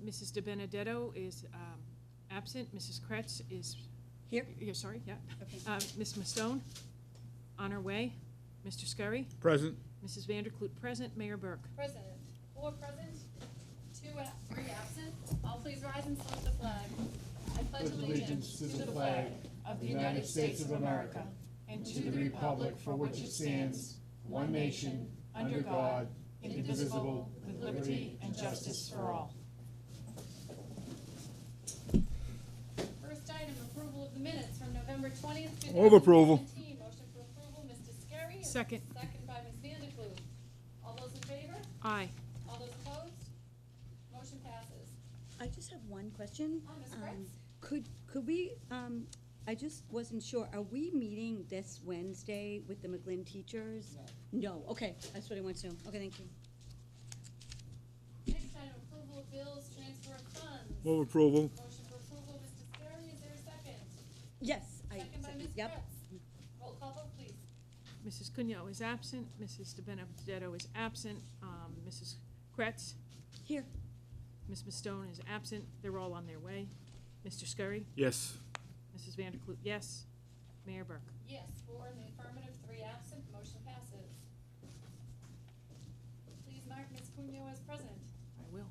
Mrs. De Benedetto is absent. Mrs. Kretz is Here? sorry, yeah. Okay. Ms. Mastone, on her way. Mr. Scurry. Present. Mrs. Vanderklut present. Mayor Burke. Present. 4 present, 3 absent. All please rise and salute the flag. I pledge allegiance to the flag of the United States of America and to the republic for which it stands, one nation, under God, indivisible, with liberty and justice for all. First item, approval of the minutes from November 20th, 2017. Move approval. Motion for approval, Mr. Scarry. Second. Second by Ms. Vanderklut. All those in favor? Aye. All those opposed? Motion passes. I just have one question. Ms. Kretz? Could we, I just wasn't sure, are we meeting this Wednesday with the McGlynn teachers? No, okay, that's what I want to know. Okay, thank you. Next item, approval of bills, transfer of funds. Move approval. Motion for approval, Mr. Scarry. Is there a second? Yes, Second by Ms. yep. Kretz. Roll call vote, please. Mrs. Cunyo is absent. Mrs. De Benedetto is absent. Mrs. Kretz. Here. Ms. Mastone is absent. They're all on their way. Mr. Scurry. Yes. Mrs. Vanderklut, yes. Mayor Burke. Yes, 4 in the affirmative, 3 absent, motion passes. Please mark Ms. Cunyo as present. I will.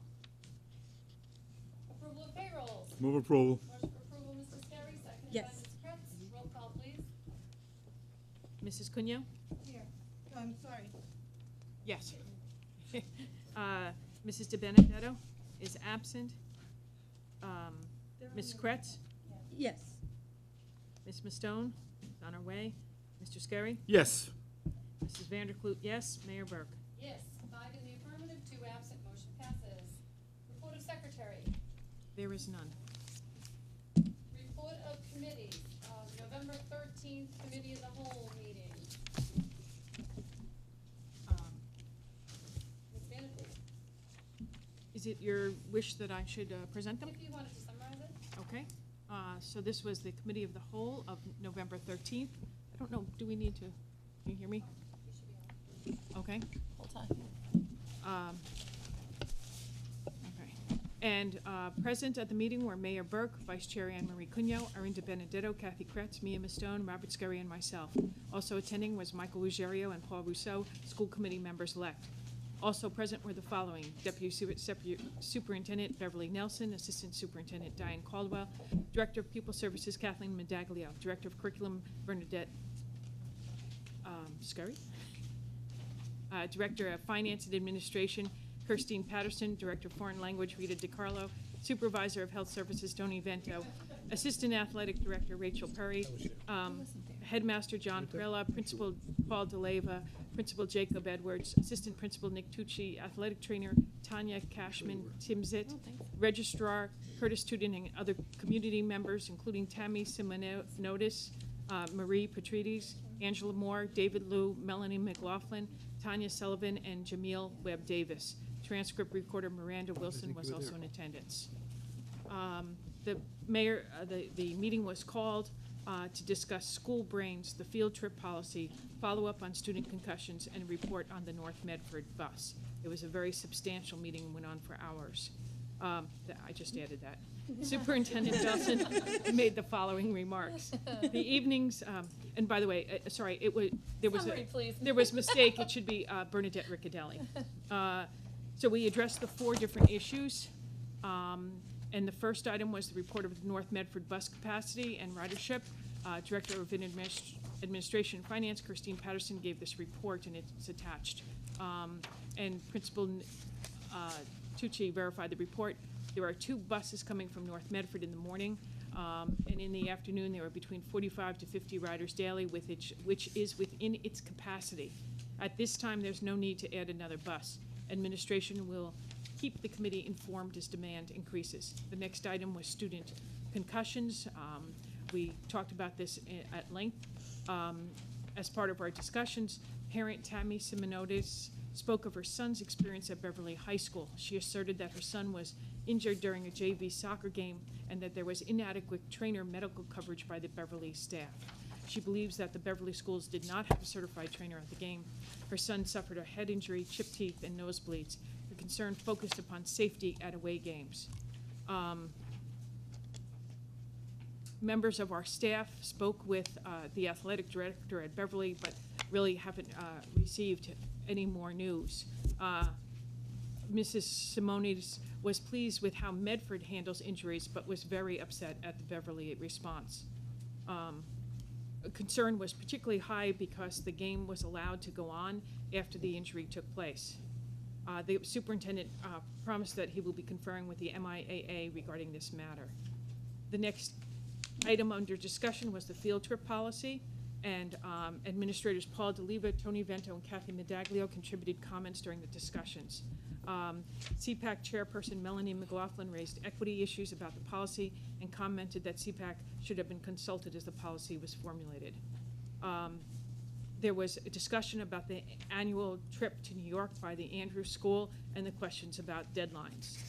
Approval of payrolls. Move approval. Motion for approval, Mr. Scarry, seconded by Yes. Ms. Kretz. Roll call, please. Mrs. Cunyo? Here. I'm sorry. Yes. Mrs. De Benedetto is absent. Ms. Kretz? Yes. Ms. Mastone is on her way. Mr. Scurry? Yes. Mrs. Vanderklut, yes. Mayor Burke. Yes, 5 in the affirmative, 2 absent, motion passes. Report of secretary. There is none. Report of committees. November 13th, committee of the whole meeting. Ms. Vanderklut, Is it your wish that I should present them? if you wanted to summarize it. Okay. So this was the Committee of the Whole of November 13th. I don't know, do we need to, can you hear me? You should be on. Okay. Whole time. Okay. And present at the meeting were Mayor Burke, Vice Chair Anne Marie Cunyo, Arinda Benedetto, Kathy Kretz, Mia Mastone, Robert Scurry, and myself. Also attending was Michael Ruggiero and Paul Rousseau, school committee members-elect. Also present were the following: Deputy Superintendent Beverly Nelson, Assistant Superintendent Diane Caldwell, Director of Pupil Services Kathleen Medaglio, Director of Curriculum Bernadette Scurry, Director of Finance and Administration Kirstine Patterson, Director of Foreign Language Rita DiCarlo, Supervisor of Health Services Tony Vento, Assistant Athletic Director Rachel Perry, Headmaster John Perella, Principal Paul DeLeva, Principal Jacob Edwards, Assistant Principal Nick Tucci, Athletic Trainer Tanya Cashman Timzit, Registrar Curtis Tudin, and other community members, including Tammy Simonotis, Marie Patrides, Angela Moore, David Liu, Melanie McLaughlin, Tanya Sullivan, and Jameel Webb Davis. Transcript recorder Miranda Wilson was also in attendance. The mayor, the meeting was called to discuss school brains, the field trip policy, follow-up on student concussions, and report on the North Medford bus. It was a very substantial meeting and went on for hours. I just added that. Superintendent Belson made the following remarks. The evenings, and by the way, sorry, there was Summary, please. there was a mistake. It should be Bernadette Riccadelli. So we addressed the 4 different issues. And the first item was the report of the North Medford bus capacity and ridership. Director of Administration and Finance, Christine Patterson, gave this report, and it's attached. And Principal Tucci verified the report. There are 2 buses coming from North Medford in the morning, and in the afternoon there are between 45 to 50 riders daily, which is within its capacity. At this time, there's no need to add another bus. Administration will keep the committee informed as demand increases. The next item was student concussions. We talked about this at length. As part of our discussions, parent Tammy Simonotis spoke of her son's experience at Beverly High School. She asserted that her son was injured during a JV soccer game and that there was inadequate trainer medical coverage by the Beverly staff. She believes that the Beverly schools did not have a certified trainer at the game. Her son suffered a head injury, chipped teeth, and nosebleeds. The concern focused upon safety at away games. Members of our staff spoke with the athletic director at Beverly, but really haven't received any more news. Mrs. Simonis was pleased with how Medford handles injuries, but was very upset at the Beverly response. Concern was particularly high because the game was allowed to go on after the injury took place. The superintendent promised that he will be conferring with the MIAA regarding this matter. The next item under discussion was the field trip policy, and administrators Paul DeLiva, Tony Vento, and Kathy Medaglio contributed comments during the discussions. CPAC chairperson Melanie McLaughlin raised equity issues about the policy and commented that CPAC should have been consulted as the policy was formulated. There was a discussion about the annual trip to New York by the Andrews School and the questions about deadlines.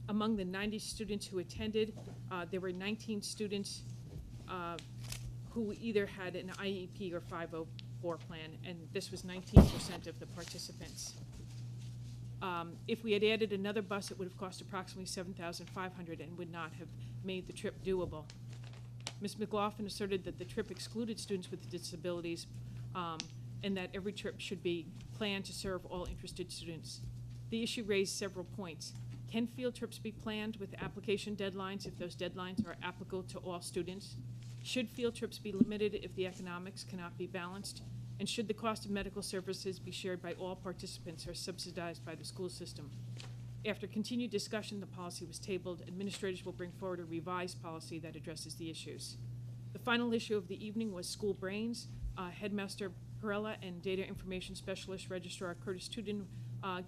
Among the 90 students who attended, there were 19 students who either had an IEP or 504 plan, and this was 19% of the participants. If we had added another bus, it would have cost approximately $7,500 and would not have made the trip doable. Ms. McLaughlin asserted that the trip excluded students with disabilities and that every trip should be planned to serve all interested students. The issue raised several points. Can field trips be planned with application deadlines if those deadlines are applicable to all students? Should field trips be limited if the economics cannot be balanced? And should the cost of medical services be shared by all participants or subsidized by the school system? After continued discussion, the policy was tabled. Administrators will bring forward a revised policy that addresses the issues. The final issue of the evening was school brains. Headmaster Perella and Data Information Specialist Registrar Curtis Tudin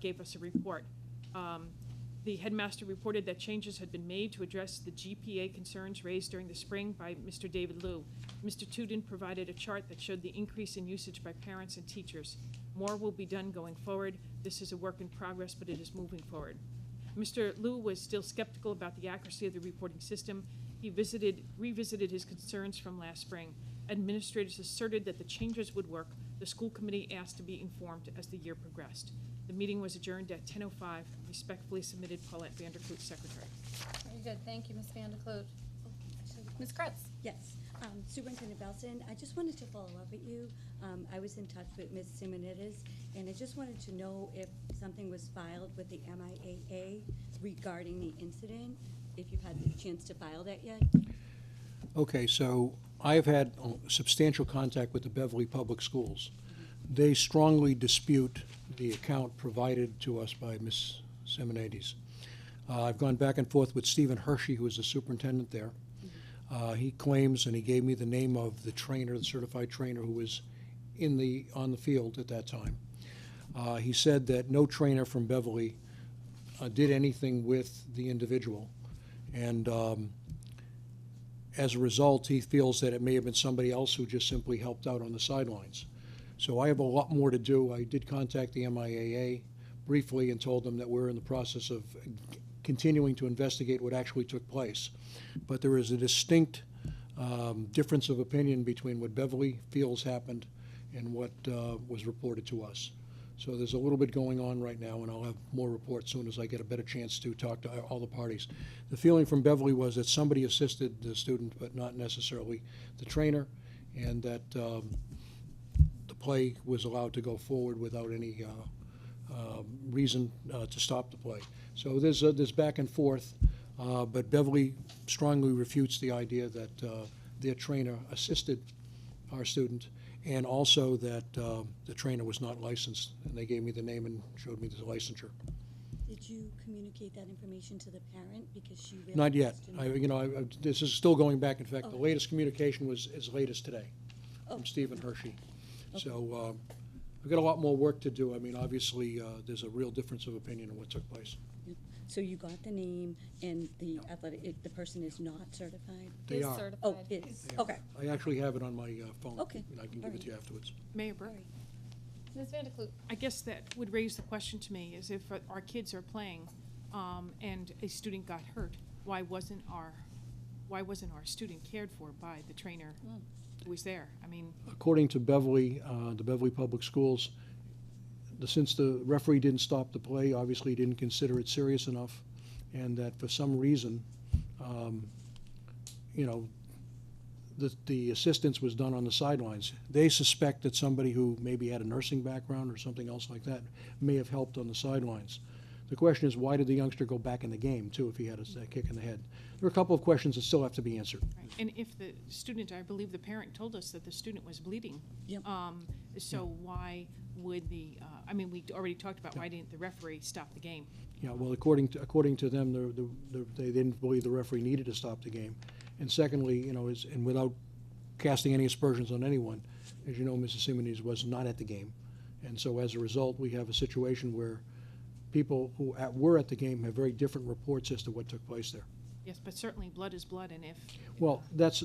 gave us a report. The headmaster reported that changes had been made to address the GPA concerns raised during the spring by Mr. David Liu. Mr. Tudin provided a chart that showed the increase in usage by parents and teachers. More will be done going forward. This is a work in progress, but it is moving forward. Mr. Liu was still skeptical about the accuracy of the reporting system. He revisited his concerns from last spring. Administrators asserted that the changes would work. The school committee asked to be informed as the year progressed. The meeting was adjourned at 10:05. Respectfully submitted, Paulette Vanderkloot, Secretary. Very good, thank you, Ms. Vanderkloot. Ms. Kretz? Yes, Superintendent Belson, I just wanted to follow up with you. I was in touch with Ms. Simonides, and I just wanted to know if something was filed with the MIAA regarding the incident, if you've had the chance to file that yet. Okay, so I've had substantial contact with the Beverly Public Schools. They strongly dispute the account provided to us by Ms. Simonides. I've gone back and forth with Stephen Hershey, who is the superintendent there. He claims, and he gave me the name of the trainer, the certified trainer who was on the field at that time. He said that no trainer from Beverly did anything with the individual, and as a result, he feels that it may have been somebody else who just simply helped out on the sidelines. So I have a lot more to do. I did contact the MIAA briefly and told them that we're in the process of continuing to investigate what actually took place. But there is a distinct difference of opinion between what Beverly feels happened and what was reported to us. So there's a little bit going on right now, and I'll have more reports soon as I get a better chance to talk to all the parties. The feeling from Beverly was that somebody assisted the student, but not necessarily the trainer, and that the play was allowed to go forward without any reason to stop the play. So there's back and forth, but Beverly strongly refutes the idea that their trainer assisted our student, and also that the trainer was not licensed, and they gave me the name and showed me the licensure. Did you communicate that information to the parent because she really Not yet. wants to know? This is still going back. In fact, the Okay. latest communication was as late as today Oh. from Stephen Hershey. Okay. So I've got a lot more work to do. I mean, obviously, there's a real difference of opinion on what took place. So you got the name, and the the person is not certified? They Is are. certified. Oh, it is, okay. I actually have it on my phone. Okay. And I can give it to you afterwards. Mayor Burke? All right. Ms. Vanderkloot? I guess that would raise the question to me is if our kids are playing and a student got hurt, why wasn't our student cared for by the trainer who was there? I mean, According to Beverly, the Beverly Public Schools, since the referee didn't stop the play, obviously he didn't consider it serious enough, and that for some reason, you know, the assistance was done on the sidelines. They suspect that somebody who maybe had a nursing background or something else like that may have helped on the sidelines. The question is, why did the youngster go back in the game, too, if he had a kick in the head? There are a couple of questions that still have to be answered. Right. And if the student, I believe the parent told us that the student was bleeding. Yep. So why would the, I mean, we already talked about why didn't the referee stop the game? Yeah, well, according to them, they didn't believe the referee needed to stop the game. And secondly, you know, and without casting any aspersions on anyone, as you know, Mrs. Simonedes was not at the game. And so as a result, we have a situation where people who were at the game have very different reports as to what took place there. Yes, but certainly blood is blood, and if. Well, that's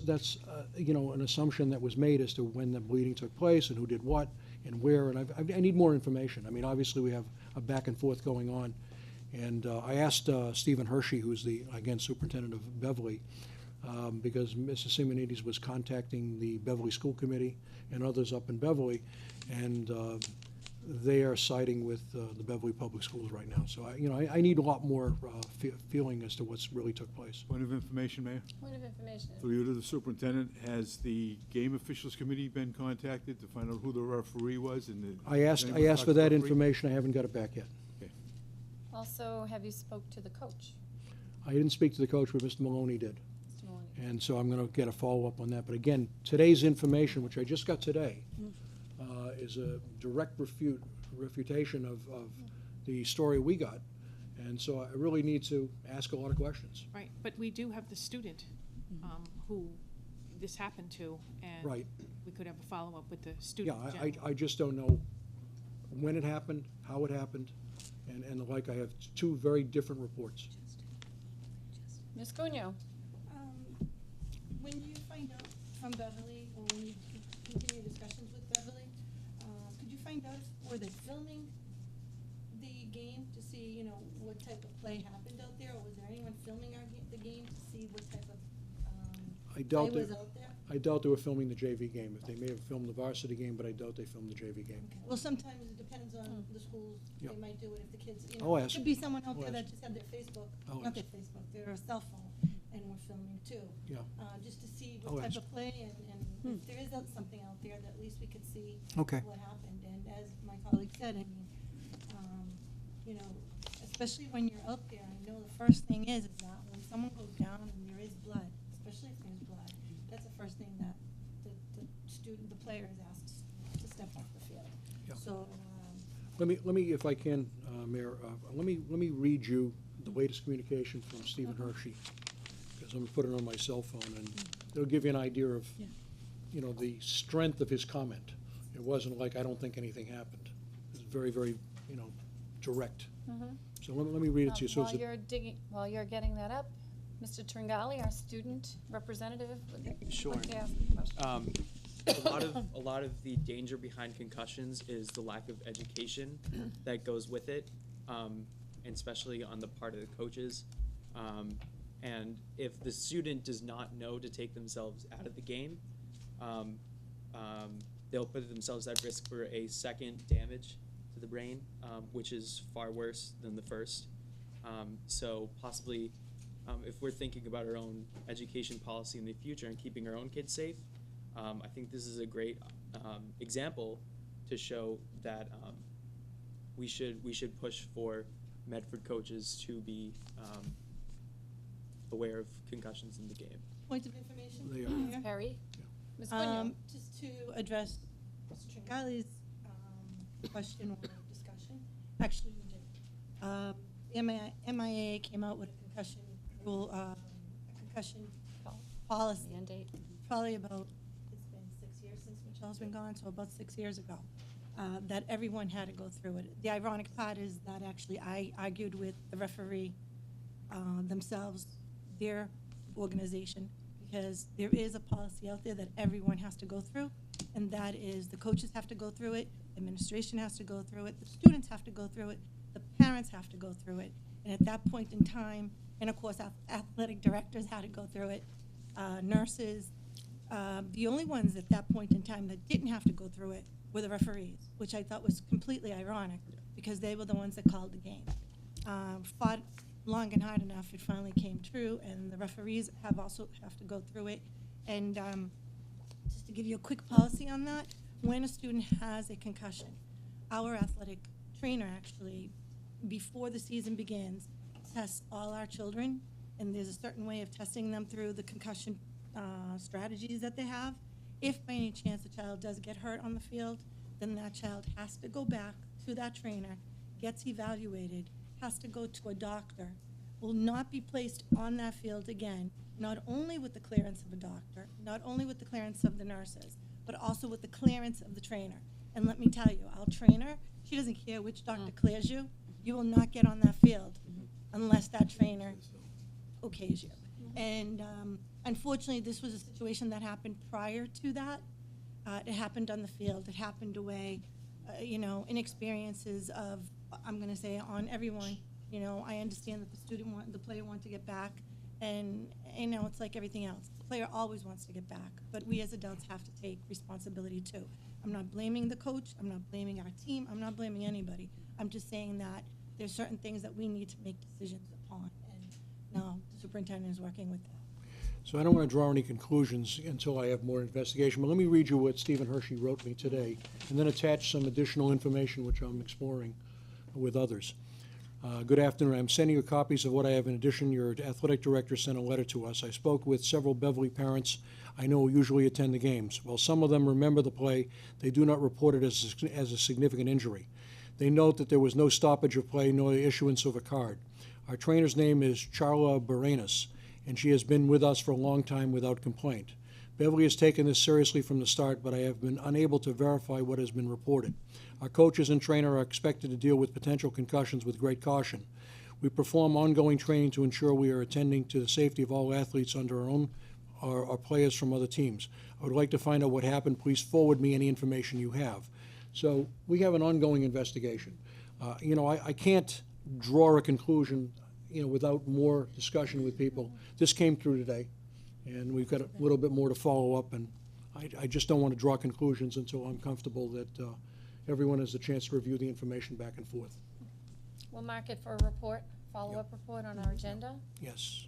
you know, an assumption that was made as to when the bleeding took place and who did what and where, and I need more information. I mean, obviously, we have a back and forth going on, and I asked Stephen Hershey, who's again, superintendent of Beverly, because Mrs. Simonedes was contacting the Beverly School Committee and others up in Beverly, and they are siding with the Beverly Public Schools right now. So, I need a lot more feeling as to what's really took place. Point of information, Mayor. Point of information. Through you to the superintendent, has the game officials committee been contacted to find out who the referee was? And I asked for that information. I haven't got it back yet. Okay. Also, have you spoke to the coach, I didn't speak to the coach, but Mr. Maloney did. Mr. Maloney? And so I'm going to get a follow-up on that. But again, today's information, which I just got today, is a direct refutation of the story we got. And so I really need to ask a lot of questions. Right, but we do have the student who this happened to, and Right. we could have a follow-up with the Yeah, student. I just don't know when it happened, how it happened, and the like. I have two very different reports. Ms. Cunyo? When you find out from Beverly, or when you continue discussions with Beverly, could you find out if were they filming the game to see, you know, what type of play happened out there, or was there anyone filming the game to see what type of I play doubt was they, out there? I doubt they were filming the JV game. If they may have filmed the varsity game, but I doubt they filmed the JV game. Okay. Well, sometimes it depends on the schools. Yep. They might do it if the kids, you I'll know, ask. could be someone out I'll there that ask. just had their Facebook, I'll not their ask. Facebook, their cell phone, and we're filming too. Yeah. Just to see I'll what type ask. of play, and if there is something out there, that at least we could see Okay. what happened. And as my colleague said, I mean, you know, especially when you're out there, I know the first thing is that when someone goes down and there is blood, especially if there's blood, that's the first thing that the student, the player is asked to step off the field. Yeah. So, Let me, if I can, Mayor, let me read you the latest communication from Stephen Hershey, because I'm going to put it on my cell phone, and it'll give you an idea of, Yeah. you know, the strength of his comment. It wasn't like, I don't think anything happened. It was very, very, you know, direct. So let me read it to you. So it's While you're getting that up, Mr. Tringali, our student representative, would Sure. like to ask a question. A lot of the danger behind concussions is the lack of education that goes with it, and especially on the part of the coaches. And if the student does not know to take themselves out of the game, they'll put themselves at risk for a second damage to the brain, which is far worse than the first. So possibly, if we're thinking about our own education policy in the future and keeping our own kids safe, I think this is a great example to show that we should push for Medford coaches to be aware of concussions in the game. point of information? They are. Mayor? Perry? Ms. Cunyo? Just to address Mr. Tringali's question or discussion, actually you did. MIA came out with a concussion rule, a concussion policy, Mandate. probably about, it's been 6 years since Michelle's been gone, so about 6 years ago, that everyone had to go through it. The ironic part is that actually I argued with the referee themselves, their organization, because there is a policy out there that everyone has to go through, and that is the coaches have to go through it, administration has to go through it, the students have to go through it, the parents have to go through it. And at that point in time, and of course, athletic directors had to go through it, nurses. The only ones at that point in time that didn't have to go through it were the referees, which I thought was completely ironic, because they were the ones that called the game. Fought long and hard enough, it finally came true, and the referees have to go through it. And just to give you a quick policy on that, when a student has a concussion, our athletic trainer actually, before the season begins, tests all our children, and there's a certain way of testing them through the concussion strategies that they have. If by any chance a child does get hurt on the field, then that child has to go back to that trainer, gets evaluated, has to go to a doctor, will not be placed on that field again, not only with the clearance of a doctor, not only with the clearance of the nurses, but also with the clearance of the trainer. And let me tell you, our trainer, she doesn't care which doctor clears you. You will not get on that field unless that trainer okays you. And unfortunately, this was a situation that happened prior to that. It happened on the field. It happened away, inexperiences of, I'm going to say, on everyone. I understand that the player wants to get back, and it's like everything else. The player always wants to get back, but we as adults have to take responsibility too. I'm not blaming the coach. I'm not blaming our team. I'm not blaming anybody. I'm just saying that there's certain things that we need to make decisions upon, and now the superintendent is working with that. So I don't want to draw any conclusions until I have more investigation, but let me read you what Stephen Hershey wrote me today, and then attach some additional information which I'm exploring with others. Good afternoon. I'm sending you copies of what I have. In addition, your athletic director sent a letter to us. I spoke with several Beverly parents I know who usually attend the games. While some of them remember the play, they do not report it as a significant injury. They note that there was no stoppage of play nor the issuance of a card. Our trainer's name is Charla Barenas, and she has been with us for a long time without complaint. Beverly has taken this seriously from the start, but I have been unable to verify what has been reported. Our coaches and trainer are expected to deal with potential concussions with great caution. We perform ongoing training to ensure we are attending to the safety of all athletes under our own or players from other teams. I would like to find out what happened. Please forward me any information you have. So we have an ongoing investigation. I can't draw a conclusion, without more discussion with people. This came through today, and we've got a little bit more to follow up, and I just don't want to draw conclusions until I'm comfortable that everyone has a chance to review the information back and forth. We'll mark it for a report, follow-up report on our agenda. Yes.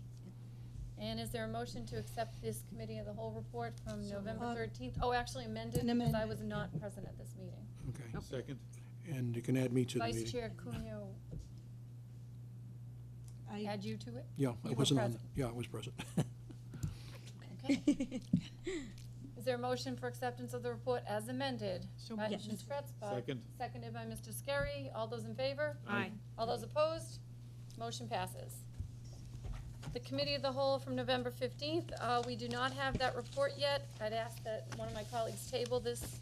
And is there a motion to accept this committee of the whole report from November moved. 13th? Oh, actually amended, An because I amendment, was not present at this meeting. Okay. Second. And you can add me to the Vice meeting. Chair Cuneo, add you to it? Yeah, You I were wasn't on. present. Yeah, I was present. Okay. Is there a motion for acceptance of the report as amended? So By moved. Ms. Fretzbach. Second. Seconded by Mr. Scarry. All those in favor? Aye. All those opposed? Motion passes. The Committee of the Whole from November 15th, we do not have that report yet. I'd ask that one of my colleagues table this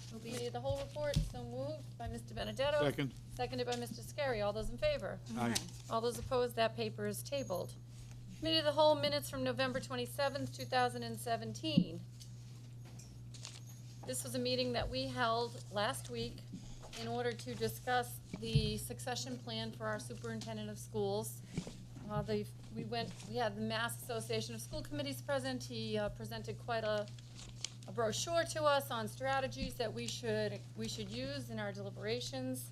Committee of the Whole report. So moved by Mr. Benedetto. Second. Seconded by Mr. Scarry. All those in favor? Aye. All those opposed, that paper is tabled. Committee of the Whole minutes from November 27th, 2017. This was a meeting that we held last week in order to discuss the succession plan for our superintendent of schools. We had the Mass Association of School Committees present. He presented quite a brochure to us on strategies that we should use in our deliberations.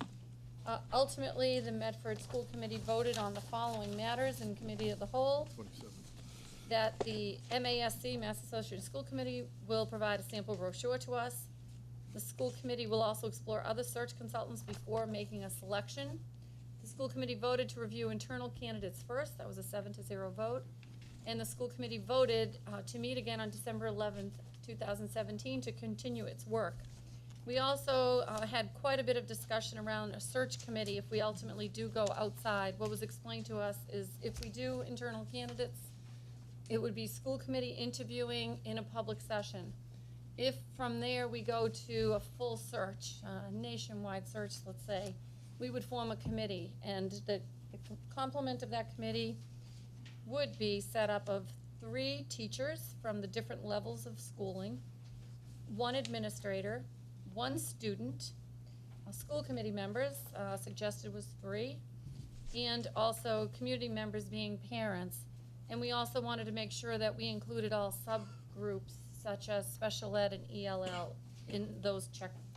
Ultimately, the Medford School Committee voted on the following matters in Committee of the Whole. 27. That the MASC, Mass Association of School Committee, will provide a sample brochure to us. The school committee will also explore other search consultants before making a selection. The school committee voted to review internal candidates first. That was a 7-0 vote. And the school committee voted to meet again on December 11th, 2017 to continue its work. We also had quite a bit of discussion around a search committee if we ultimately do go outside. What was explained to us is if we do internal candidates, it would be school committee interviewing in a public session. If from there we go to a full search, a nationwide search, let's say, we would form a committee, and the complement of that committee would be set up of 3 teachers from the different levels of schooling, 1 administrator, 1 student, school committee members, suggested was 3, and also community members being parents. And we also wanted to make sure that we included all subgroups such as special ed and ELL in those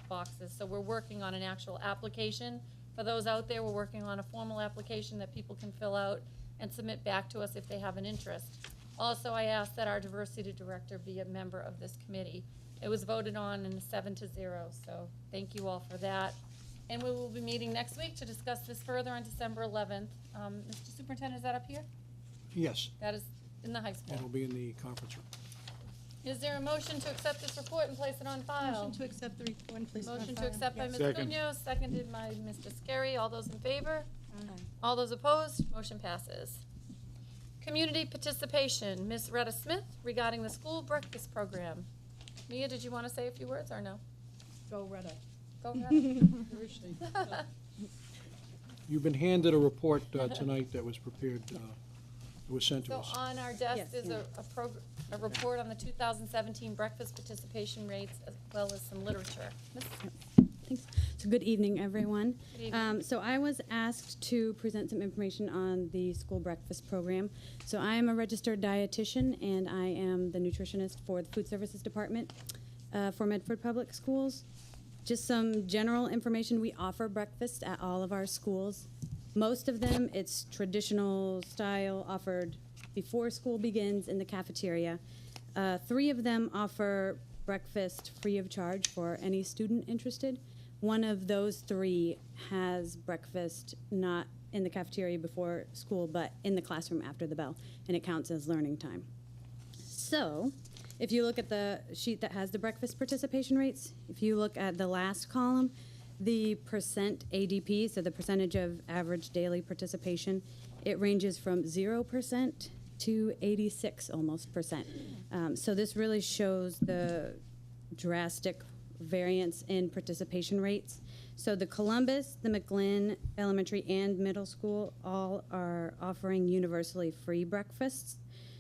boxes. So we're working on an actual application. For those out there, we're working on a formal application that people can fill out and submit back to us if they have an interest. Also, I asked that our diversity director be a member of this committee. It was voted on in 7-0, so thank you all for that. And we will be meeting next week to discuss this further on December 11th. Mr. Superintendent, is that up here? Yes, That is in the high school. it'll be in the conference room. Is there a motion to accept this report and place it on file? Motion to accept the report and place it on Motion to file. accept by Yes. Ms. Second. Munoz, seconded by Mr. Scarry. All those in favor? Aye. All those opposed? Motion passes. Community participation, Ms. Retta Smith, regarding the school breakfast program. Mia, did you want to say a few words or no? Go Retta. Go Retta. You've been handed a report tonight that was prepared, that was sent to So us. on our desk Yes, is yeah. a report on the 2017 breakfast participation rates as well as some literature. Ms. Thanks. So good evening, everyone. Good evening. So I was asked to present some information on the school breakfast program. So I am a registered dietitian, and I am the nutritionist for the food services department for Medford Public Schools. Just some general information. We offer breakfast at all of our schools. Most of them, it's traditional style, offered before school begins in the cafeteria. 3 of them offer breakfast free of charge for any student interested. One of those 3 has breakfast not in the cafeteria before school, but in the classroom after the bell, and it counts as learning time. So, if you look at the sheet that has the breakfast participation rates, if you look at the last column, the percent ADP, so the percentage of average daily participation, it ranges from 0% to 86 almost percent. So this really shows the drastic variance in participation rates. So the Columbus, the McGlynn Elementary and Middle School all are offering universally free breakfasts.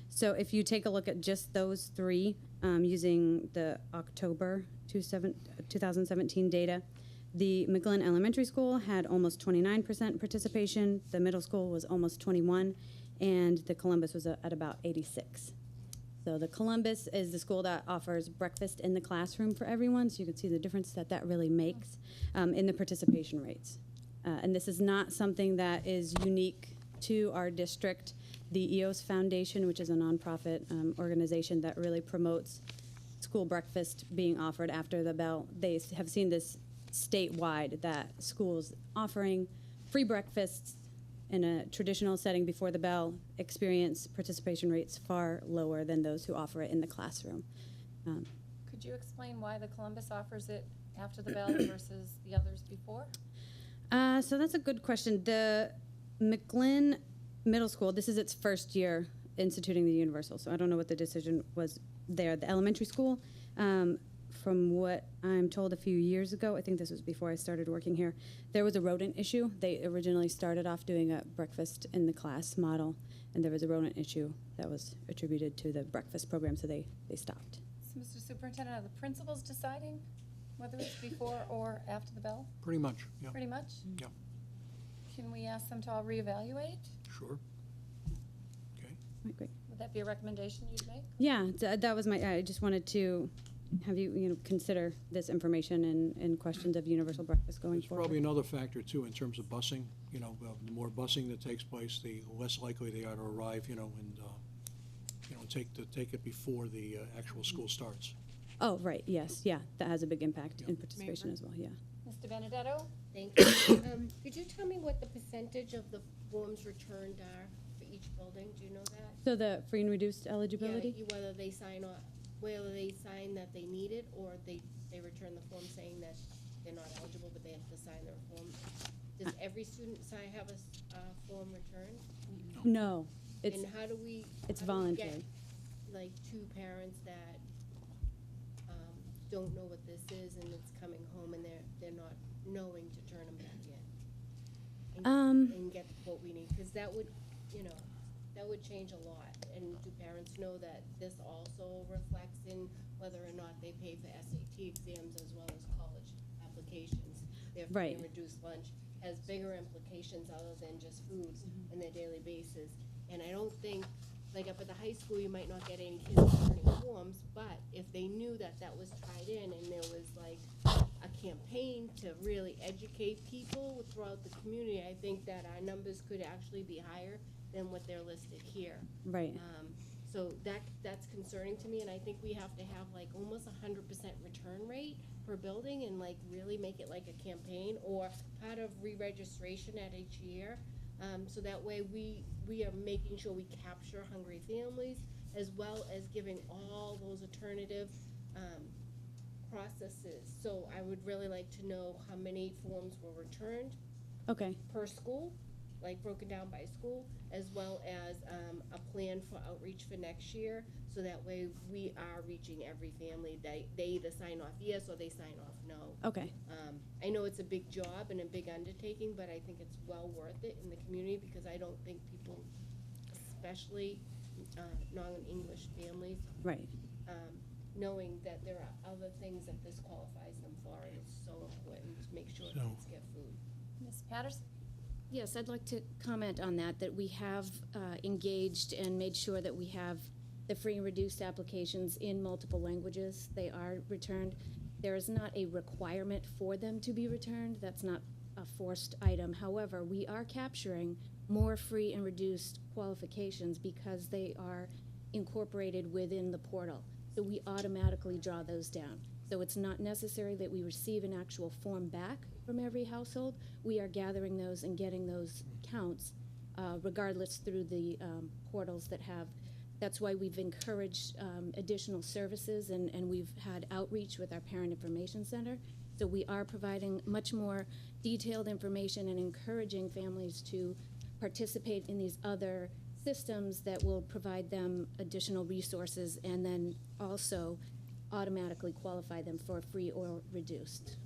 So if you take a look at just those 3, using the October 2017 data, the McGlynn Elementary School had almost 29% participation, the middle school was almost 21, and the Columbus was at about 86. So the Columbus is the school that offers breakfast in the classroom for everyone, so you can see the difference that that really makes in the participation rates. And this is not something that is unique to our district. The EOS Foundation, which is a nonprofit organization that really promotes school breakfast being offered after the bell, they have seen this statewide, that schools offering free breakfasts in a traditional setting before the bell experience participation rates far lower than those who offer it in the classroom. Could you explain why the Columbus offers it after the bell versus the others before? So that's a good question. The McGlynn Middle School, this is its first year instituting the universal, so I don't know what the decision was there. The elementary school, from what I'm told a few years ago, I think this was before I started working here, there was a rodent issue. They originally started off doing a breakfast in the class model, and there was a rodent issue that was attributed to the breakfast program, so they stopped. So, Mr. Superintendent, are the principals deciding whether it's before or after the bell, Pretty much, yeah, pretty much? yeah, Can we ask them to all reevaluate? sure. Okay. Right, great. Would that be a recommendation you'd make? Yeah, that was I just wanted to have you consider this information and questions of universal breakfast going There's forward. probably another factor, too, in terms of busing. The more busing that takes place, the less likely they are to arrive, and take it before the actual school starts. Oh, right, yes, yeah, that has a big impact in Yeah. participation as well, yeah. Mr. Benedetto? Thank you. Could you tell me what the percentage of the forms returned are for each building? Do you know that? So the free and reduced eligibility? Yeah, whether they sign that they need it, or they return the form saying that they're not eligible, but they have to sign their form. Does every student have a form returned? No, it's, And how do we? it's how do we get, voluntary. like, 2 parents that don't know what this is and it's coming home and they're not knowing to turn them back in? And get what we need, because that would change a lot. And do parents know that this also reflects in whether or not they pay for SAT exams as well as college applications? Their free Right. and reduced lunch has bigger implications other than just food in their daily basis. And I don't think, like up at the high school, you might not get any kids returning forms, but if they knew that that was tied in and there was like a campaign to really educate people throughout the community, I think that our numbers could actually be higher than what they're listed here. Right. So that's concerning to me, and I think we have to have like almost 100% return rate per building and like really make it like a campaign or part of re-registration at each year. So that way we are making sure we capture hungry families as well as giving all those alternative processes. So I would really like to know how many forms were returned Okay. per school, like broken down by school, as well as a plan for outreach for next year, so that way we are reaching every family. They either sign off yes or they sign off no. Okay. I know it's a big job and a big undertaking, but I think it's well worth it in the community because I don't think people, especially non-English families, Right. knowing that there are other things that this qualifies them for, and it's so important to make sure So- kids get food. Ms. Patterson? Yes, I'd like to comment on that we have engaged and made sure that we have the free and reduced applications in multiple languages. They are returned. There is not a requirement for them to be returned. That's not a forced item. However, we are capturing more free and reduced qualifications because they are incorporated within the portal. So we automatically draw those down. So it's not necessary that we receive an actual form back from every household. We are gathering those and getting those counts regardless through the portals that have. That's why we've encouraged additional services and we've had outreach with our Parent Information Center. So we are providing much more detailed information and encouraging families to participate in these other systems that will provide them additional resources and then also automatically qualify them for free or reduced.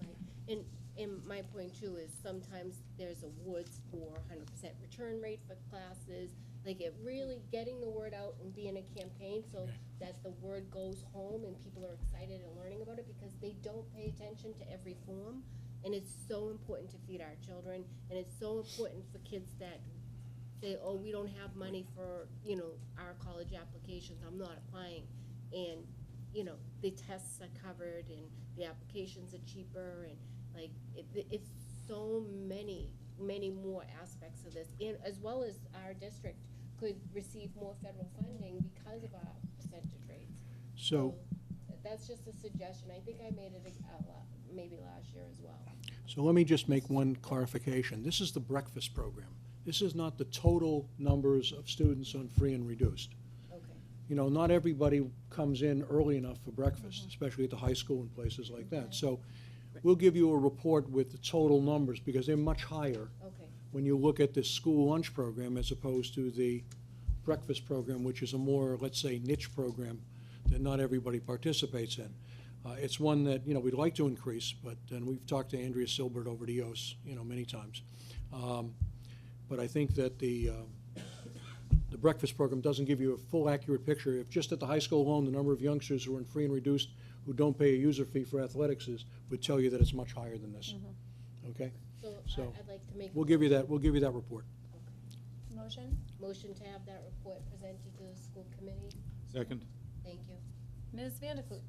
Right. And my point too is sometimes there's awards for 100% return rate for classes. Like it really getting the word out and being a campaign so that the word goes home and people are excited and learning about it because they don't pay attention to every form. And it's so important to feed our children, and it's so important for kids that say, oh, we don't have money for, our college applications, I'm not applying. And, the tests are covered and the applications are cheaper and like, it's so many more aspects of this. And as well as our district could receive more federal funding because of our percentage rates. So, That's just a suggestion. I think I made it maybe last year as well. so let me just make one clarification. This is the breakfast program. This is not the total numbers of students on free and reduced. Okay. Not everybody comes in early enough for breakfast, especially at the high school and places like that. So we'll give you a report with the total numbers because they're much higher Okay. when you look at this school lunch program as opposed to the breakfast program, which is a more, let's say, niche program that not everybody participates in. It's one that, we'd like to increase, and we've talked to Andrea Silbert over at EOS, many times. But I think that the breakfast program doesn't give you a full accurate picture. If just at the high school alone, the number of youngsters who are in free and reduced who don't pay a user fee for athletics would tell you that it's much higher than this. Okay? So I'd like to make. We'll give you that report. Motion? Motion to have that report presented to the school committee. Second. Thank you. Ms. Vanderklut?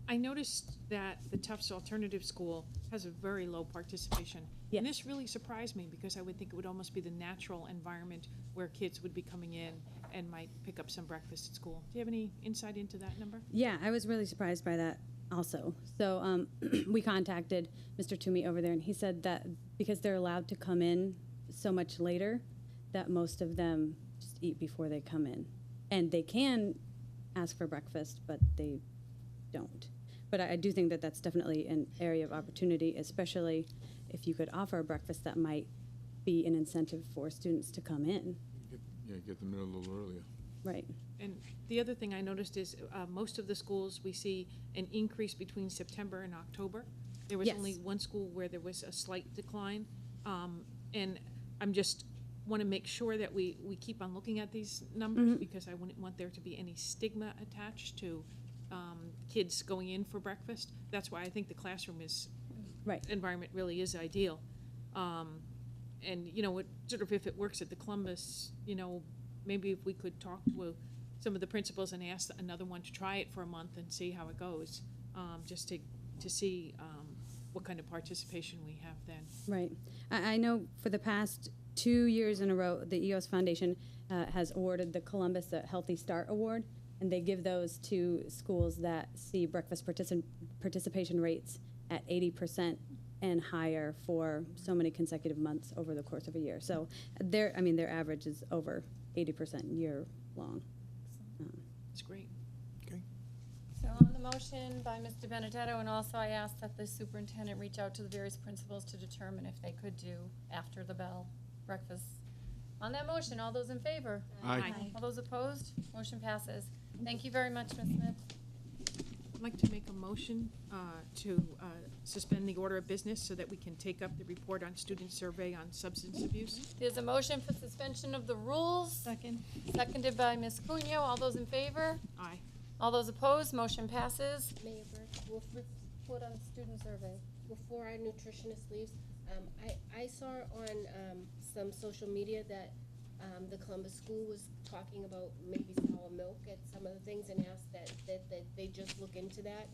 I noticed that the Tufts Alternative School has a very low participation. Yeah. And this really surprised me because I would think it would almost be the natural environment where kids would be coming in and might pick up some breakfast at school. Do you have any insight into that number? Yeah, I was really surprised by that also. So we contacted Mr. Toomey over there, and he said that because they're allowed to come in so much later, that most of them just eat before they come in. And they can ask for breakfast, but they don't. But I do think that that's definitely an area of opportunity, especially if you could offer a breakfast that might be an incentive for students to come in. Get them in a little earlier. Right. And the other thing I noticed is most of the schools, we see an increase between September and October. There was Yes. only one school where there was a slight decline. And I'm just want to make sure that we keep on looking at these numbers because I wouldn't want there to be any stigma attached to kids going in for breakfast. That's why I think the classroom Right. environment really is ideal. And, sort of if it works at the Columbus, maybe if we could talk to some of the principals and ask another one to try it for a month and see how it goes, just to see what kind of participation we have then. Right. I know for the past 2 years in a row, the EOS Foundation has awarded the Columbus a Healthy Start Award, and they give those to schools that see breakfast participation rates at 80% and higher for so many consecutive months over the course of a year. So their average is over 80% year long. It's great. So on the motion by Mr. Benedetto, and also I asked that the superintendent reach out to the various principals to determine if they could do after the bell breakfast. On that motion, all those in favor? Aye. All those opposed? Motion passes. Thank you very much, Ms. Smith. I'd like to make a motion to suspend the order of business so that we can take up the report on student survey on substance abuse. There's a motion for suspension of the rules. Second. Seconded by Ms. Cunyo. All those in favor? Aye. All those opposed? Motion passes. Mayor Burke, Report on student survey. before our nutritionist leaves, I saw on some social media that the Columbus School was talking about maybe sour milk at some of the things and asked that they just look into that.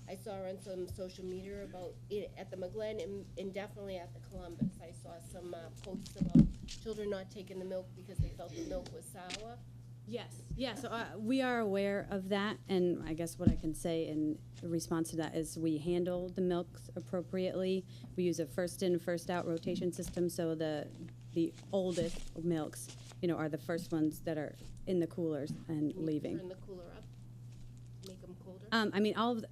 I saw on some social media about it at the McGlen and definitely at the Columbus. I saw some posts about children not taking the milk because they felt the milk was sour. Yes, yeah, so we are aware of that, and I guess what I can say in response to that is we handle the milks appropriately. We use a first in, first out rotation system, so the oldest milks, are the first ones that are in the coolers and leaving. Turn the cooler up, make them colder.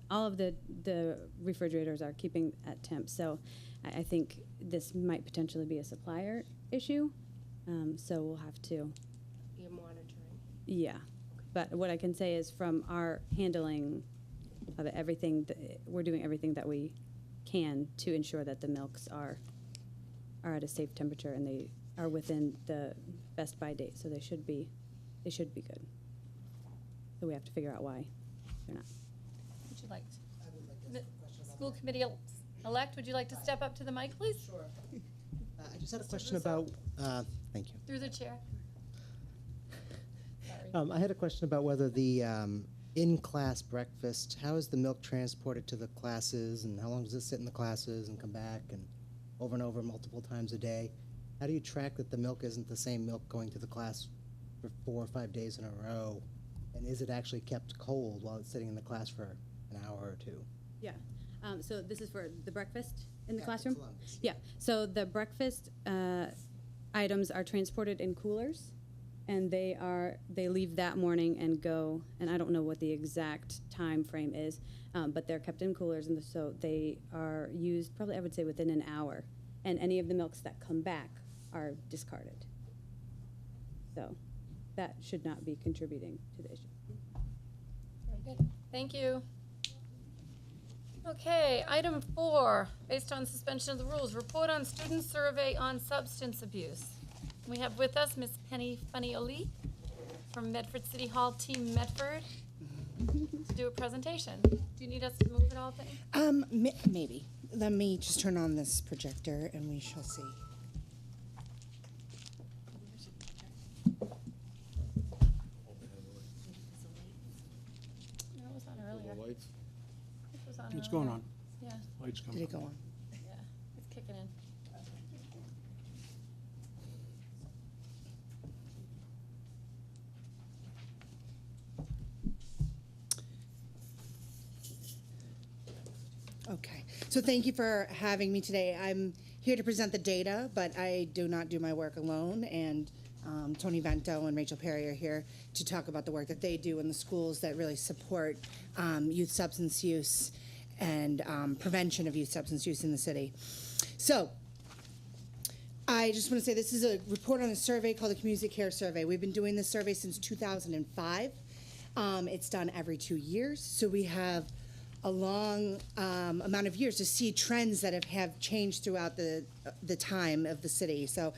All of the refrigerators are keeping at temp, so I think this might potentially be a supplier issue, so we'll have to. You're monitoring. Yeah, but what I can say is from our handling of everything, we're doing everything that we can to ensure that the milks are at a safe temperature and they are within the best by date, so they should be good. So we have to figure out why they're not. Would you like to? School committee elect, would you like to step up to the mic, please? Sure. I just had a question about, thank you. Through the chair. I had a question about whether the in-class breakfast, how is the milk transported to the classes, and how long does it sit in the classes and come back and over multiple times a day? How do you track that the milk isn't the same milk going to the class for 4 or 5 days in a row? And is it actually kept cold while it's sitting in the class for an hour or two? Yeah. So this is for the breakfast in the Yeah, classroom? Columbus. Yeah. So the breakfast items are transported in coolers, and they leave that morning and go. And I don't know what the exact time frame is, but they're kept in coolers, and so they are used probably, I would say, within an hour. And any of the milks that come back are discarded. So that should not be contributing to the issue. Very good. Thank you. Okay, item 4, based on suspension of the rules, report on student survey on substance abuse. We have with us Ms. Penny Funny-Oli from Medford City Hall, Team Medford, to do a presentation. Do you need us to move it all, Penny? Maybe. Let me just turn on this projector and we shall see. No, it was on earlier. This was on It's earlier. going on. Yeah, Lights coming Did it on. go on? yeah, it's kicking in. Okay. So thank you for having me today. I'm here to present the data, but I do not do my work alone. And Tony Vento and Rachel Perry are here to talk about the work that they do in the schools that really support youth substance use and prevention of youth substance use in the city. So I just want to say this is a report on a survey called the Community Care Survey. We've been doing this survey since 2005. It's done every 2 years, so we have a long amount of years to see trends that have changed throughout the time of the city. So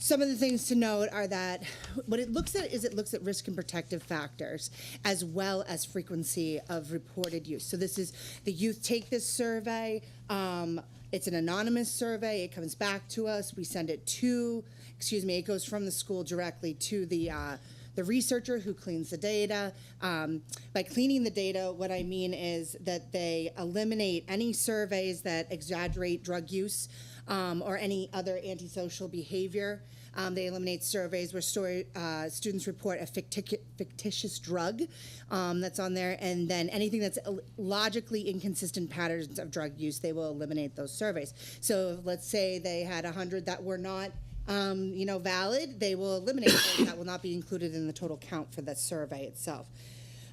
some of the things to note are that what it looks at is it looks at risk and protective factors as well as frequency of reported use. So this is the youth take this survey. It's an anonymous survey. It comes back to us. We send it it goes from the school directly to the the researcher who cleans the data. By cleaning the data, what I mean is that they eliminate any surveys that exaggerate drug use or any other antisocial behavior. They eliminate surveys where students report a fictitious drug that's on there, and then anything that's logically inconsistent patterns of drug use, they will eliminate those surveys. So let's say they had 100 that were not valid, they will eliminate those. That will not be included in the total count for the survey itself.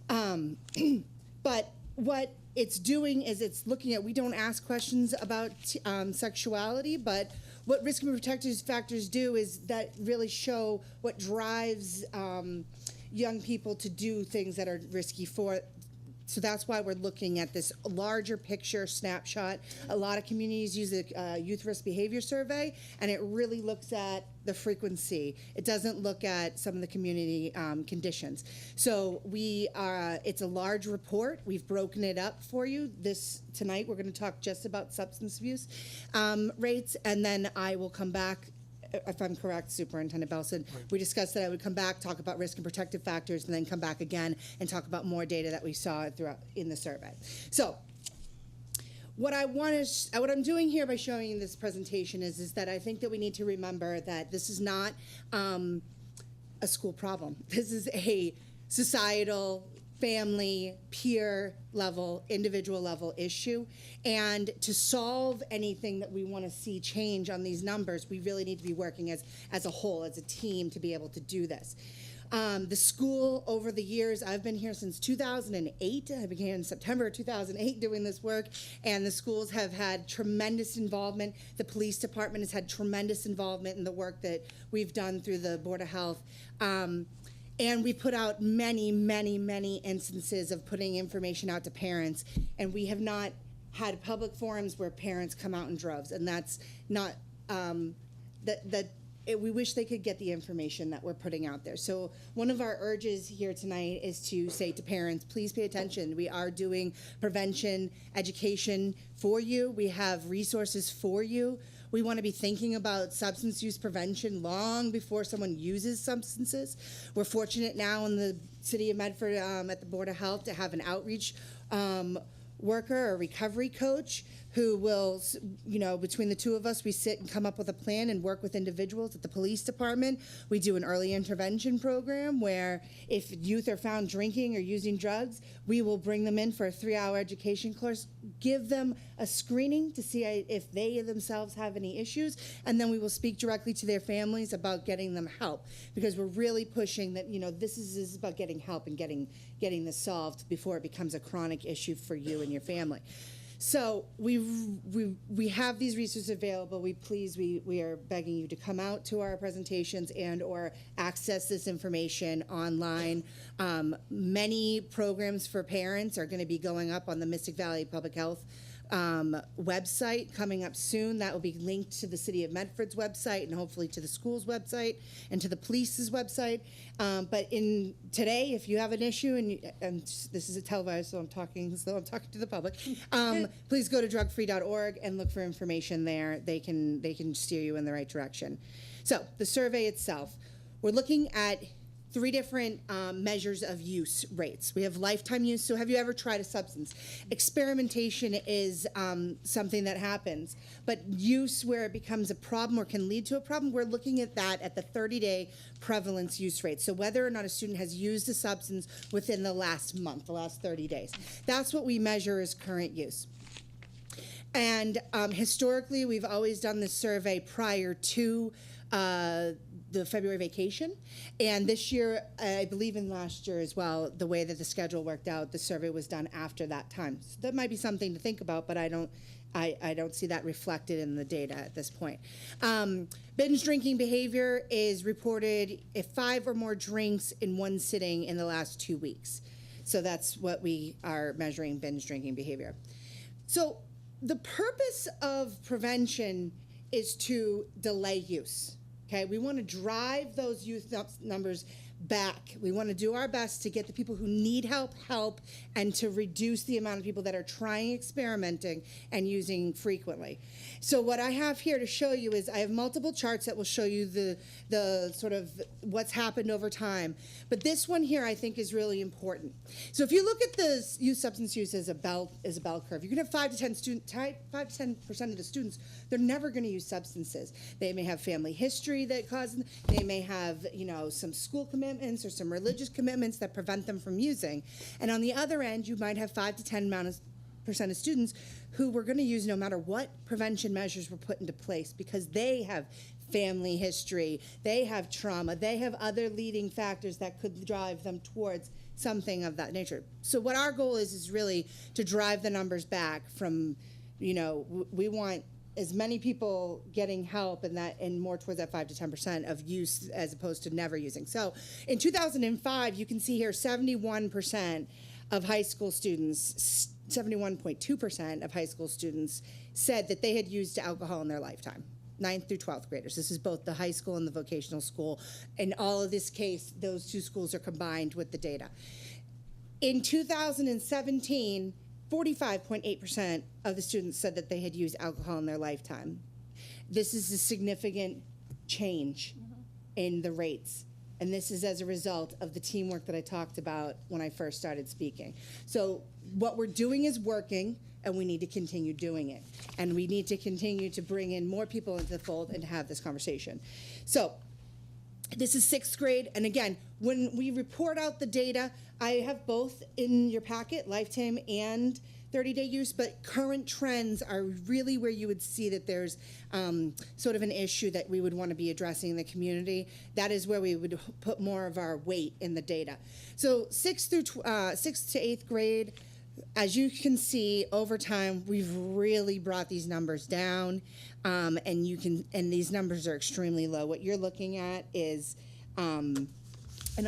But what it's doing is it's looking at, we don't ask questions about sexuality, but what risk and protective factors do is that really show what drives young people to do things that are risky for. So that's why we're looking at this larger picture snapshot. A lot of communities use the Youth Risk Behavior Survey, and it really looks at the frequency. It doesn't look at some of the community conditions. So it's a large report. We've broken it up for you. Tonight we're going to talk just about substance abuse rates, and then I will come back. If I'm correct, Superintendent Belson, we discussed that I would come back, talk about risk and protective factors, and then come back again and talk about more data that we saw throughout in the survey. So what I'm doing here by showing you this presentation is that I think that we need to remember that this is not a school problem. This is a societal, family, peer level, individual level issue. And to solve anything that we want to see change on these numbers, we really need to be working as a whole, as a team, to be able to do this. The school, over the years, I've been here since 2008. I began in September 2008 doing this work, and the schools have had tremendous involvement. The police department has had tremendous involvement in the work that we've done through the Board of Health. And we put out many, many, many instances of putting information out to parents, and we have not had public forums where parents come out in droves, and that's not, we wish they could get the information that we're putting out there. So one of our urges here tonight is to say to parents, please pay attention. We are doing prevention education for you. We have resources for you. We want to be thinking about substance use prevention long before someone uses substances. We're fortunate now in the city of Medford at the Board of Health to have an outreach worker or recovery coach who will, between the two of us, we sit and come up with a plan and work with individuals. At the police department, we do an early intervention program where if youth are found drinking or using drugs, we will bring them in for a 3-hour education course, give them a screening to see if they themselves have any issues, and then we will speak directly to their families about getting them help, because we're really pushing that, this is about getting help and getting this solved before it becomes a chronic issue for you and your family. So we have these resources available. We are begging you to come out to our presentations and or access this information online. Many programs for parents are going to be going up on the Mystic Valley Public Health website coming up soon. That will be linked to the City of Medford's website and hopefully to the school's website and to the police's website. But today, if you have an issue, and this is a televised, so I'm talking to the public, please go to drugfree.org and look for information there. They can steer you in the right direction. So the survey itself, we're looking at 3 different measures of use rates. We have lifetime use, so have you ever tried a substance? Experimentation is something that happens, but use where it becomes a problem or can lead to a problem, we're looking at that at the 30-day prevalence use rate. So whether or not a student has used a substance within the last month, the last 30 days. That's what we measure as current use. And historically, we've always done this survey prior to the February vacation. And this year, I believe in last year as well, the way that the schedule worked out, the survey was done after that time. So that might be something to think about, but I don't see that reflected in the data at this point. Binge drinking behavior is reported if 5 or more drinks in one sitting in the last 2 weeks. So that's what we are measuring, binge drinking behavior. So the purpose of prevention is to delay use. Okay, we want to drive those youth numbers back. We want to do our best to get the people who need help, and to reduce the amount of people that are trying, experimenting, and using frequently. So what I have here to show you is I have multiple charts that will show you the sort of what's happened over time. But this one here I think is really important. So if you look at the youth substance use as a bell curve, you can have 5 to 10% of the students, they're never going to use substances. They may have family history that causes, they may have, some school commitments or some religious commitments that prevent them from using. And on the other end, you might have 5 to 10% of students who were going to use no matter what prevention measures were put into place because they have family history, they have trauma, they have other leading factors that could drive them towards something of that nature. So what our goal is really to drive the numbers back from, we want as many people getting help and more towards that 5 to 10% of use as opposed to never using. So in 2005, you can see here 71% of high school students, 71.2% of high school students said that they had used alcohol in their lifetime. 9th through 12th graders. This is both the high school and the vocational school. In all of this case, those two schools are combined with the data. In 2017, 45.8% of the students said that they had used alcohol in their lifetime. This is a significant change in the rates. And this is as a result of the teamwork that I talked about when I first started speaking. So what we're doing is working, and we need to continue doing it. And we need to continue to bring in more people into the fold and to have this conversation. So this is 6th grade, and again, when we report out the data, I have both in your packet, lifetime and 30-day use, but current trends are really where you would see that there's sort of an issue that we would want to be addressing in the community. That is where we would put more of our weight in the data. So 6th to 8th grade, as you can see, over time, we've really brought these numbers down, and these numbers are extremely low. What you're looking at is, and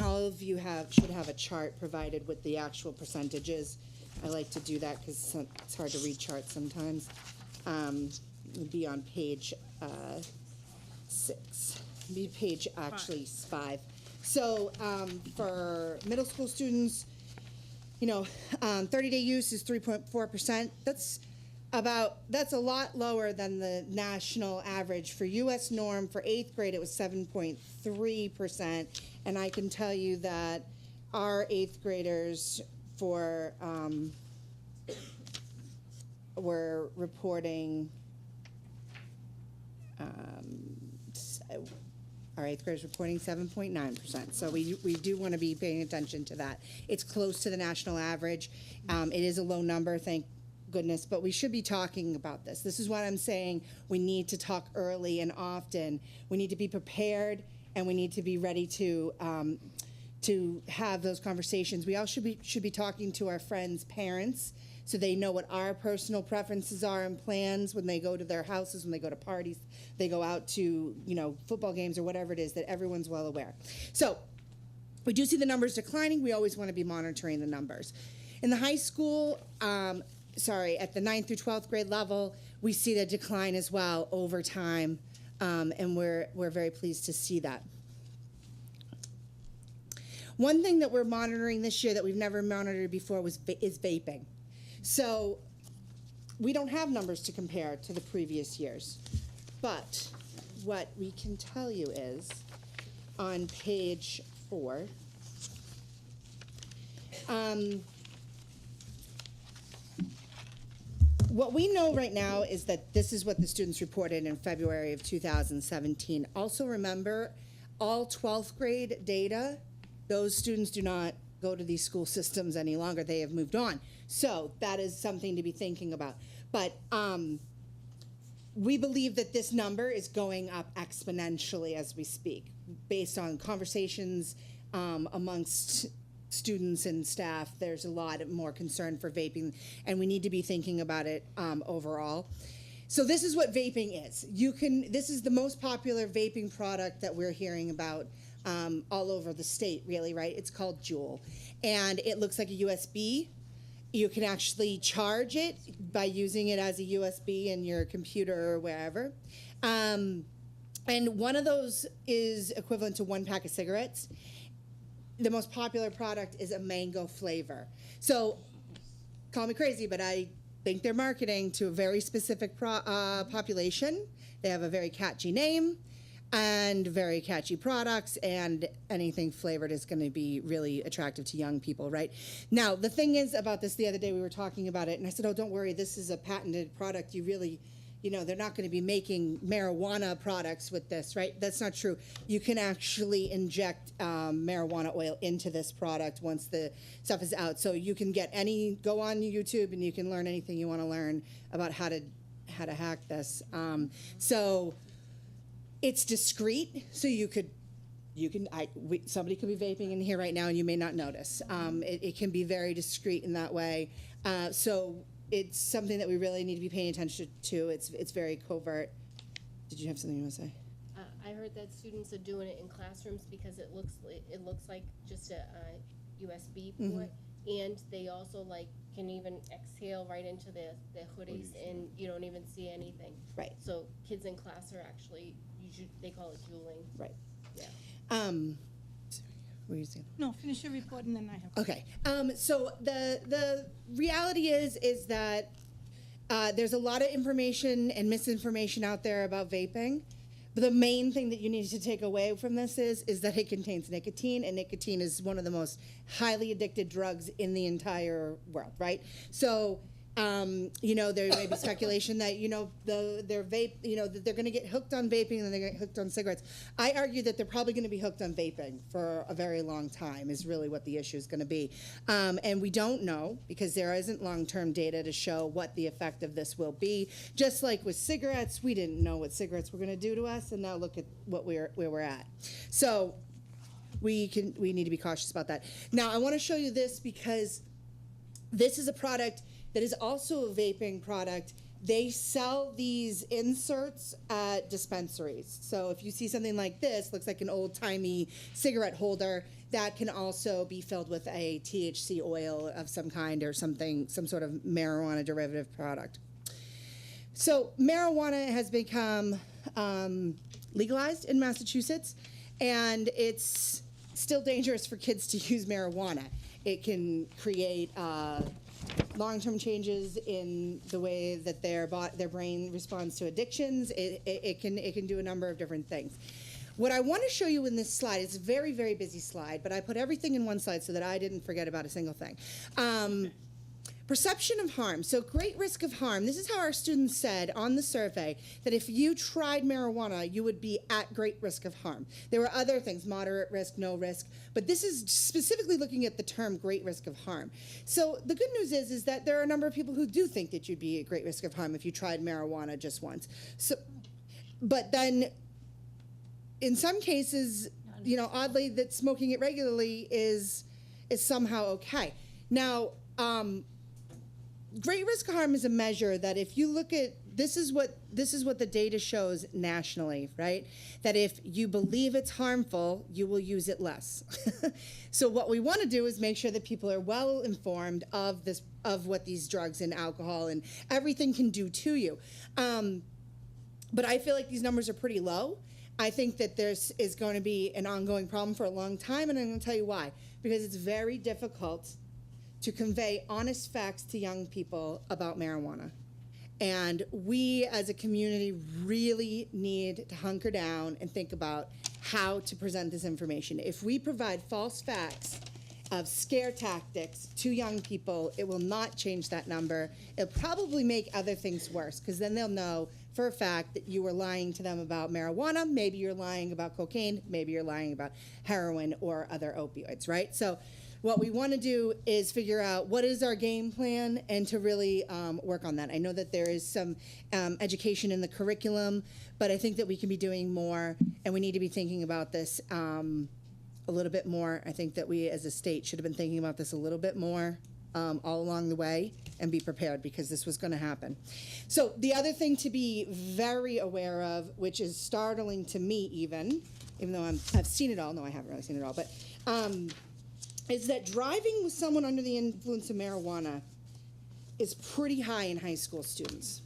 all of you should have a chart provided with the actual percentages. I like to do that because it's hard to read charts sometimes. It'd be on page 6. It'd be page actually 5. So for middle school students, 30-day use is 3.4%. That's a lot lower than the national average. For U.S. norm, for 8th grade, it was 7.3%. And I can tell you that our 8th graders were reporting, our 8th graders reporting 7.9%. So we do want to be paying attention to that. It's close to the national average. It is a low number, thank goodness, but we should be talking about this. This is what I'm saying. We need to talk early and often. We need to be prepared, and we need to be ready to have those conversations. We all should be talking to our friends' parents so they know what our personal preferences are and plans when they go to their houses, when they go to parties, they go out to, football games or whatever it is, that everyone's well aware. So we do see the numbers declining. We always want to be monitoring the numbers. In the high school, at the 9th through 12th grade level, we see the decline as well over time, and we're very pleased to see that. One thing that we're monitoring this year that we've never monitored before is vaping. So we don't have numbers to compare to the previous years. But what we can tell you is on page 4, what we know right now is that this is what the students reported in February of 2017. Also remember, all 12th grade data, those students do not go to these school systems any longer. They have moved on. So that is something to be thinking about. But we believe that this number is going up exponentially as we speak, based on conversations amongst students and staff. There's a lot more concern for vaping, and we need to be thinking about it overall. So this is what vaping is. This is the most popular vaping product that we're hearing about all over the state, really, right? It's called Joule, and it looks like a USB. You can actually charge it by using it as a USB in your computer or wherever. And one of those is equivalent to 1 pack of cigarettes. the most popular product is a mango flavor. So, call me crazy, but I think they're marketing to a very specific population. They have a very catchy name and very catchy products, and anything flavored is going to be really attractive to young people, right? Now, the thing is about this, the other day we were talking about it, and I said, oh, don't worry, this is a patented product. You really, they're not going to be making marijuana products with this, right? That's not true. You can actually inject marijuana oil into this product once the stuff is out. So you can go on YouTube and you can learn anything you want to learn about how to hack this. So it's discreet, so somebody could be vaping in here right now and you may not notice. It can be very discreet in that way. So it's something that we really need to be paying attention to. It's very covert. Did you have something you want to say? I heard that students are doing it in classrooms because it looks like just a USB port, and they also can even exhale right into their hoodies, and you don't even see anything. Right. So kids in class are actually they call it Jouling. Right. Yeah. What are you saying? No, finish your report and then I have. Okay. So the reality is that there's a lot of information and misinformation out there about vaping. But the main thing that you need to take away from this is that it contains nicotine, and nicotine is one of the most highly addicted drugs in the entire world, right? So, there may be speculation that, their vape, that they're going to get hooked on vaping and then they get hooked on cigarettes. I argue that they're probably going to be hooked on vaping for a very long time is really what the issue is going to be. And we don't know because there isn't long-term data to show what the effect of this will be. Just like with cigarettes, we didn't know what cigarettes were going to do to us, and now look at where we're at. So we need to be cautious about that. Now, I want to show you this because this is a product that is also a vaping product. They sell these inserts at dispensaries. So if you see something like this, looks like an old-timey cigarette holder, that can also be filled with a THC oil of some kind or something, some sort of marijuana derivative product. So marijuana has become legalized in Massachusetts, and it's still dangerous for kids to use marijuana. It can create long-term changes in the way that their brain responds to addictions. It can do a number of different things. What I want to show you in this slide, it's a very, very busy slide, but I put everything in one slide so that I didn't forget about a single thing. Perception of harm. So great risk of harm. This is how our students said on the survey that if you tried marijuana, you would be at great risk of harm. There were other things, moderate risk, no risk, but this is specifically looking at the term great risk of harm. So the good news is that there are a number of people who do think that you'd be at great risk of harm if you tried marijuana just once. So, but then in some cases, oddly, that smoking it regularly is somehow okay. Now, great risk of harm is a measure that if you look at, this is what the data shows nationally, right? That if you believe it's harmful, you will use it less. So what we want to do is make sure that people are well informed of what these drugs and alcohol and everything can do to you. But I feel like these numbers are pretty low. I think that this is going to be an ongoing problem for a long time, and I'm going to tell you why. Because it's very difficult to convey honest facts to young people about marijuana. And we as a community really need to hunker down and think about how to present this information. If we provide false facts of scare tactics to young people, it will not change that number. It'll probably make other things worse, because then they'll know for a fact that you were lying to them about marijuana, maybe you're lying about cocaine, maybe you're lying about heroin or other opioids, right? So what we want to do is figure out what is our game plan and to really work on that. I know that there is some education in the curriculum, but I think that we can be doing more, and we need to be thinking about this a little bit more. I think that we as a state should have been thinking about this a little bit more all along the way and be prepared, because this was going to happen. So the other thing to be very aware of, which is startling to me even though I've seen it all. No, I haven't really seen it all, but is that driving with someone under the influence of marijuana is pretty high in high school students.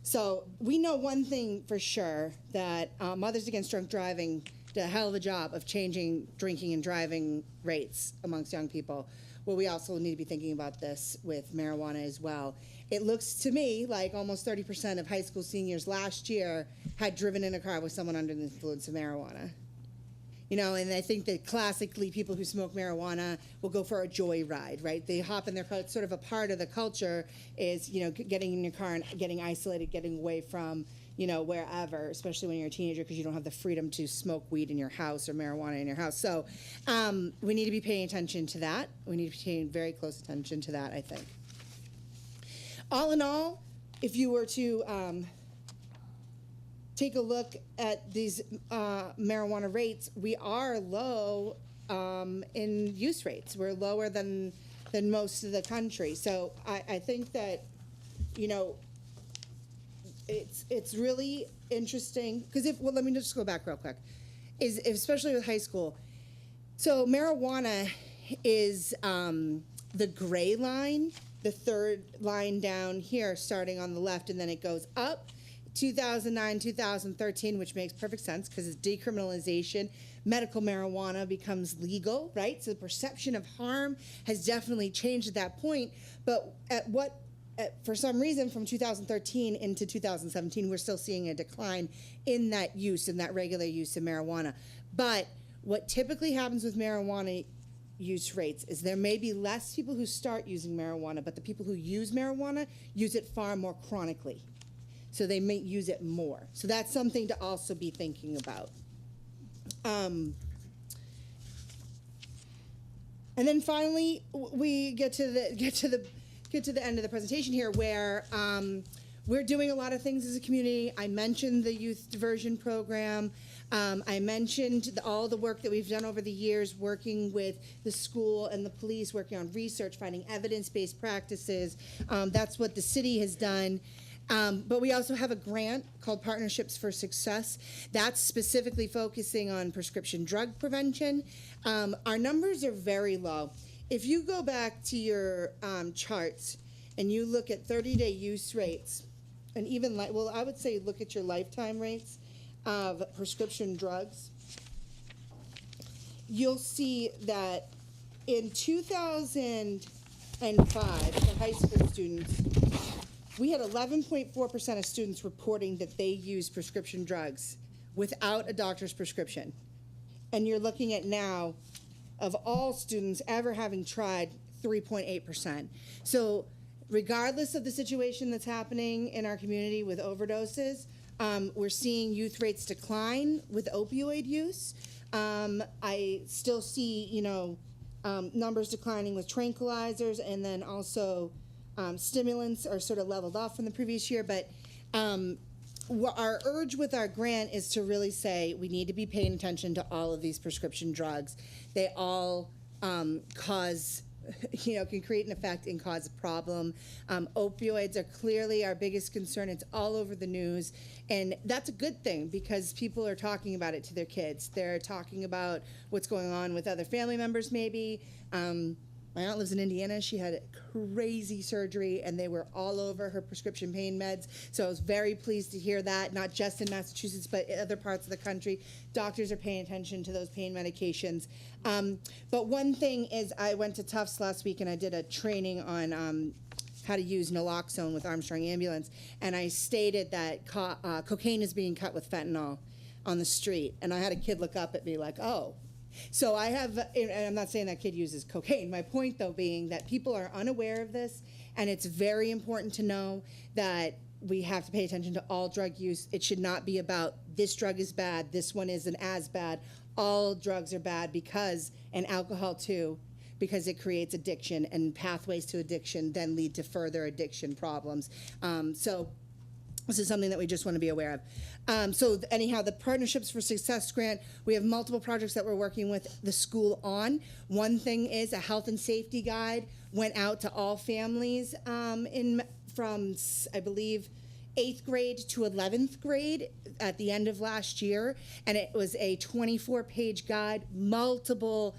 So we know one thing for sure, that Mothers Against Drunk Driving a hell of a job of changing drinking and driving rates amongst young people. Well, we also need to be thinking about this with marijuana as well. It looks to me like almost 30% of high school seniors last year had driven in a car with someone under the influence of marijuana. You know, and I think that classically people who smoke marijuana will go for a joy ride, right? They hop in their car. It's sort of a part of the culture is, you know, getting in your car and getting isolated, getting away from, you know, wherever, especially when you're a teenager because you don't have the freedom to smoke weed in your house or marijuana in your house. So we need to be paying attention to that. We need to be paying very close attention to that, I think. All in all, if you were to take a look at these marijuana rates, we are low in use rates. We're lower than most of the country. So I think that, you know, it's really interesting because let me just go back real quick, especially with high school. So marijuana is the gray line, the third line down here, starting on the left, and then it goes up. 2009, 2013, which makes perfect sense because it's decriminalization. Medical marijuana becomes legal, right? So the perception of harm has definitely changed at that point. But for some reason, from 2013 into 2017, we're still seeing a decline in that use, in that regular use of marijuana. But what typically happens with marijuana use rates is there may be less people who start using marijuana, but the people who use marijuana use it far more chronically. So they may use it more. So that's something to also be thinking about. And then finally, we get to the end of the presentation here, where we're doing a lot of things as a community. I mentioned the youth diversion program. I mentioned all the work that we've done over the years, working with the school and the police, working on research, finding evidence-based practices. That's what the city has done. But we also have a grant called Partnerships for Success. That's specifically focusing on prescription drug prevention. Our numbers are very low. If you go back to your charts and you look at 30-day use rates, and even, I would say look at your lifetime rates of prescription drugs, you'll see that in 2005, for high school students, we had 11.4% of students reporting that they use prescription drugs without a doctor's prescription. And you're looking at now, of all students ever having tried, 3.8%. So regardless of the situation that's happening in our community with overdoses, we're seeing youth rates decline with opioid use. I still see, you know, numbers declining with tranquilizers, and then also stimulants are sort of leveled off from the previous year. But our urge with our grant is to really say we need to be paying attention to all of these prescription drugs. They all cause, you know, can create an effect and cause a problem. Opioids are clearly our biggest concern. It's all over the news. And that's a good thing because people are talking about it to their kids. They're talking about what's going on with other family members maybe. My aunt lives in Indiana. She had crazy surgery, and they were all over her prescription pain meds. So I was very pleased to hear that, not just in Massachusetts, but in other parts of the country. Doctors are paying attention to those pain medications. But one thing is I went to Tufts last week, and I did a training on how to use naloxone with Armstrong Ambulance, and I stated that cocaine is being cut with fentanyl on the street. And I had a kid look up at me like, oh. So I have, and I'm not saying that kid uses cocaine. My point, though, being that people are unaware of this, and it's very important to know that we have to pay attention to all drug use. It should not be about this drug is bad, this one isn't as bad. All drugs are bad because, and alcohol too, because it creates addiction, and pathways to addiction then lead to further addiction problems. So this is something that we just want to be aware of. So anyhow, the Partnerships for Success grant, we have multiple projects that we're working with the school on. One thing is a health and safety guide went out to all families from, I believe, 8th grade to 11th grade at the end of last year. And it was a 24-page guide, multiple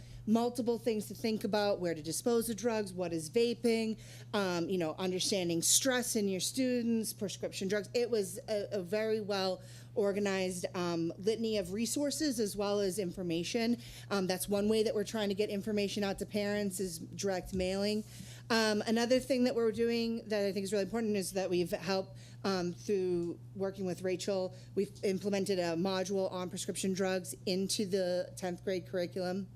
things to think about: where to dispose of drugs, what is vaping, understanding stress in your students, prescription drugs. It was a very well organized litany of resources as well as information. That's one way that we're trying to get information out to parents is direct mailing. Another thing that we're doing that I think is really important is that we've helped through working with Rachel, we've implemented a module on prescription drugs into the 10th grade curriculum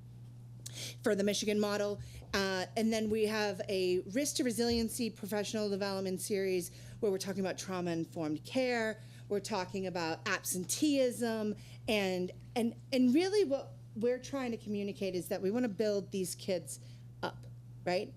for the Michigan model. And then we have a risk to resiliency professional development series where we're talking about trauma-informed care. We're talking about absenteeism, and really what we're trying to communicate is that we want to build these kids up, right?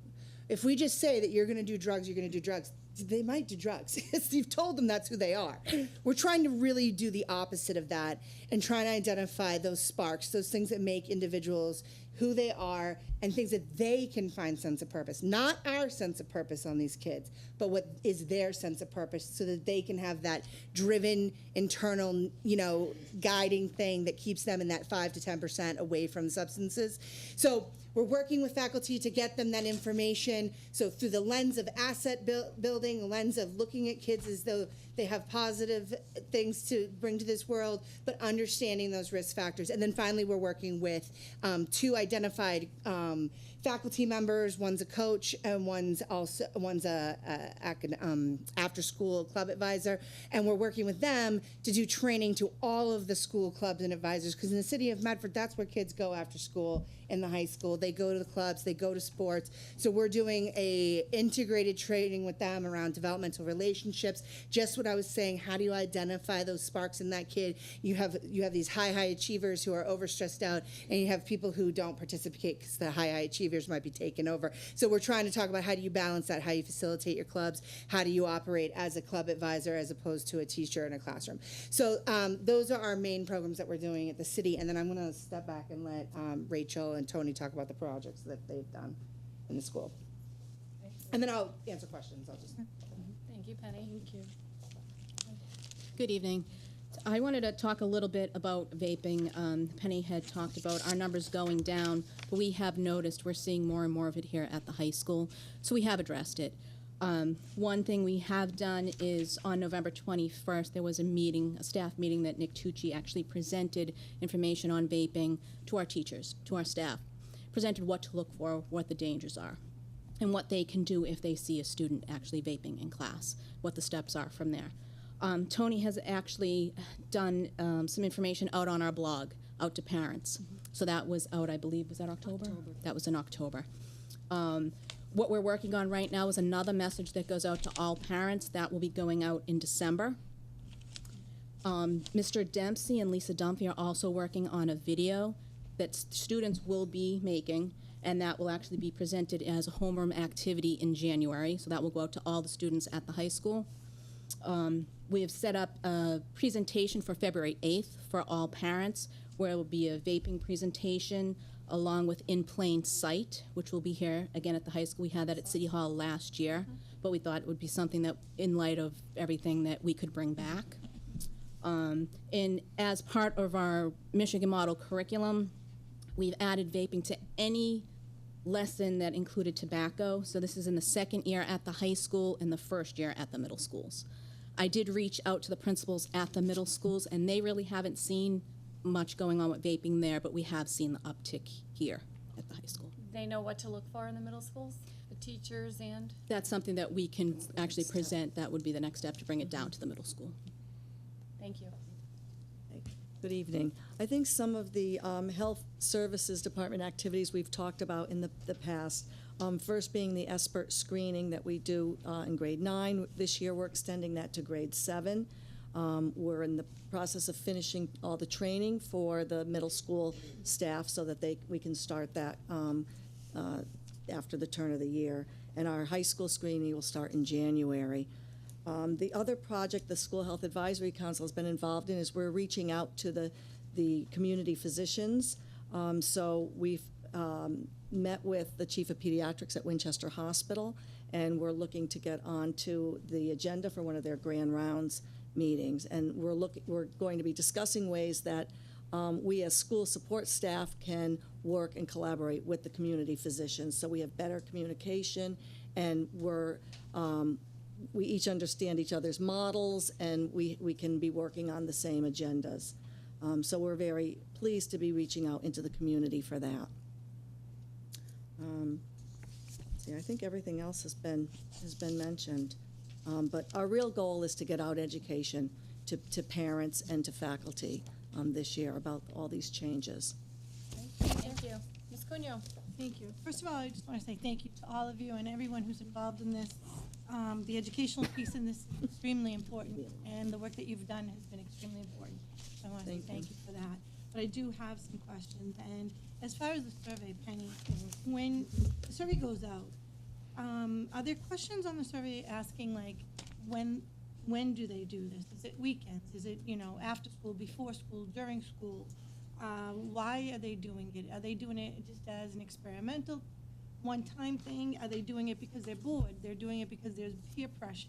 If we just say that you're going to do drugs, you're going to do drugs, they might do drugs. You've told them that's who they are. We're trying to really do the opposite of that and trying to identify those sparks, those things that make individuals who they are and things that they can find sense of purpose. Not our sense of purpose on these kids, but what is their sense of purpose so that they can have that driven, internal, guiding thing that keeps them in that 5 to 10% away from substances. So we're working with faculty to get them that information. So through the lens of asset building, the lens of looking at kids as though they have positive things to bring to this world, but understanding those risk factors. And then finally, we're working with 2 identified faculty members. One's a coach and one's a after-school club advisor. And we're working with them to do training to all of the school clubs and advisors, because in the city of Medford, that's where kids go after school in the high school. They go to the clubs, they go to sports. So we're doing a integrated training with them around developmental relationships. Just what I was saying, how do you identify those sparks in that kid? You have these high achievers who are overstressed out, and you have people who don't participate because the high achievers might be taken over. So we're trying to talk about how do you balance that, how you facilitate your clubs, how do you operate as a club advisor as opposed to a teacher in a classroom. So those are our main programs that we're doing at the city, and then I'm going to step back and let Rachel and Tony talk about the projects that they've done in the school. And then I'll answer questions. Thank you, Penny. Thank you. Good evening. I wanted to talk a little bit about vaping. Penny had talked about our numbers going down, but we have noticed we're seeing more and more of it here at the high school, so we have addressed it. One thing we have done is on November 21st, there was a staff meeting that Nick Tucci actually presented information on vaping to our teachers, to our staff, presented what to look for, what the dangers are, and what they can do if they see a student actually vaping in class, what the steps are from there. Tony has actually done some information out on our blog, out to parents. So that was out, I believe, was that October? That was in October. What we're working on right now is another message that goes out to all parents. That will be going out in December. Mr. Dempsey and Lisa Dunphy are also working on a video that students will be making, and that will actually be presented as a homeroom activity in January. So that will go out to all the students at the high school. We have set up a presentation for February 8th for all parents, where it will be a vaping presentation along with In Plain Sight, which will be here again at the high school. We had that at City Hall last year, but we thought it would be something that, in light of everything, that we could bring back. And as part of our Michigan model curriculum, we've added vaping to any lesson that included tobacco. So this is in the second year at the high school and the first year at the middle schools. I did reach out to the principals at the middle schools, and they really haven't seen much going on with vaping there, but we have seen the uptick here at the high school. They know what to look for in the middle schools, the teachers and? That's something that we can actually present. That would be the next step to bring it down to the middle school. Thank you. Good evening. I think some of the health services department activities we've talked about in the past, first being the expert screening that we do in grade 9. This year we're extending that to grade 7. We're in the process of finishing all the training for the middle school staff so that we can start that after the turn of the year. And our high school screening will start in January. The other project the School Health Advisory Council has been involved in is we're reaching out to the community physicians. So we've met with the Chief of Pediatrics at Winchester Hospital, and we're looking to get onto the agenda for one of their grand rounds meetings. And we're going to be discussing ways that we as school support staff can work and collaborate with the community physicians so we have better communication, and we're we each understand each other's models, and we can be working on the same agendas. So we're very pleased to be reaching out into the community for that. I think everything else has been mentioned. But our real goal is to get out education to parents and to faculty this year about all these changes. Thank you. Ms. Cunyo? Thank you. First of all, I just want to say thank you to all of you and everyone who's involved in this. The educational piece in this is extremely important, and the work that you've done has been extremely important. So I want to say thank you for that. But I do have some questions, and as far as the survey, Penny, when the survey goes out, are there questions on the survey asking, like, when do they do this? Is it weekends? Is it, after school, before school, during school? Why are they doing it? Are they doing it just as an experimental, one-time thing? Are they doing it because they're bored? They're doing it because there's peer pressure?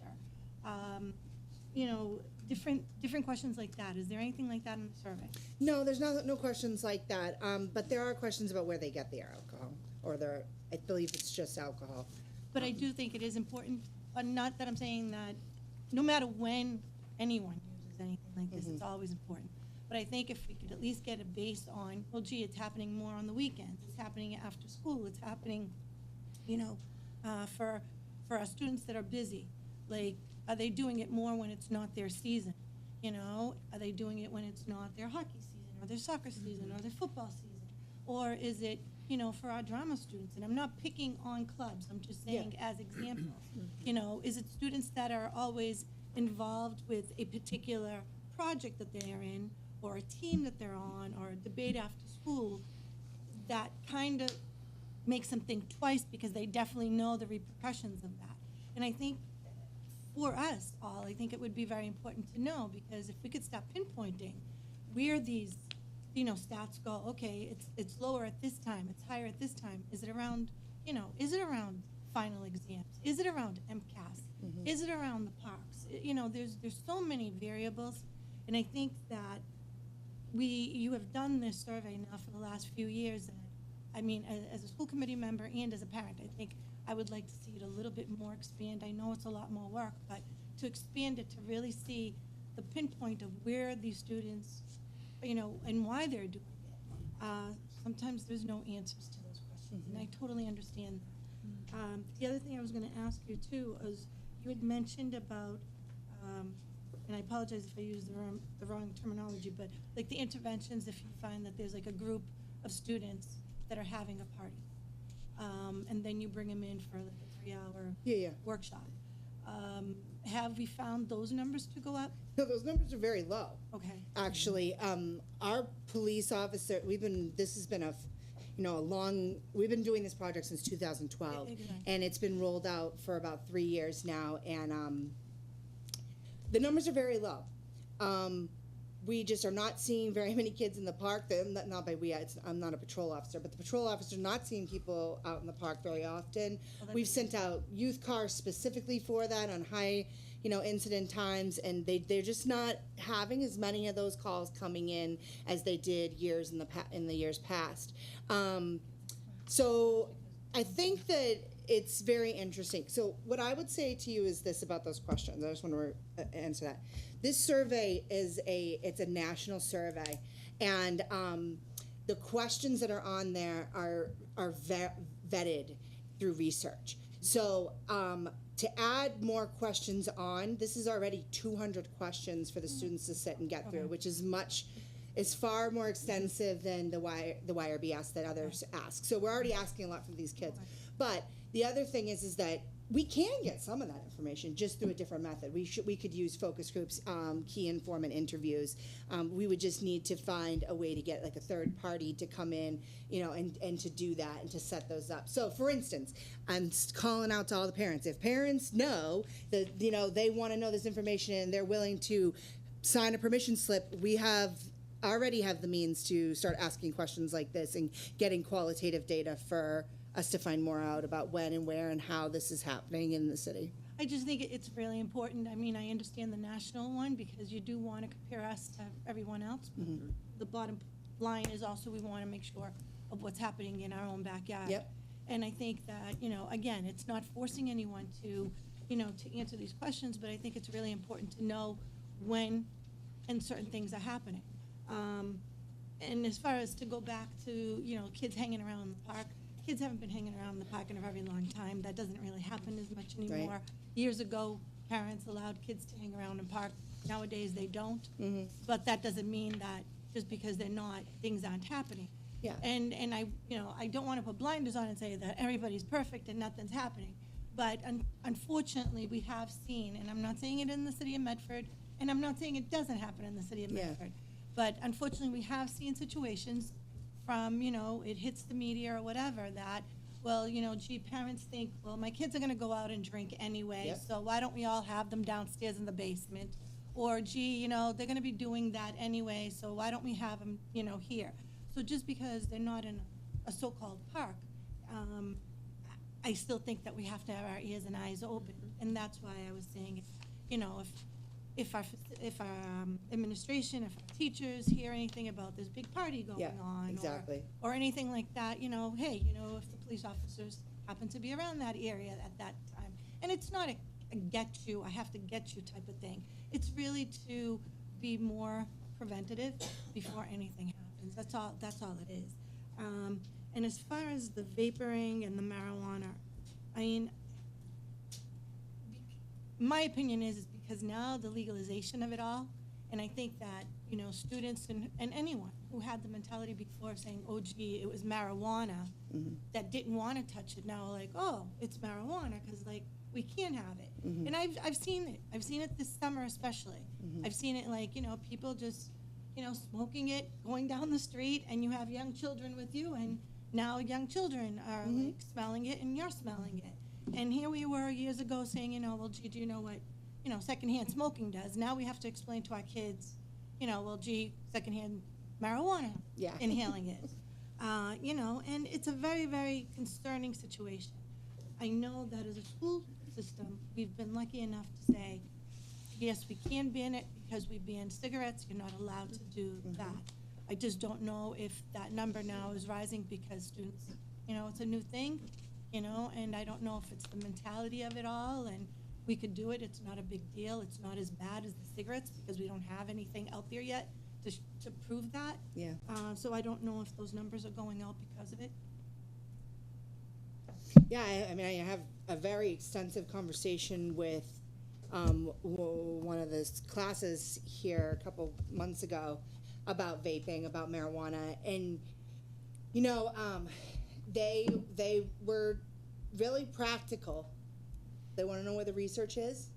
Different questions like that. Is there anything like that in the survey? No, there's no questions like that, but there are questions about where they get their alcohol, or I believe it's just alcohol. But I do think it is important, not that I'm saying that no matter when anyone uses anything like this, it's always important. But I think if we could at least get a base on, well, gee, it's happening more on the weekends, it's happening after school, it's happening, for our students that are busy. Like, are they doing it more when it's not their season? Are they doing it when it's not their hockey season, or their soccer season, or their football season? Or is it, for our drama students? And I'm not picking on clubs, I'm just saying as examples. Is it students that are always involved with a particular project that they're in, or a team that they're on, or a debate after school, that kind of makes them think twice because they definitely know the repercussions of that. And I think for us all, I think it would be very important to know, because if we could stop pinpointing where these, stats go, okay, it's lower at this time, it's higher at this time. Is it around, final exams? Is it around MCAS? Is it around the parks? There's so many variables, and I think that you have done this survey now for the last few years. And as a school committee member and as a parent, I think I would like to see it a little bit more expand. I know it's a lot more work, but to expand it, to really see the pinpoint of where these students, and why they're doing it. Sometimes there's no answers to those questions, and I totally understand that. The other thing I was going to ask you too is, you had mentioned about, and I apologize if I use the wrong terminology, but like the interventions, if you find that there's like a group of students that are having a party, and then you bring them in for like a 3-hour workshop. Have we found those numbers to go up? No, those numbers are very low. Okay. Actually, our police officer, we've been doing this project since 2012, and it's been rolled out for about 3 years now, and the numbers are very low. We just are not seeing very many kids in the park. Not by we, I'm not a patrol officer, but the patrol officer not seeing people out in the park very often. We've sent out youth cars specifically for that on high, incident times, and they're just not having as many of those calls coming in as they did in the years past. So I think that it's very interesting. So what I would say to you is this about those questions. I just want to answer that. This survey it's a national survey, and the questions that are on there are vetted through research. So to add more questions on, this is already 200 questions for the students to sit and get through, which is far more extensive than the YRBS that others ask. So we're already asking a lot from these kids. But the other thing is that we can get some of that information just through a different method. We could use focus groups, key informant interviews. We would just need to find a way to get like a third party to come in, and to do that and to set those up. So for instance, I'm calling out to all the parents. If parents know that, they want to know this information and they're willing to sign a permission slip, we already have the means to start asking questions like this and getting qualitative data for us to find more out about when and where and how this is happening in the city. I just think it's really important. I understand the national one because you do want to compare us to everyone else. Mm-hmm. The bottom line is also we want to make sure of what's happening in our own backyard. Yep. And I think that, again, it's not forcing anyone to to answer these questions, but I think it's really important to know when and certain things are happening. And as far as to go back to, kids hanging around in the park, kids haven't been hanging around in the park in a very long time. That doesn't really happen as much anymore. Years ago, parents allowed kids to hang around in park. Nowadays, they don't. But that doesn't mean that just because they're not, things aren't happening. Yeah. And I don't want to put blinders on and say that everybody's perfect and nothing's happening. But unfortunately, we have seen, and I'm not saying it in the city of Medford, and I'm not saying it doesn't happen in the city of Medford, but unfortunately, we have seen situations from, it hits the media or whatever that, well, parents think, well, my kids are going to go out and drink anyway, so why don't we all have them downstairs in the basement? Or, they're going to be doing that anyway, so why don't we have them, here? So just because they're not in a so-called park, I still think that we have to have our ears and eyes open, and that's why I was saying, if our administration, if our teachers hear anything about this big party going on, exactly. or anything like that, hey, if the police officers happen to be around that area at that time, and it's not a I have to get you type of thing. It's really to be more preventative before anything happens. That's all it is. And as far as the vaporing and the marijuana, I mean, my opinion is because now the legalization of it all, and I think that, students and anyone who had the mentality before of saying, oh, gee, it was marijuana, that didn't want to touch it, now like, oh, it's marijuana, because, like, we can't have it. And I've seen it. I've seen it this summer especially. I've seen it, like, people just, smoking it, going down the street, and you have young children with you, and now young children are, like, smelling it, and you're smelling it. And here we were years ago saying, well, gee, do you know what, secondhand smoking does? Now we have to explain to our kids, well, gee, secondhand marijuana, inhaling it. And it's a very, very concerning situation. I know that as a school system, we've been lucky enough to say, yes, we can ban it because we banned cigarettes. You're not allowed to do that. I just don't know if that number now is rising because students, it's a new thing, and I don't know if it's the mentality of it all, and we could do it. It's not a big deal. It's not as bad as the cigarettes because we don't have anything out there yet to prove that. So I don't know if those numbers are going out because of it. Yeah, I mean, I have a very extensive conversation with one of the classes here a couple months ago about vaping, about marijuana, and they were really practical. They want to know where the research is.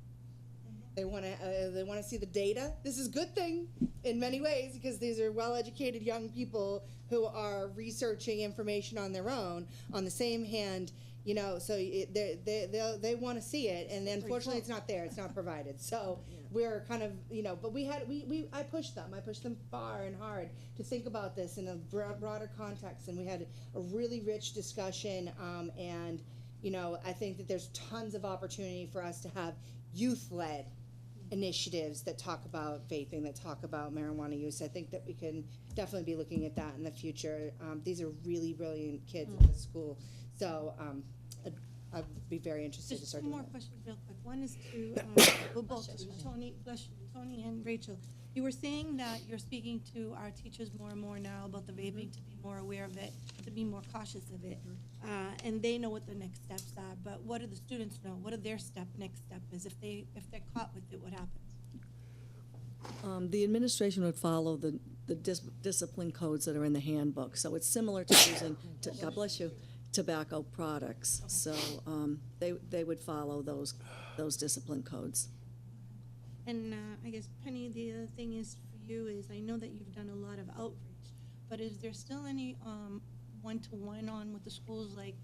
They want to see the data. This is a good thing in many ways because these are well-educated young people who are researching information on their own. On the same hand, so they want to see it, and unfortunately, it's not there. It's not provided. So we're kind of, but I pushed them far and hard to think about this in a broader context, and we had a really rich discussion, and I think that there's tons of opportunity for us to have youth-led initiatives that talk about vaping, that talk about marijuana use. I think that we can definitely be looking at that in the future. These are really brilliant kids at the school, so I'd be very interested to start doing that. Just two more questions real quick. One is to both of you, Tony and Rachel. You were saying that you're speaking to our teachers more and more now about the vaping, to be more aware of it, to be more cautious of it, and they know what the next steps are. But what do the students know? What are their next step is? If they're caught with it, what happens? The administration would follow the discipline codes that are in the handbook. So it's similar to using, God bless you, tobacco products. So they would follow those discipline codes. And I guess, Penny, the other thing is for you is I know that you've done a lot of outreach, but is there still any one-to-one on with the schools, like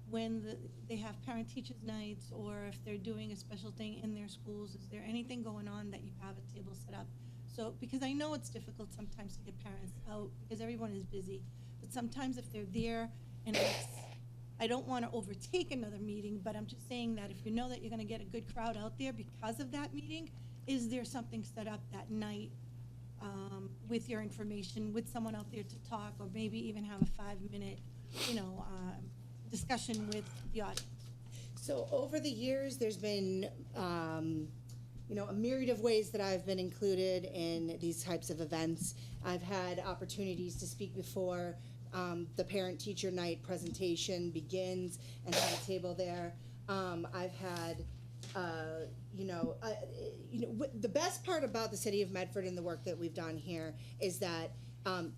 when they have parent-teachers nights, or if they're doing a special thing in their schools? Is there anything going on that you have a table set up? So, because I know it's difficult sometimes to get parents out because everyone is busy, but sometimes if they're there, and I don't want to overtake another meeting, but I'm just saying that if you know that you're going to get a good crowd out there because of that meeting, is there something set up that night with your information, with someone out there to talk, or maybe even have a 5-minute, discussion with the audience? So over the years, there's been, a myriad of ways that I've been included in these types of events. I've had opportunities to speak before the parent-teacher night presentation begins and have a table there. I've had, the best part about the city of Medford and the work that we've done here is that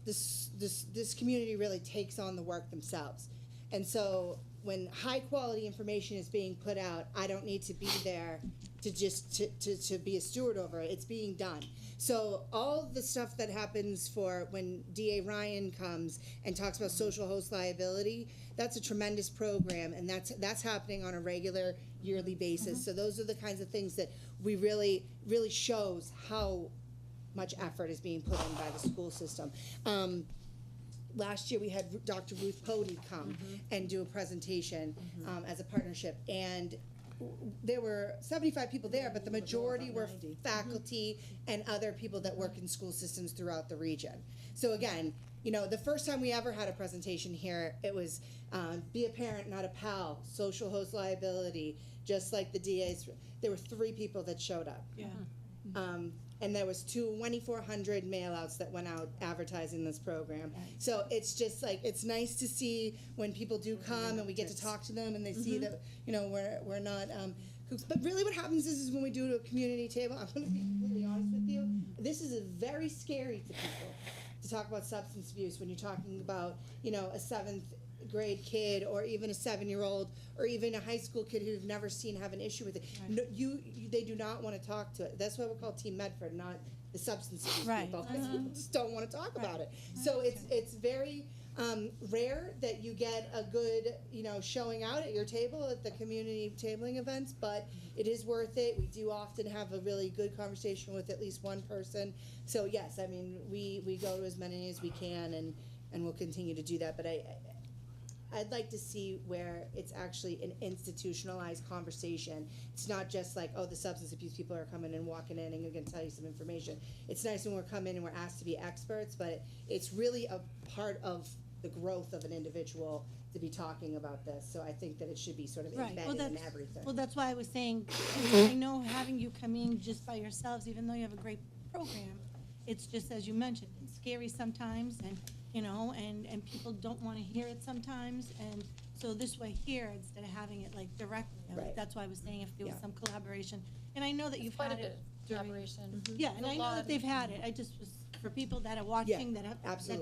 this community really takes on the work themselves. And so when high quality information is being put out, I don't need to be there to just to be a steward over it. It's being done. So all the stuff that happens for when DA Ryan comes and talks about social host liability, that's a tremendous program, and that's happening on a regular yearly basis. So those are the kinds of things that we really shows how much effort is being put in by the school system. Last year we had Dr. Ruth Pody come and do a presentation as a partnership, and there were 75 people there, but the majority were faculty and other people that work in school systems throughout the region. So again, the first time we ever had a presentation here, it was be a parent, not a pal, social host liability, just like the DA's. There were 3 people that showed up. Yeah. And there was 2,400 mail-outs that went out advertising this program. So it's just like, it's nice to see when people do come and we get to talk to them and they see that, we're not kooks. But really what happens is when we do a community table, I'm going to be completely honest with you, this is very scary to people to talk about substance abuse when you're talking about, a 7th grade kid or even a 7-year-old or even a high school kid who've never seen have an issue with it. No, they do not want to talk to it. That's why we're called Team Medford, not the substance abuse people. People just don't want to talk about it. So it's very rare that you get a good showing out at your table at the community tabling events, but it is worth it. We do often have a really good conversation with at least one person. So yes, I mean we go to as many as we can and we'll continue to do that. But I'd like to see where it's actually an institutionalized conversation. It's not just like, oh, the substance abuse people are coming and walking in and going to tell you some information. It's nice when we're coming and we're asked to be experts, but it's really a part of the growth of an individual to be talking about this. So I think that it should be sort of embedded in everything. Well, that's why I was saying, I know having you come in just by yourselves, even though you have a great program, it's just, as you mentioned, it's scary sometimes, and and people don't want to hear it sometimes, and so this way here, instead of having it like directly, that's why I was saying if there was some collaboration, and I know that you've had it collaboration. Yeah, and I know that they've had it. I just was for people that are watching that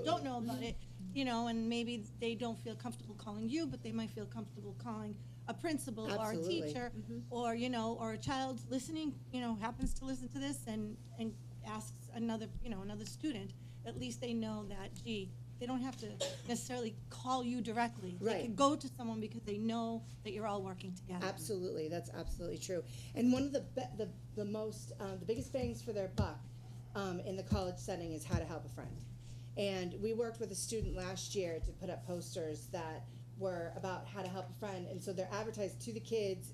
don't know about it, and maybe they don't feel comfortable calling you, but they might feel comfortable calling a principal or a teacher, or or a child listening, happens to listen to this and asks another student. At least they know that, they don't have to necessarily call you directly. They can go to someone because they know that you're all working together. Absolutely, that's absolutely true. And one of the most the biggest bangs for their buck in the college setting is how to help a friend. And we worked with a student last year to put up posters that were about how to help a friend, and so they're advertised to the kids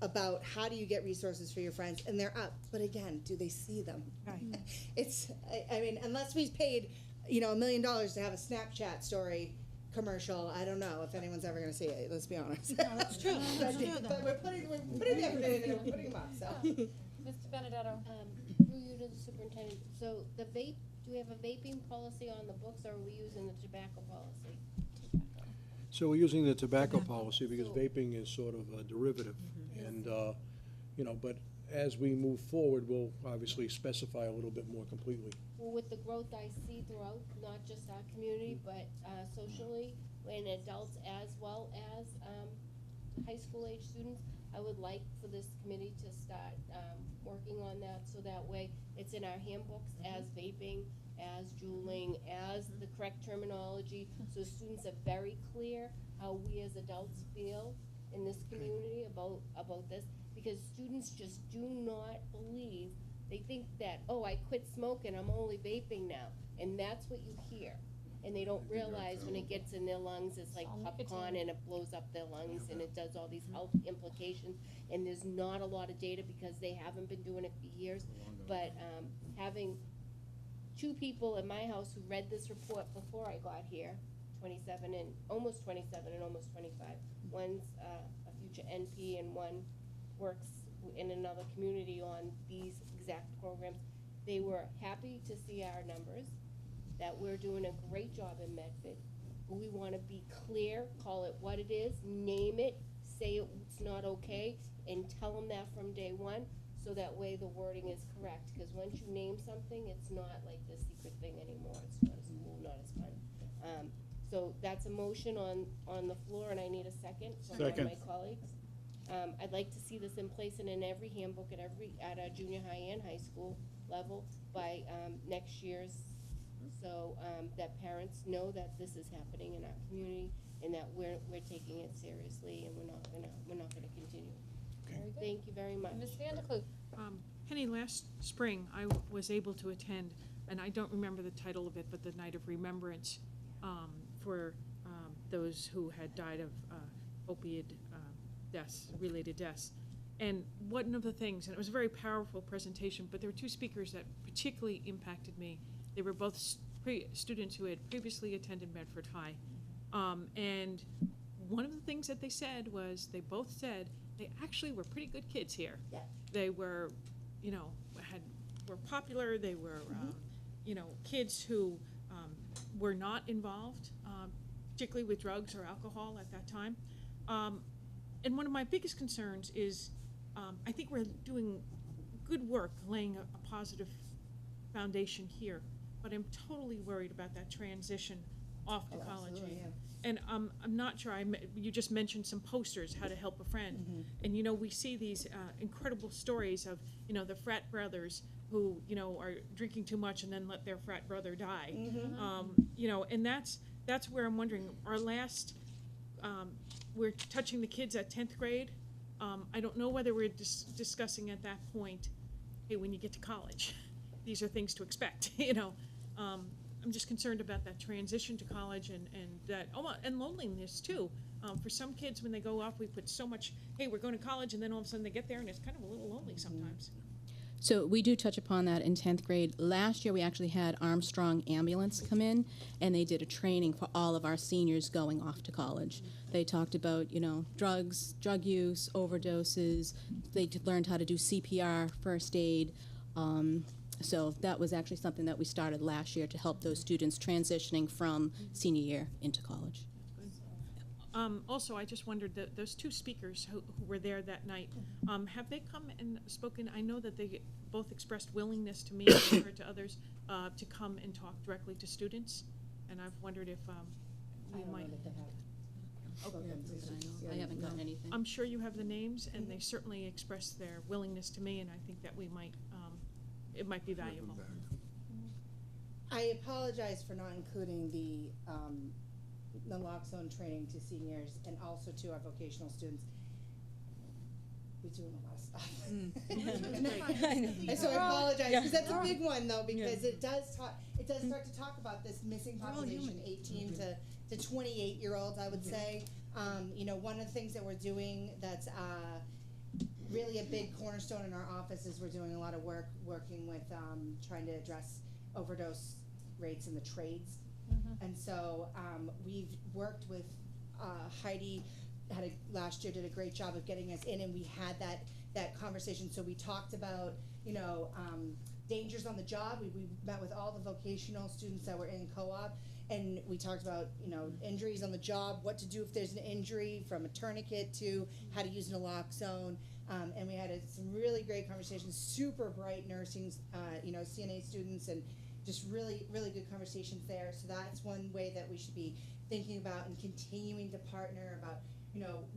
about how do you get resources for your friends, and they're up. But again, do they see them? Right. I mean, unless we paid, $1 million to have a Snapchat story commercial, I don't know if anyone's ever going to see it. Let's be honest. No, that's true. That's true, though. But we're putting the effort in and we're putting them up. So. Mr. Benedetto. Through you to the superintendent, so do we have a vaping policy on the books, or are we using the tobacco policy? So we're using the tobacco policy because vaping is sort of a derivative. And, but as we move forward, we'll obviously specify a little bit more completely. Well, with the growth I see throughout, not just our community, but socially, in adults as well as high school age students, I would like for this committee to start working on that, so that way it's in our handbooks as vaping, as juuling, as the correct terminology, so students are very clear how we as adults feel in this community about this, because students just do not believe. They think that, oh, I quit smoking, I'm only vaping now, and that's what you hear. And they don't realize when it gets in their lungs, it's like popcorn and it blows up their lungs and it does all these health implications. And there's not a lot of data because they haven't been doing it for years. But having 2 people in my house who read this report before I got here, 27 and almost 27 and almost 25. One's a few future NP and one works in another community on these exact programs. They were happy to see our numbers, that we're doing a great job in Medford. But we want to be clear, call it what it is, name it, say it's not okay, and tell them that from day one, so that way the wording is correct. Because once you name something, it's not like this secret thing anymore. It's not as cool, not as fun. So that's a motion on the floor, and I need a second from one of Second. my colleagues. I'd like to see this in place and in every handbook at our junior high and high school level by next year's, so that parents know that this is happening in our community and that we're taking it seriously, and we're not gonna continue. Very good. Thank you very much. Ms. Vanderklut? Penny, last spring, I was able to attend, and I don't remember the title of it, but the Night of Remembrance for those who had died of opioid related deaths. And one of the things, and it was a very powerful presentation, but there were two speakers that particularly impacted me. They were both students who had previously attended Medford High. And one of the things that they said was, they both said they actually were pretty good kids here. Yeah. They were, were popular. They were, kids who were not involved, particularly with drugs or alcohol at that time. And one of my biggest concerns is, I think we're doing good work laying a positive foundation here, but I'm totally worried about that transition off to college. absolutely, yeah. And I'm not sure, you just mentioned some posters, how to help a friend. And we see these incredible stories of, the frat brothers who, are drinking too much and then let their frat brother die. And that's where I'm wondering, our last, we're touching the kids at 10th grade. I don't know whether we're discussing at that point, hey, when you get to college, these are things to expect, I'm just concerned about that transition to college and that, and loneliness too. For some kids, when they go off, we put so much, hey, we're going to college, and then all of a sudden they get there and it's kind of a little lonely sometimes. So we do touch upon that in 10th grade. Last year, we actually had Armstrong Ambulance come in, and they did a training for all of our seniors going off to college. They talked about, drugs, drug use, overdoses. They learned how to do CPR, first aid. So that was actually something that we started last year to help those students transitioning from senior year into college. Also, I just wondered, those two speakers who were there that night, have they come and spoken? I know that they both expressed willingness to me and to others to come and talk directly to students, and I've wondered if you might. I haven't gotten anything. I'm sure you have the names, and they certainly expressed their willingness to me, and I think that we might, it might be valuable. I apologize for not including the naloxone training to seniors and also to our vocational students. We're doing a lot of stuff. And so I apologize, because that's a big one though, because it does start to talk about this missing population, 18 to 28-year-olds, I would say. One of the things that we're doing that's really a big cornerstone in our office is we're doing a lot of work working with trying to address overdose rates in the trades. And so we've worked with Heidi, last year did a great job of getting us in, and we had that conversation. So we talked about, dangers on the job. We met with all the vocational students that were in co-op, and we talked about, injuries on the job, what to do if there's an injury, from a tourniquet to how to use naloxone. And we had some really great conversations, super bright nursing, CNA students, and just really, really good conversations there. So that's one way that we should be thinking about and continuing to partner about,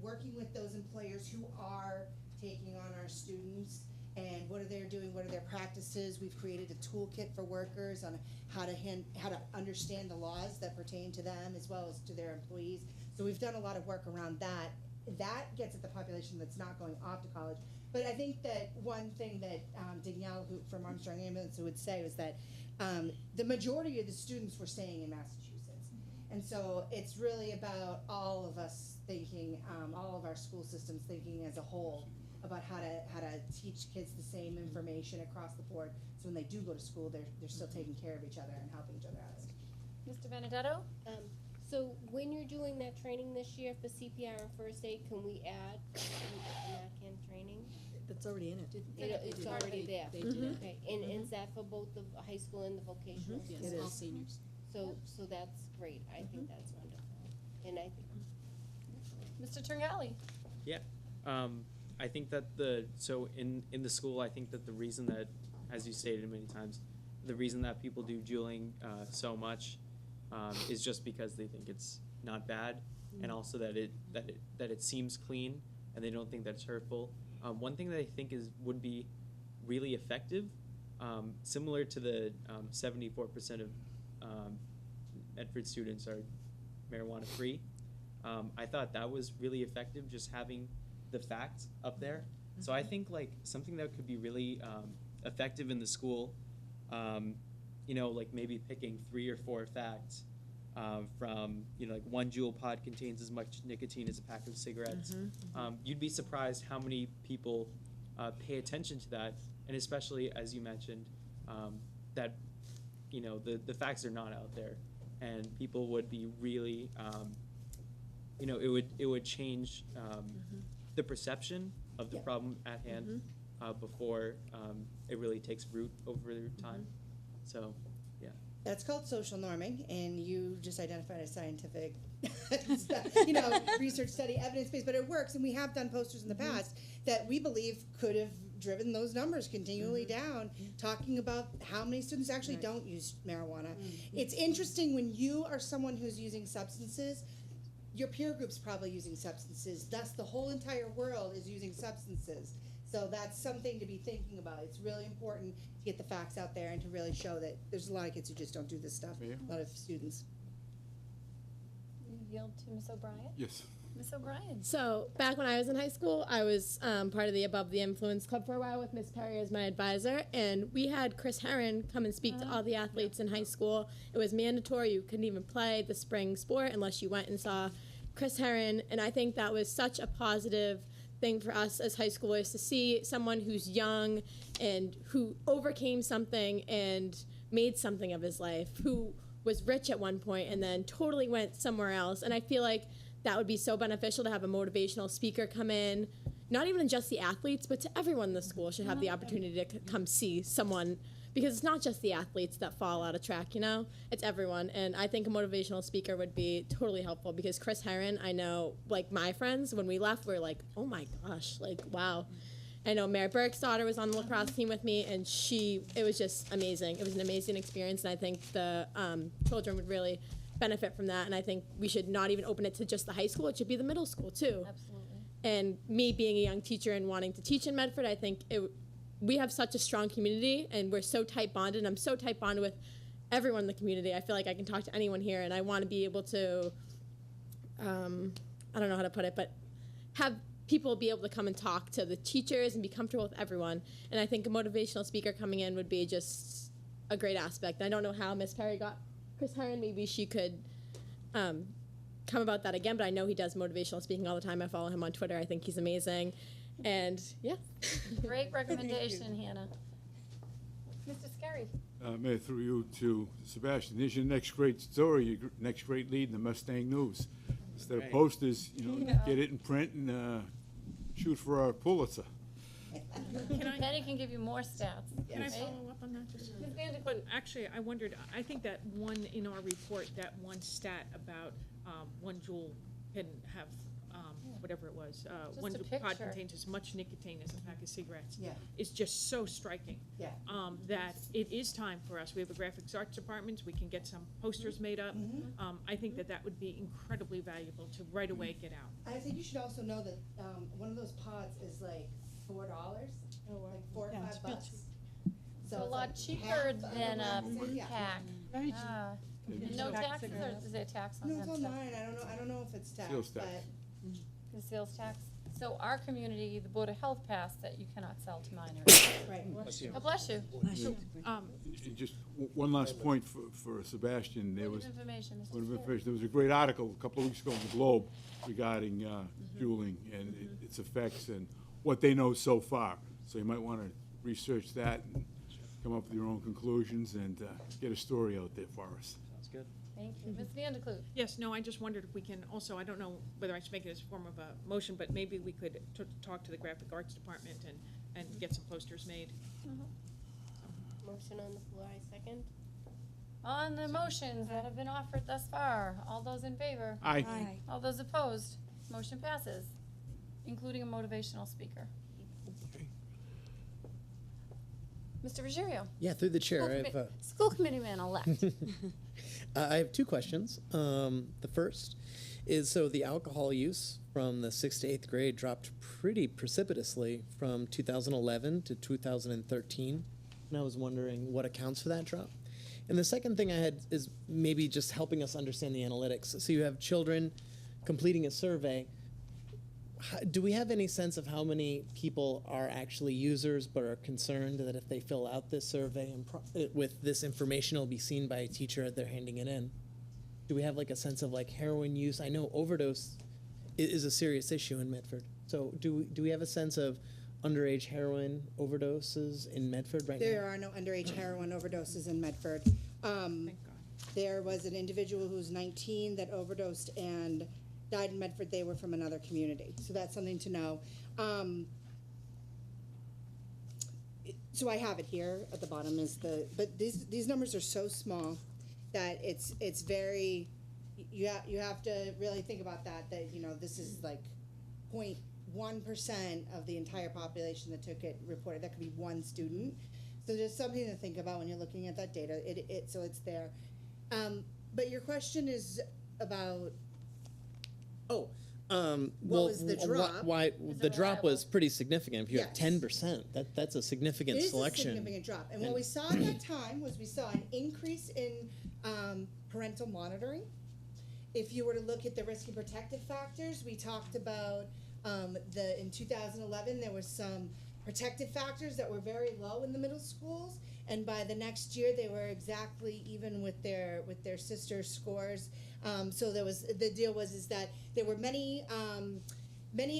working with those employers who are taking on our students and what are they doing, what are their practices. We've created a toolkit for workers on how to understand the laws that pertain to them as well as to their employees. So we've done a lot of work around that. That gets at the population that's not going off to college. But I think that one thing that Danielle from Armstrong Ambulance would say was that the majority of the students were staying in Massachusetts. And so it's really about all of us thinking, all of our school systems thinking as a whole about how to teach kids the same information across the board, so when they do go to school, they're still taking care of each other and helping each other out. Mr. Benedetto? So when you're doing that training this year for CPR and first aid, can we add NACAN training? That's already in it. It's already there? They did it. Okay, and is that for both the high school and the vocational Yes, school? all seniors. So that's great, I think that's wonderful, and I think, Mr. Tringali? Yeah, I think that so in the school, I think that the reason that, as you stated many times, the reason that people do juuling so much is just because they think it's not bad, and also that it seems clean, and they don't think that it's hurtful. One thing that I think would be really effective, similar to the 74% of Medford students are marijuana free. I thought that was really effective, just having the facts up there. So I think like something that could be really effective in the school, like maybe picking 3 or 4 facts from, like 1 Joule pod contains as much nicotine as a pack of cigarettes. You'd be surprised how many people pay attention to that, and especially as you mentioned, that the facts are not out there, and people would be really, it would change the perception of the problem at hand before it really takes root over time. So, yeah. That's called social norming, and you just identified a scientific, research study, evidence-based, but it works, and we have done posters in the past that we believe could have driven those numbers continually down, talking about how many students actually don't use marijuana. It's interesting when you are someone who's using substances, your peer group's probably using substances, thus the whole entire world is using substances. So that's something to be thinking about. It's really important to get the facts out there and to really show that there's a lot of kids who just don't do this stuff, a lot of students. You yield to Ms. O'Brien? Yes. Ms. O'Brien? So back when I was in high school, I was part of the Above the Influence Club for a while with Miss Perry as my advisor, and we had Chris Herron come and speak to all the athletes in high school. It was mandatory. You couldn't even play the spring sport unless you went and saw Chris Herron, and I think that was such a positive thing for us as high schoolers to see someone who's young and who overcame something and made something of his life, who was rich at one point and then totally went somewhere else. And I feel like that would be so beneficial to have a motivational speaker come in, not even just the athletes, but to everyone in the school should have the opportunity to come see someone, because it's not just the athletes that fall out of track, it's everyone. And I think a motivational speaker would be totally helpful, because Chris Herron, I know, like my friends, when we left, we were like, oh my gosh, like, wow. I know Mary Burke's daughter was on the lacrosse team with me, and it was just amazing. It was an amazing experience, and I think the children would really benefit from that. And I think we should not even open it to just the high school. It should be the middle school too. Absolutely. And me being a young teacher and wanting to teach in Medford, I think we have such a strong community, and we're so tight bonded. And I'm so tight bonded with everyone in the community. I feel like I can talk to anyone here, and I want to be able to, I don't know how to put it, but have people be able to come and talk to the teachers and be comfortable with everyone. And I think a motivational speaker coming in would be just a great aspect. I don't know how Miss Perry got Chris Herron. Maybe she could come about that again, but I know he does motivational speaking all the time. I follow him on Twitter. I think he's amazing. And yeah. Great recommendation, Hannah. Mr. Scarry? Mayor, through you to Sebastian, here's your next great story, your next great lead in the Mustang News. Instead of posters, get it in print and shoot for our Pulitzer. Penny can give you more stats. Can I follow up on that just? Ms. Vanderpool? But actually, I wondered, I think that one in our report, that one stat about 1 Joule can have, whatever it was, Just 1 a Joule pod picture. contains as much nicotine as a pack of cigarettes. Yeah. It's just so striking. Yeah. That it is time for us. We have a graphics arts department. We can get some posters made up. I think that would be incredibly valuable to right away get out. I think you should also know that one of those pods is like $4, like $4 or $5 bucks. So a it's lot like cheaper half of than a one food cent. pack. Very cheap. No taxes, or is there a tax on No, that it's stuff? online. I don't know if it's taxed, Sales tax. but The sales tax? So our community, the Board of Health passed that you cannot sell to minors. right. God bless you. And just one last point for Sebastian. There Point was of information, Mr. point of Scarry. information. There was a great article a couple of weeks ago in the Globe regarding juuling and its effects and what they know so far. So you might want to research that and come up with your own conclusions and get a story out there for us. Sounds good. Thank you. Ms. Vanderklut? Yes, no, I just wondered if we can also, I don't know whether I should make it as a form of a motion, but maybe we could talk to the graphic arts department and get some posters made. Motion on the floor, I second. On the motions that have been offered thus far, all those in favor? Aye. All those opposed? Motion passes, including a motivational speaker. Mr. Ruggiero? Yeah, through the chair, I have, School committee man-elect. I have two questions. The first is, so the alcohol use from the 6th to 8th grade dropped pretty precipitously from 2011 to 2013, and I was wondering what accounts for that drop. And the second thing I had is maybe just helping us understand the analytics. So you have children completing a survey. Do we have any sense of how many people are actually users but are concerned that if they fill out this survey and with this information, it'll be seen by a teacher as they're handing it in? Do we have like a sense of like heroin use? I know overdose is a serious issue in Medford. So do we have a sense of underage heroin overdoses in Medford right now? There are no underage heroin overdoses in Medford. There was an individual who was 19 that overdosed and died in Medford. They were from another community, so that's something to know. So I have it here at the bottom but these numbers are so small that it's very, you have to really think about that this is like 0.1% of the entire population that took it reported. That could be one student. So there's something to think about when you're looking at that data. So it's there. But your question is about what was the drop? Why the drop was pretty significant. If you have Yes. 10%, that's a significant selection. It is a significant drop. And what we saw at that time was we saw an increase in parental monitoring. If you were to look at the risk and protective factors, we talked about in 2011 there was some protective factors that were very low in the middle schools, and by the next year they were exactly even with their sister scores. So the deal was that there were many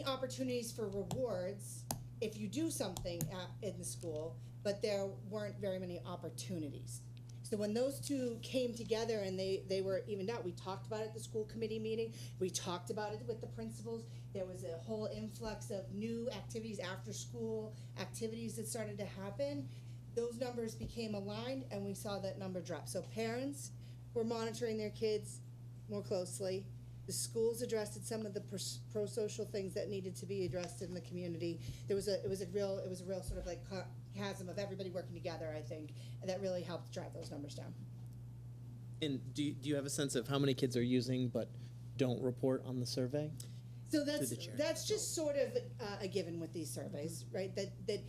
opportunities for rewards if you do something in the school, but there weren't very many opportunities. So when those two came together and they were evened out, we talked about it at the school committee meeting. We talked about it with the principals. There was a whole influx of new activities, after school activities that started to happen. Those numbers became aligned and we saw that number drop. So parents were monitoring their kids more closely. The schools addressed some of the pro-social things that needed to be addressed in the community. It was a real sort of like chasm of everybody working together, I think, and that really helped drive those numbers down. And do you have a sense of how many kids are using but don't report on the survey? So that's just sort of a given with these surveys, right? That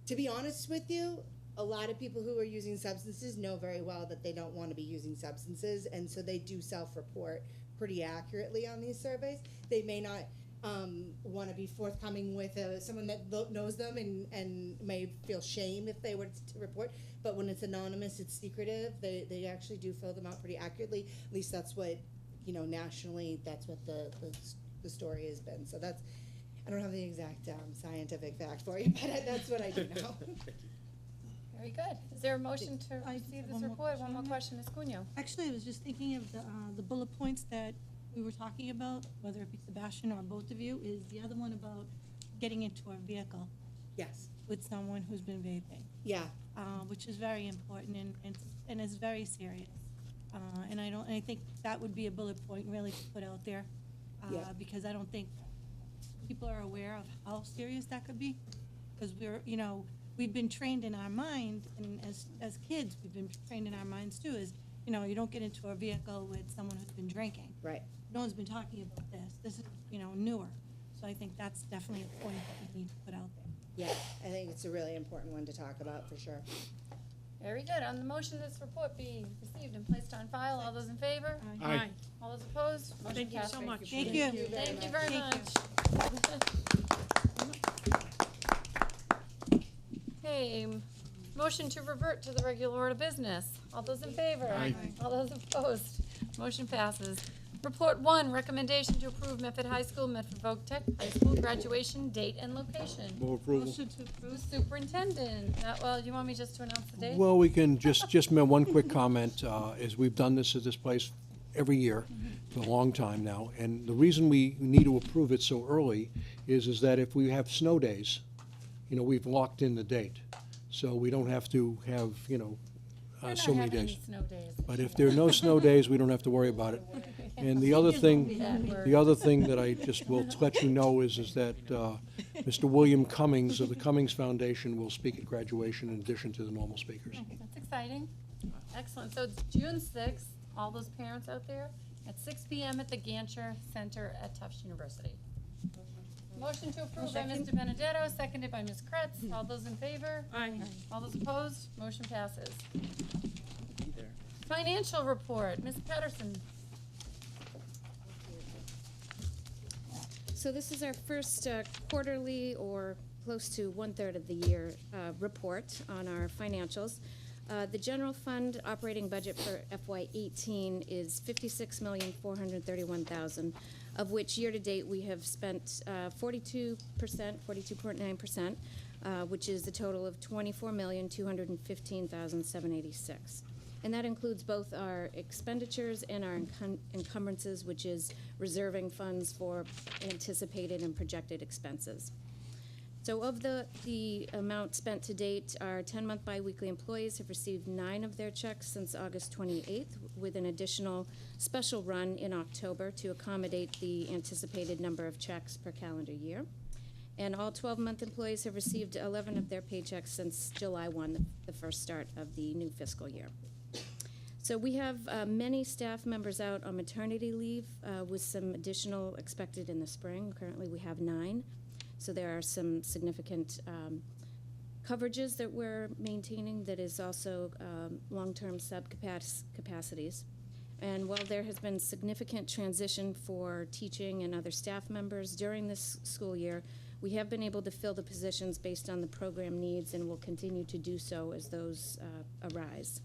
to be honest with you, a lot of people who are using substances know very well that they don't want to be using substances, and so they do self-report pretty accurately on these surveys. They may not want to be forthcoming with someone that knows them and may feel shame if they were to report, but when it's anonymous, it's secretive, they actually do fill them out pretty accurately. At least that's what, nationally, that's what the story has been. So that's, I don't have the exact scientific fact for you, but that's what I do know. Very good. Is there a motion to receive this report? One more question, Ms. Cunyo. Actually, I was just thinking of the bullet points that we were talking about, whether it be Sebastian or both of you, is the other one about getting into a vehicle. Yes. With someone who's been vaping. Yeah. Which is very important and is very serious. And I think that would be a bullet point really to put out there, because I don't think people are aware of how serious that could be. Because we've been trained in our mind, and as kids, we've been trained in our minds too, is, you don't get into a vehicle with someone who's been drinking. Right. No one's been talking about this. This is, newer. So I think that's definitely a point that we need to put out there. Yeah, I think it's a really important one to talk about for sure. Very good. On the motion this report be received and placed on file, all those in favor? Aye. Aye. All those opposed? Motion Thank you passed. so much. Thank you. Thank you very much. Okay, motion to revert to the regular order of business. All those in favor? Aye. All those opposed? Motion passes. Report 1, recommendation to approve Medford High School, Medford Voc Tech High School graduation date and location. Move approval. Motion to approve. Superintendent, well, you want me just to announce the date? Well, we can just make one quick comment, as we've done this at this place every year for a long time now. And the reason we need to approve it so early is that if we have snow days, we've locked in the date. So we don't have to have, We're so not many having days. any snow days this But year. if there are no snow days, we don't have to worry about it. And the other thing that I just will let you know is that Mr. William Cummings of the Cummings Foundation will speak at graduation in addition to the normal speakers. That's exciting. Excellent. So it's June 6th, all those parents out there, at 6 p.m. at the Gancher Center at Tufts University. Motion to approve by Mr. Benedetto, seconded by Ms. Kretz. All those in favor? Aye. All those opposed? Motion passes. Be there. Financial report, Ms. Patterson. So this is our first quarterly, or close to 1/3 of the year, report on our financials. The general fund operating budget for FY18 is $56,431,000, of which year-to-date we have spent 42.9%, which is a total of $24,215,786. And that includes both our expenditures and our encumbrances, which is reserving funds for anticipated and projected expenses. So of the amount spent to date, our 10-month biweekly employees have received 9 of their checks since August 28th, with an additional special run in October to accommodate the anticipated number of checks per calendar year. And all 12-month employees have received 11 of their paychecks since July 1, the first start of the new fiscal year. So we have many staff members out on maternity leave, with some additional expected in the spring. Currently, we have 9. So there are some significant coverages that we're maintaining that is also long-term subcapacities. And while there has been significant transition for teaching and other staff members during this school year, we have been able to fill the positions based on the program needs and will continue to do so as those arise.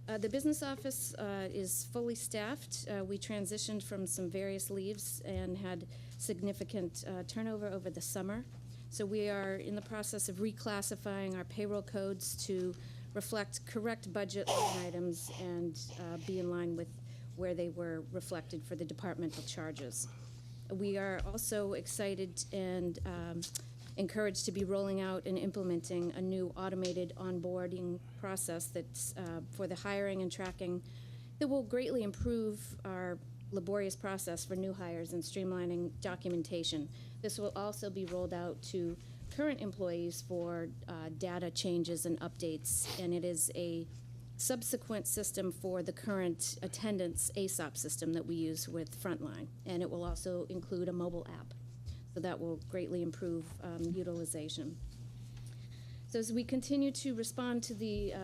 The business office is fully staffed. We transitioned from some various leaves and had significant turnover over the summer. So we are in the process of reclassifying our payroll codes to reflect correct budget line items and be in line with where they were reflected for the departmental charges. We are also excited and encouraged to be rolling out and implementing a new automated onboarding process that's for the hiring and tracking that will greatly improve our laborious process for new hires and streamlining documentation. This will also be rolled out to current employees for data changes and updates, and it is a subsequent system for the current attendance ASOP system that we use with Frontline, and it will also include a mobile app. So that will greatly improve utilization. So as we continue to respond to the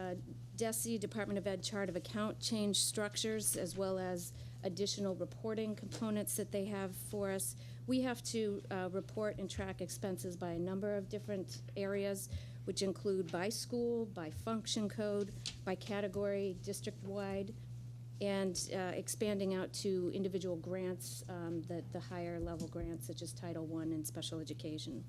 DESE, Department of Ed chart of account change structures, as well as additional reporting components that they have for us, we have to report and track expenses by a number of different areas, which include by school, by function code, by category, district-wide, and expanding out to individual grants, the higher level grants such as Title I and special education.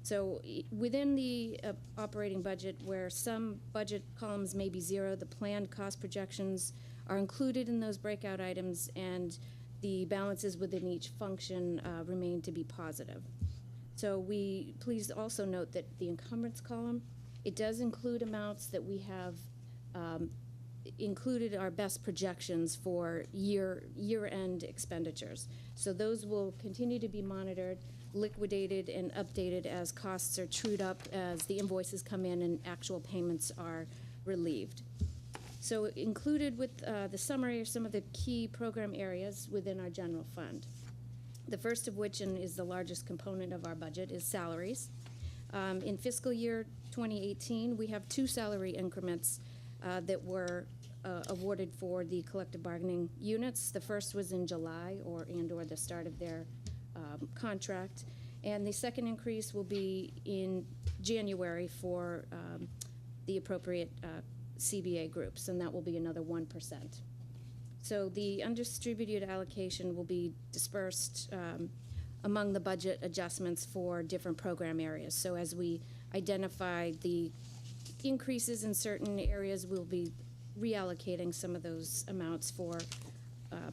So within the operating budget, where some budget columns may be zero, the planned cost projections are included in those breakout items, and the balances within each function remain to be positive. So please also note that the encumbrance column, it does include amounts that we have included our best projections for year-end expenditures. So those will continue to be monitored, liquidated, and updated as costs are trued up as the invoices come in and actual payments are relieved. So included with the summary are some of the key program areas within our general fund. The first of which, and is the largest component of our budget, is salaries. In fiscal year 2018, we have 2 salary increments that were awarded for the collective bargaining units. The first was in July or the start of their contract, and the second increase will be in January for the appropriate CBA groups, and that will be another 1%. So the undistributed allocation will be dispersed among the budget adjustments for different program areas. So as we identify the increases in certain areas, we'll be reallocating some of those amounts for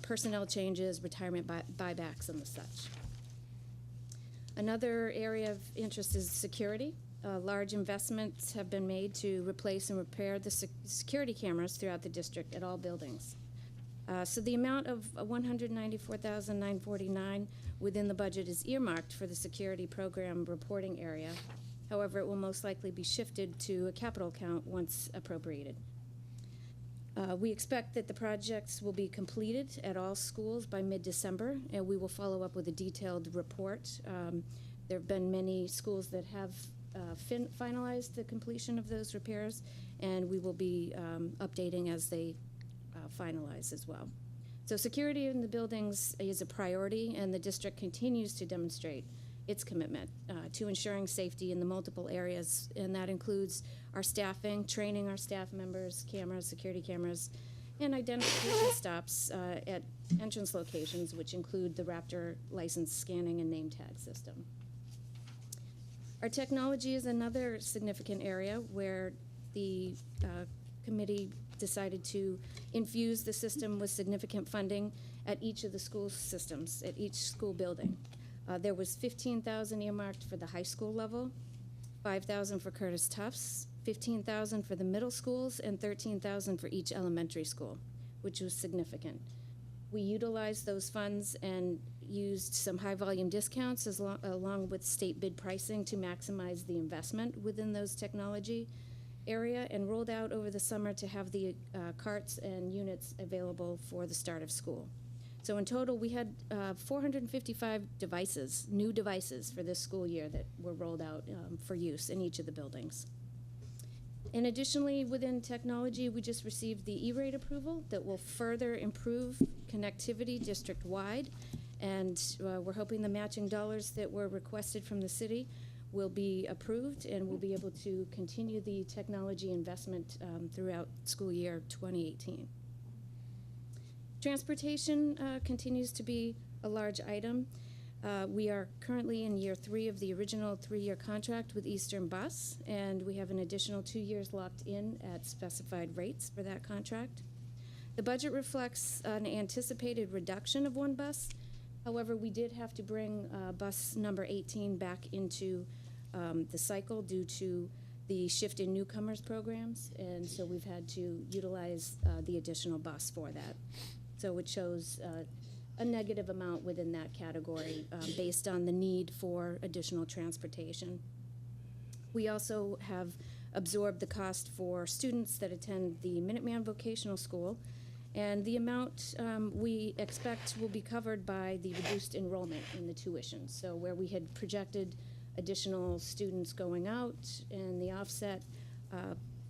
personnel changes, retirement buybacks, and the such. Another area of interest is security. Large investments have been made to replace and repair the security cameras throughout the district at all buildings. So the amount of $194,949 within the budget is earmarked for the security program reporting area. However, it will most likely be shifted to a capital account once appropriated. We expect that the projects will be completed at all schools by mid-December, and we will follow up with a detailed report. There have been many schools that have finalized the completion of those repairs, and we will be updating as they finalize as well. So security in the buildings is a priority, and the district continues to demonstrate its commitment to ensuring safety in the multiple areas, and that includes our staffing, training our staff members, cameras, security cameras, and identification stops at entrance locations, which include the Raptor license scanning and name tag system. Our technology is another significant area where the committee decided to infuse the system with significant funding at each of the school systems, at each school building. There was $15,000 earmarked for the high school level, $5,000 for Curtis Tufts, $15,000 for the middle schools, and $13,000 for each elementary school, which was significant. We utilized those funds and used some high-volume discounts along with state bid pricing to maximize the investment within those technology area, and rolled out over the summer to have the carts and units available for the start of school. So in total, we had 455 devices, new devices for this school year that were rolled out for use in each of the buildings. And additionally, within technology, we just received the E-rate approval that will further improve connectivity district-wide, and we're hoping the matching dollars that were requested from the city will be approved, and we'll be able to continue the technology investment throughout school year 2018. Transportation continues to be a large item. We are currently in year 3 of the original 3-year contract with Eastern Bus, and we have an additional 2 years locked in at specified rates for that contract. The budget reflects an anticipated reduction of 1 bus. However, we did have to bring bus number 18 back into the cycle due to the shift in newcomers programs, and so we've had to utilize the additional bus for that. So it shows a negative amount within that category based on the need for additional transportation. We also have absorbed the cost for students that attend the Minuteman Vocational School, and the amount we expect will be covered by the reduced enrollment in the tuition. So where we had projected additional students going out and the offset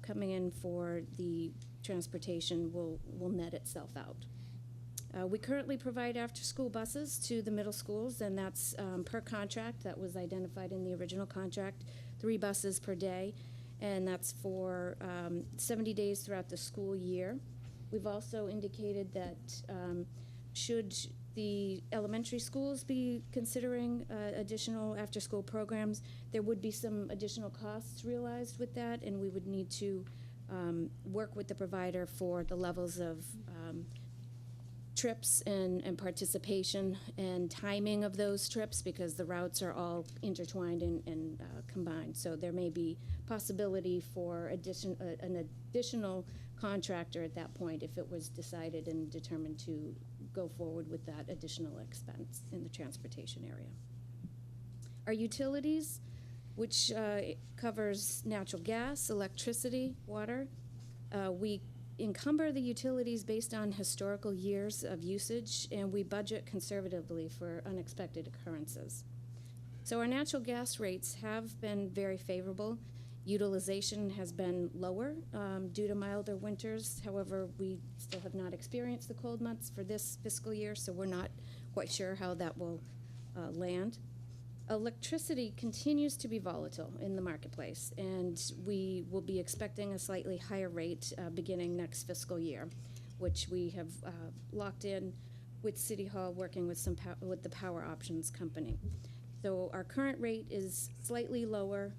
coming in for the transportation will net itself out. We currently provide after-school buses to the middle schools, and that's per contract that was identified in the original contract, 3 buses per day, and that's for 70 days throughout the school year. We've also indicated that should the elementary schools be considering additional after-school programs, there would be some additional costs realized with that, and we would need to work with the provider for the levels of trips and participation and timing of those trips, because the routes are all intertwined and combined. So there may be possibility for an additional contractor at that point if it was decided and determined to go forward with that additional expense in the transportation area. Our utilities, which covers natural gas, electricity, water, we encumber the utilities based on historical years of usage, and we budget conservatively for unexpected occurrences. So our natural gas rates have been very favorable. Utilization has been lower due to milder winters. However, we still have not experienced the cold months for this fiscal year, so we're not quite sure how that will land. Electricity continues to be volatile in the marketplace, and we will be expecting a slightly higher rate beginning next fiscal year. which we have locked in with City Hall, working with with the Power Options Company. So our current rate is slightly lower,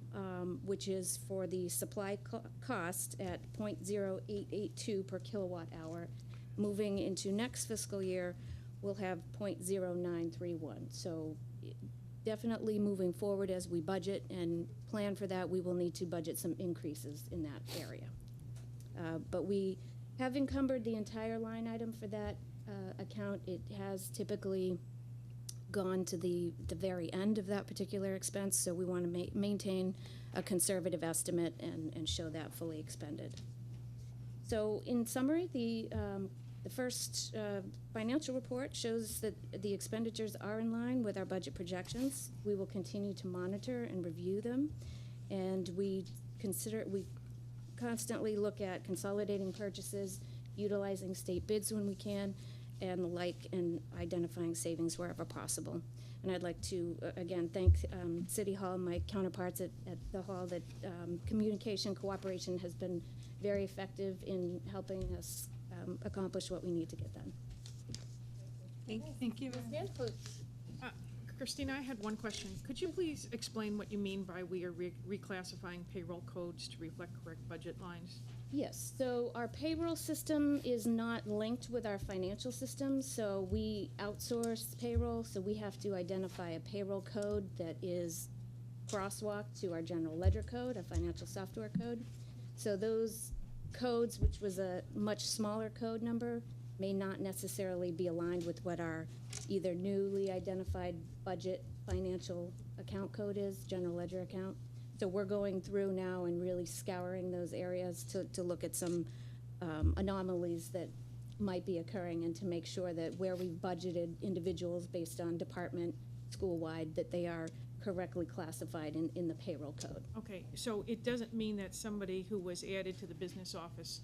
which is for the supply cost at 0.0882 per kilowatt hour. Moving into next fiscal year, we'll have 0.0931. So definitely moving forward as we budget and plan for that, we will need to budget some increases in that area. But we have encumbered the entire line item for that account. It has typically gone to the very end of that particular expense, so we want to maintain a conservative estimate and show that fully expended. So in summary, the first financial report shows that the expenditures are in line with our budget projections. We will continue to monitor and review them, and we constantly look at consolidating purchases, utilizing state bids when we can, and the like, and identifying savings wherever possible. And I'd like to, again, thank City Hall, my counterparts at the Hall, that communication cooperation has been very effective in helping us accomplish what we need to get done. Thank you. Christina, I had one question. Could you please explain what you mean by we are reclassifying payroll codes to reflect correct budget lines? Yes, so our payroll system is not linked with our financial system, so we outsource payroll, so we have to identify a payroll code that is crosswalked to our general ledger code, a financial software code. So those codes, which was a much smaller code number, may not necessarily be aligned with what our either newly identified budget financial account code is, general ledger account. So we're going through now and really scouring those areas to look at some anomalies that might be occurring, and to make sure that where we've budgeted individuals based on department, school-wide, that they are correctly classified in the payroll code. Okay, so it doesn't mean that somebody who was added to the business office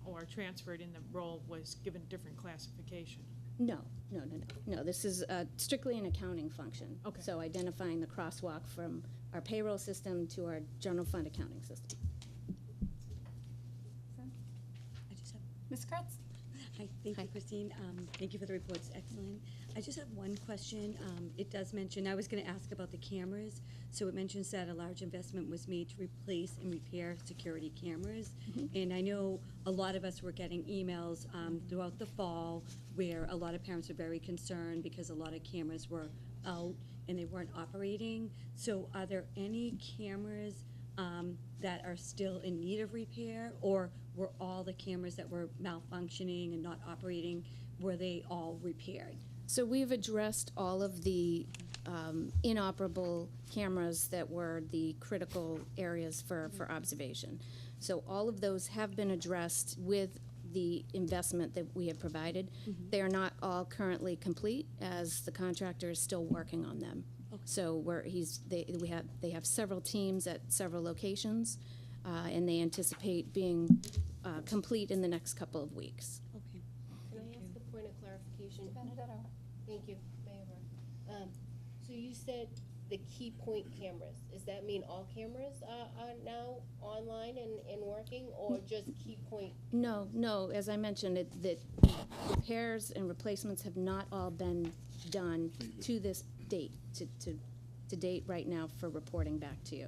or transferred in the role was given a different classification? No. This is strictly an accounting function. Okay. So identifying the crosswalk from our payroll system to our general fund accounting system. I just have, Ms. Kretz? hi, thank you, Christine. Thank you for the report, it's excellent. I just have one question. It does mention, I was gonna ask about the cameras. So it mentions that a large investment was made to replace and repair security cameras. And I know a lot of us were getting emails throughout the fall where a lot of parents were very concerned because a lot of cameras were out and they weren't operating. So are there any cameras that are still in need of repair, or were all the cameras that were malfunctioning and not operating, were they all repaired? So we've addressed all of the inoperable cameras that were the critical areas for observation. So all of those have been addressed with the investment that we have provided. They are not all currently complete, as the contractor is still working on them. So they have several teams at several locations, and they anticipate being complete in the next couple of weeks. Okay. Can I ask a point of clarification? Thank you, Mayor. So you said the key point cameras. Does that mean all cameras are now online and working, or just key point? No, as I mentioned, that repairs and replacements have not all been done to this date, to date right now for reporting back to you.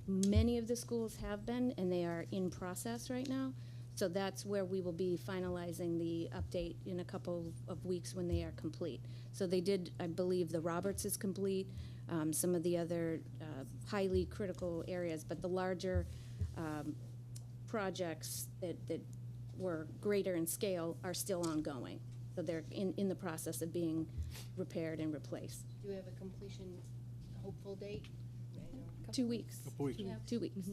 Many of the schools have been, and they are in process right now. So that's where we will be finalizing the update in a couple of weeks when they are complete. So they did, I believe the Roberts is complete, some of the other highly critical areas, but the larger projects that were greater in scale are still ongoing. So they're in the process of being repaired and replaced. Do you have a completion hopeful date? 2 weeks. Couple weeks. 2 weeks.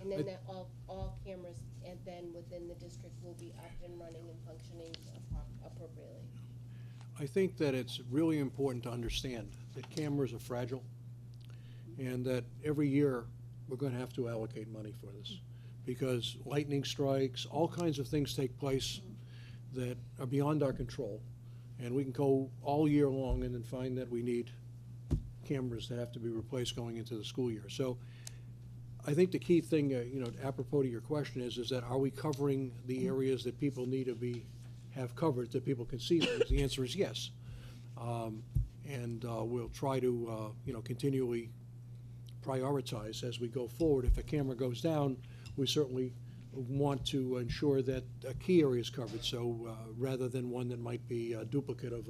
And then that all cameras, and then within the district will be up and running and functioning appropriately. I think that it's really important to understand that cameras are fragile, and that every year we're going to have to allocate money for this, because lightning strikes, all kinds of things take place that are beyond our control, and we can go all year long and then find that we need cameras that have to be replaced going into the school year. So I think the key thing, apropos to your question is that are we covering the areas that people need to have covered, that people can see things? The answer is yes. And we'll try to, continually prioritize as we go forward. If a camera goes down, we certainly want to ensure that a key area is covered, so rather than one that might be a duplicate of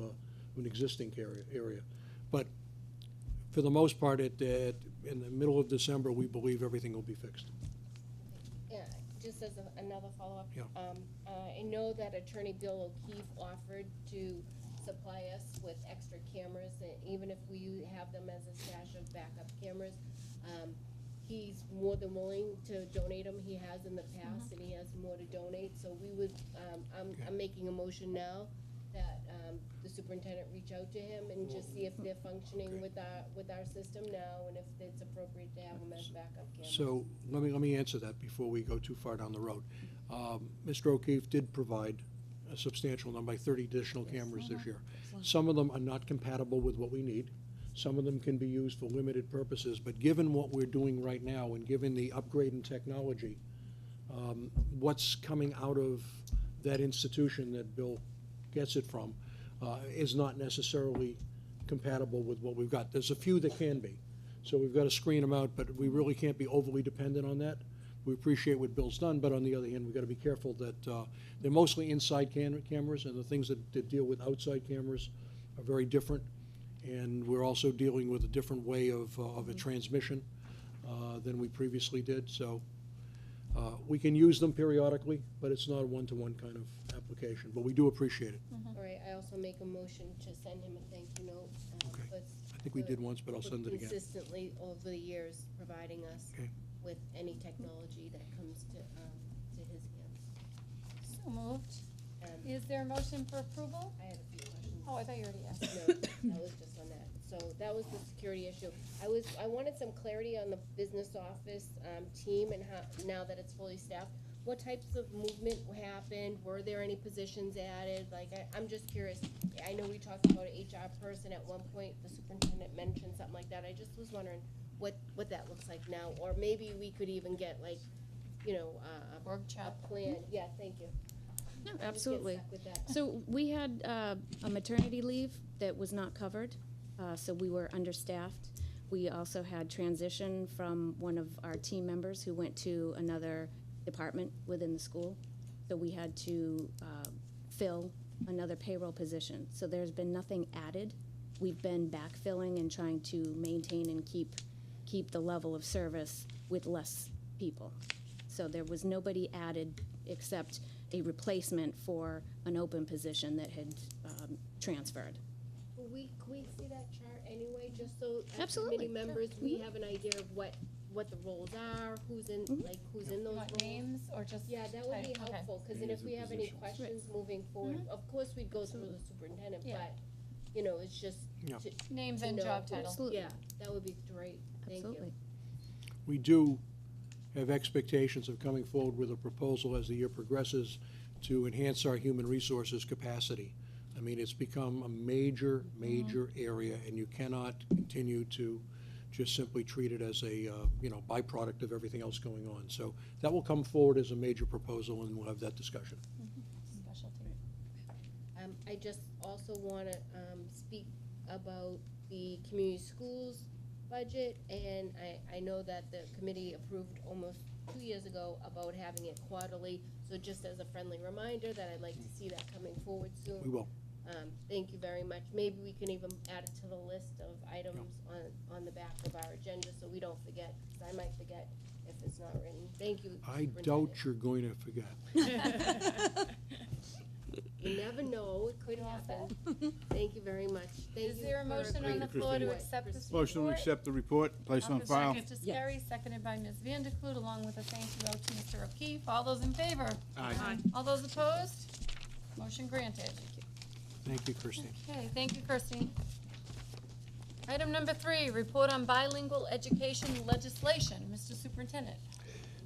an existing area. But for the most part, in the middle of December, we believe everything will be fixed. Yeah, just as another follow-up. Yeah. I know that Attorney Bill O'Keefe offered to supply us with extra cameras, even if we have them as a stash of backup cameras. He's more than willing to donate them. He has in the past, and he has more to donate. So we would, I'm making a motion now that the superintendent reach out to him and just see if they're functioning with our system now, and if it's appropriate to have them as backup cameras. So let me answer that before we go too far down the road. Mr. O'Keefe did provide a substantial number, 30 additional cameras this year. Some of them are not compatible with what we need. Some of them can be used for limited purposes, but given what we're doing right now and given the upgrade in technology, what's coming out of that institution that Bill gets it from is not necessarily compatible with what we've got. There's a few that can be, so we've got to screen them out, but we really can't be overly dependent on that. We appreciate what Bill's done, but on the other hand, we've got to be careful that they're mostly inside cameras, and the things that deal with outside cameras are very different. And we're also dealing with a different way of a transmission than we previously did. So we can use them periodically, but it's not a one-to-one kind of application. But we do appreciate it. All right, I also make a motion to send him a thank you note. Okay. for- I think we did once, but I'll for send it again. Consistently over the years, providing us Okay. with any technology that comes to his hands. So moved. Um, Is there a motion for approval? I had a few questions. Oh, I thought you already asked. No, that was just on that. So that was the security issue. I wanted some clarity on the business office team and how, now that it's fully staffed, what types of movement happened? Were there any positions added? Like, I'm just curious. I know we talked about an HR person at one point. The superintendent mentioned something like that. I just was wondering what that looks like now, or maybe we could even get like, a plan. Yeah, thank you. No, Just get absolutely. stuck with that. So we had a maternity leave that was not covered, so we were understaffed. We also had transition from one of our team members who went to another department within the school. So we had to fill another payroll position. So there's been nothing added. We've been backfilling and trying to maintain and keep the level of service with less people. So there was nobody added except a replacement for an open position that had transferred. Can we see that chart anyway, just so as Absolutely, committee sure. members, we have an idea of what the roles are, who's in, who's in those roles? Want names or just? Yeah, that would be title? Okay. helpful, because then if we have any questions moving forward, of course, we'd go through the superintendent, Yeah. but, it's just Yeah. to. Names to and know job who- title. Absolutely. Yeah, that would be great, thank you. Absolutely. We do have expectations of coming forward with a proposal as the year progresses to enhance our human resources capacity. I mean, it's become a major area, and you cannot continue to just simply treat it as a, byproduct of everything else going on. So that will come forward as a major proposal, and we'll have that discussion. Specialty. I just also wanna, speak about the community schools budget, and I know that the committee approved almost 2 years ago about having it quarterly, so just as a friendly reminder that I'd like to see that coming forward soon. We will. Thank you very much. Maybe we can even add it to the list of items on the back of our agenda, so we don't forget, because I might forget if it's not written. Thank you, I Superintendent. doubt you're going to forget. You never know, it could happen. Thank you very much. Thank Is you there a for motion on great the floor to report. accept this report? Motion to accept the report, place on file. Mr. Scarry, seconded by Ms. Vanderklut, along with a thank you out to Mr. O'Keefe. All those in favor? Aye. All those opposed? Motion granted. Thank you, Christine. Okay, thank you, Kirsty. Item number 3, report on bilingual education legislation. Mr. Superintendent.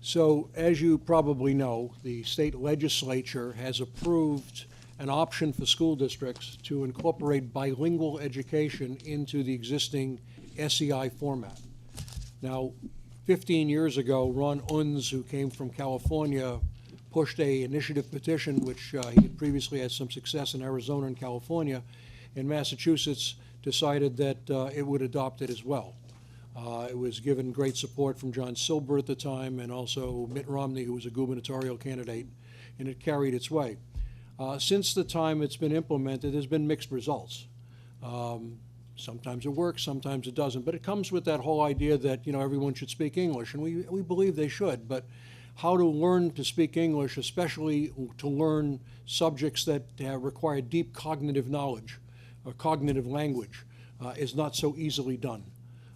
So, as you probably know, the state legislature has approved an option for school districts to incorporate bilingual education into the existing SEI format. Now, 15 years ago, Ron Unz, who came from California, pushed a initiative petition, which he had previously had some success in Arizona and California, and Massachusetts decided that it would adopt it as well. It was given great support from John Silber at the time, and also Mitt Romney, who was a gubernatorial candidate, and it carried its way. Since the time it's been implemented, there's been mixed results. Sometimes it works, sometimes it doesn't, but it comes with that whole idea that, everyone should speak English, and we believe they should, but how to learn to speak English, especially to learn subjects that require deep cognitive knowledge or cognitive language, is not so easily done.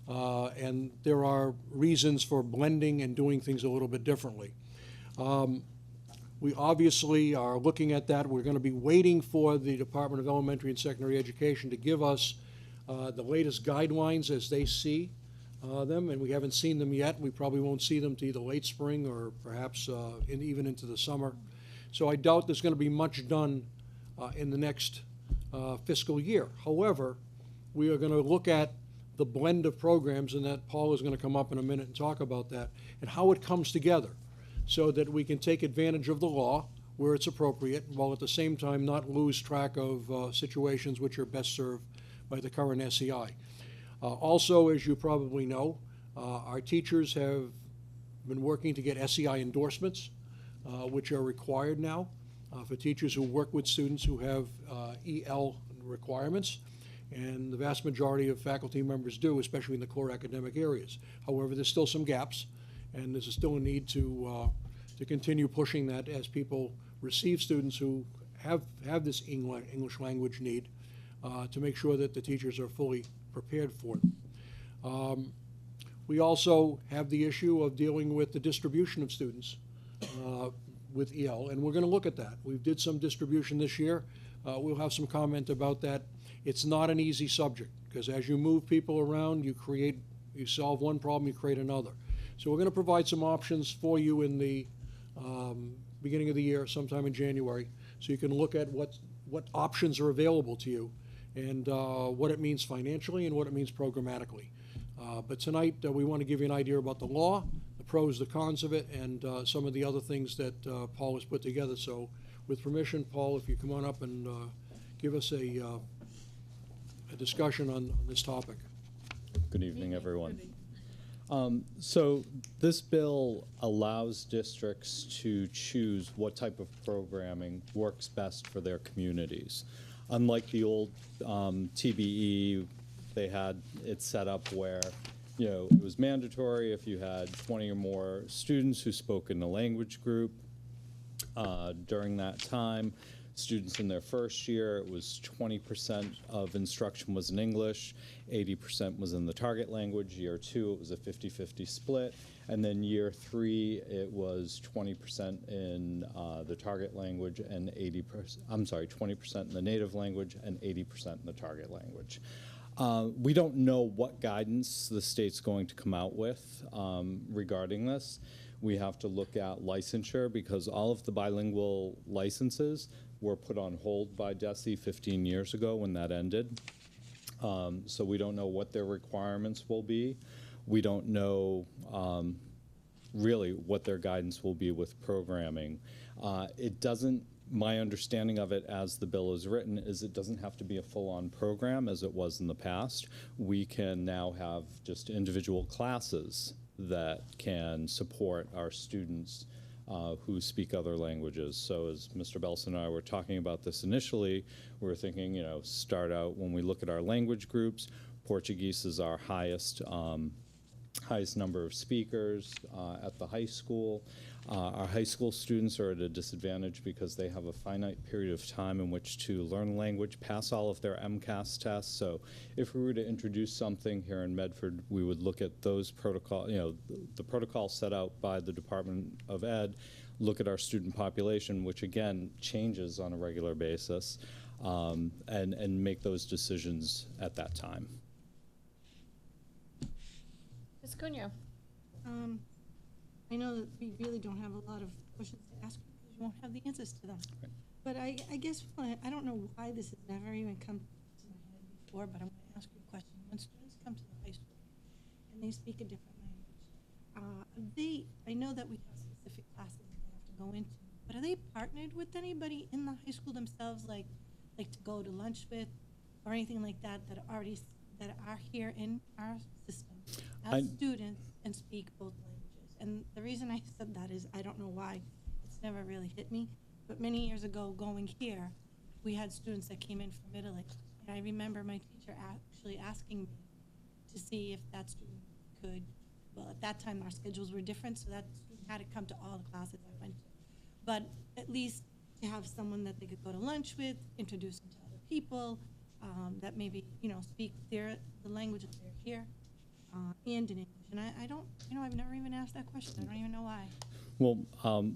And there are reasons for blending and doing things a little bit differently. We obviously are looking at that. We're going to be waiting for the Department of Elementary and Secondary Education to give us the latest guidelines as they see them, and we haven't seen them yet. We probably won't see them to either late spring or perhaps even into the summer. So I doubt there's going to be much done in the next fiscal year. However, we are going to look at the blend of programs, and that Paul is going to come up in a minute and talk about that, and how it comes together so that we can take advantage of the law where it's appropriate, while at the same time not lose track of situations which are best served by the current SEI. Also, as you probably know, our teachers have been working to get SEI endorsements, which are required now for teachers who work with students who have EL requirements, and the vast majority of faculty members do, especially in the core academic areas. However, there's still some gaps, and there's still a need to continue pushing that as people receive students who have this English language need, to make sure that the teachers are fully prepared for them. We also have the issue of dealing with the distribution of students with EL, and we're going to look at that. We did some distribution this year. We'll have some comment about that. It's not an easy subject, because as you move people around, you solve one problem, you create another. So we're going to provide some options for you in the beginning of the year, sometime in January, so you can look at what options are available to you, and what it means financially and what it means programmatically. But tonight, we want to give you an idea about the law, the pros, the cons of it, and some of the other things that Paul has put together. So with permission, Paul, if you come on up and give us a discussion on this topic. Good evening, everyone. So this bill allows districts to choose what type of programming works best for their communities. Unlike the old TBE, they had it set up where, it was mandatory if you had 20 or more students who spoke in a language group. During that time, students in their first year, it was 20% of instruction was in English, 80% was in the target language. Year 2, it was a 50-50 split. And then year 3, it was 20% in the target language and 20% in the native language and 80% in the target language. We don't know what guidance the state's going to come out with regarding this. We have to look at licensure, because all of the bilingual licenses were put on hold by DESE 15 years ago when that ended. So we don't know what their requirements will be. We don't know really what their guidance will be with programming. My understanding of it as the bill is written is it doesn't have to be a full-on program as it was in the past. We can now have just individual classes that can support our students who speak other languages. So as Mr. Belson and I were talking about this initially, we were thinking, start out when we look at our language groups, Portuguese is our highest number of speakers at the high school. Our high school students are at a disadvantage because they have a finite period of time in which to learn language, pass all of their MCAS tests. So if we were to introduce something here in Medford, we would look at those protocol, the protocol set out by the Department of Ed, look at our student population, which again changes on a regular basis, and make those decisions at that time. Ms. Cunha. I know that we really don't have a lot of questions to ask because you won't have the answers to them. Right. But I guess I don't know why this has never even come to my head before, but I'm going to ask you a question. When students come to the high school and they speak a different language, I know that we have specific classes that they have to go into, but are they partnered with anybody in the high school themselves, like to go to lunch with, or anything like that, that are here in our system as students and speak both languages? And the reason I said that is, I don't know why, it's never really hit me, but many years ago, going here, we had students that came in from Italy. And I remember my teacher actually asking me to see if that student could, well, at that time, our schedules were different, so that student had to come to all the classes I went to. But at least to have someone that they could go to lunch with, introduce them to other people, that maybe, speak the language that they're here, and in English. And I don't, I've never even asked that question. I don't even know why. Well,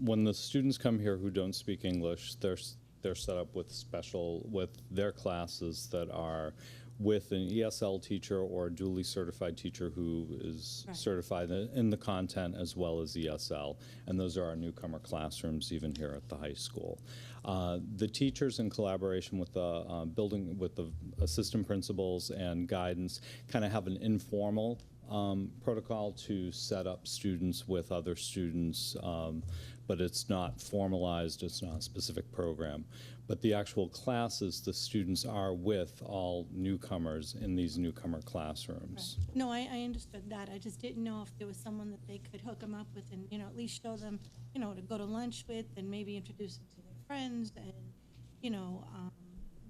when the students come here who don't speak English, they're set up with their classes that are with an ESL teacher or a duly certified teacher who is certified in the content as well as ESL, and those are our newcomer classrooms even here at the high school. The teachers, in collaboration with the assistant principals and guidance, kind of have an informal protocol to set up students with other students, but it's not formalized, it's not a specific program. But the actual classes, the students are with all newcomers in these newcomer classrooms. Right. No, I understood that. I just didn't know if there was someone that they could hook them up with and, at least show them, to go to lunch with and maybe introduce them to their friends and,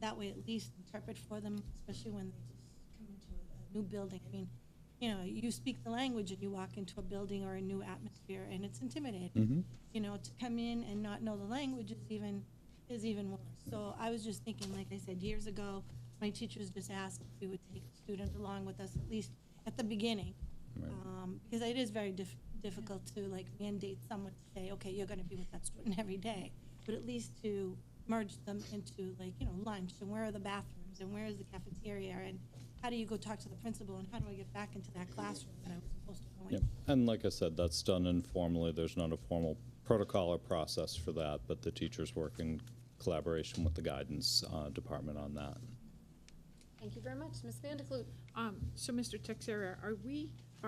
that way at least interpret for them, especially when they just come into a new building. I mean, you speak the language and you walk into a building or a new atmosphere and it's intimidating. To come in and not know the language is even worse. So I was just thinking, like I said, years ago, my teachers just asked if we would take a student along with us, at least at the beginning. Right. Because it is very difficult to mandate someone to say, okay, you're going to be with that student every day. But at least to merge them into lunch, and where are the bathrooms, and where is the cafeteria, and how do you go talk to the principal, and how do I get back into that classroom that I was supposed to go in? Yep. And like I said, that's done informally. There's not a formal protocol or process for that, but the teachers work in collaboration with the guidance department on that. Thank you very much. Ms. Vandekloot. So, Mr. Texera,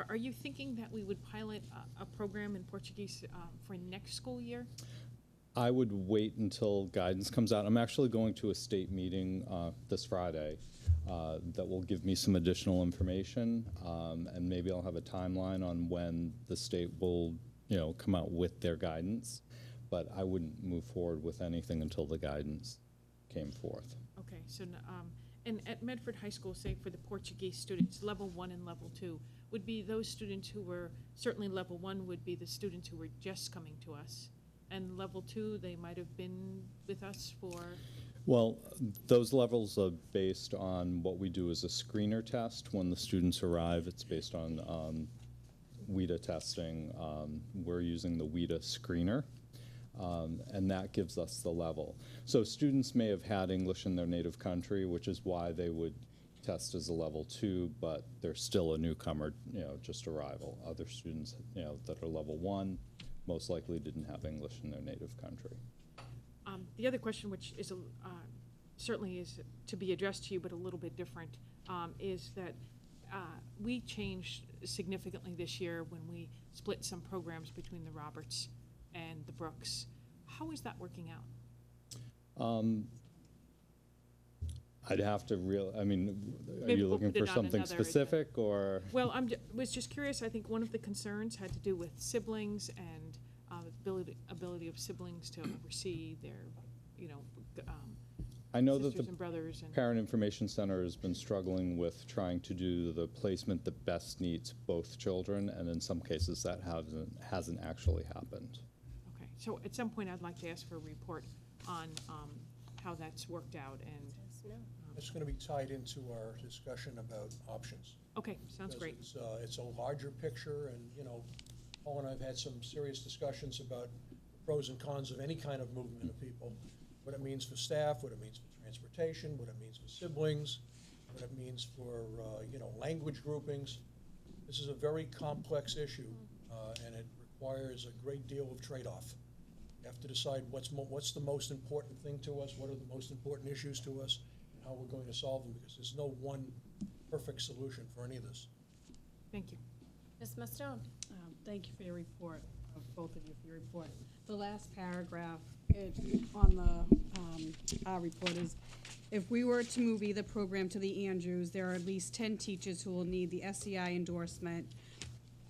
are you thinking that we would pilot a program in Portuguese for next school year? I would wait until guidance comes out. I'm actually going to a state meeting this Friday that will give me some additional information, and maybe I'll have a timeline on when the state will, come out with their guidance. But I wouldn't move forward with anything until the guidance came forth. Okay, so, and at Medford High School, say for the Portuguese students, level 1 and level 2, would be those students who were, certainly level 1 would be the students who were just coming to us. And level 2, they might have been with us for? Well, those levels are based on what we do as a screener test. When the students arrive, it's based on WIDA testing. We're using the WIDA screener. And that gives us the level. So students may have had English in their native country, which is why they would test as a level 2, but they're still a newcomer, just arrival. Other students, that are level 1, most likely didn't have English in their native country. The other question, which is certainly is to be addressed to you, but a little bit different, is that we changed significantly this year when we split some programs between the Roberts and the Brooks. How is that working out? I'd have to are Maybe you we'll looking put it for on something another specific, or? Well, was just curious. I think one of the concerns had to do with siblings and ability of siblings to oversee their, I know that sisters and brothers. And Parent Information Center has been struggling with trying to do the placement that best meets both children, and in some cases that hasn't actually happened. Okay, so at some point I'd like to ask for a report on how that's worked out, and It's going to be tied into our discussion about options. Okay, sounds Because great. It's a larger picture, and, Paul and I have had some serious discussions about the pros and cons of any kind of movement of people, what it means for staff, what it means for transportation, what it means for siblings, what it means for, language groupings. This is a very complex issue, and it requires a great deal of trade-off. You have to decide what's the most important thing to us, what are the most important issues to us, and how we're going to solve them, because there's no one perfect solution for any of this. Thank you. Ms. Mastone? Thank you for your report, both of you for your report. The last paragraph on our report is, if we were to move either program to the Andrews, there are at least 10 teachers who will need the SEI endorsement.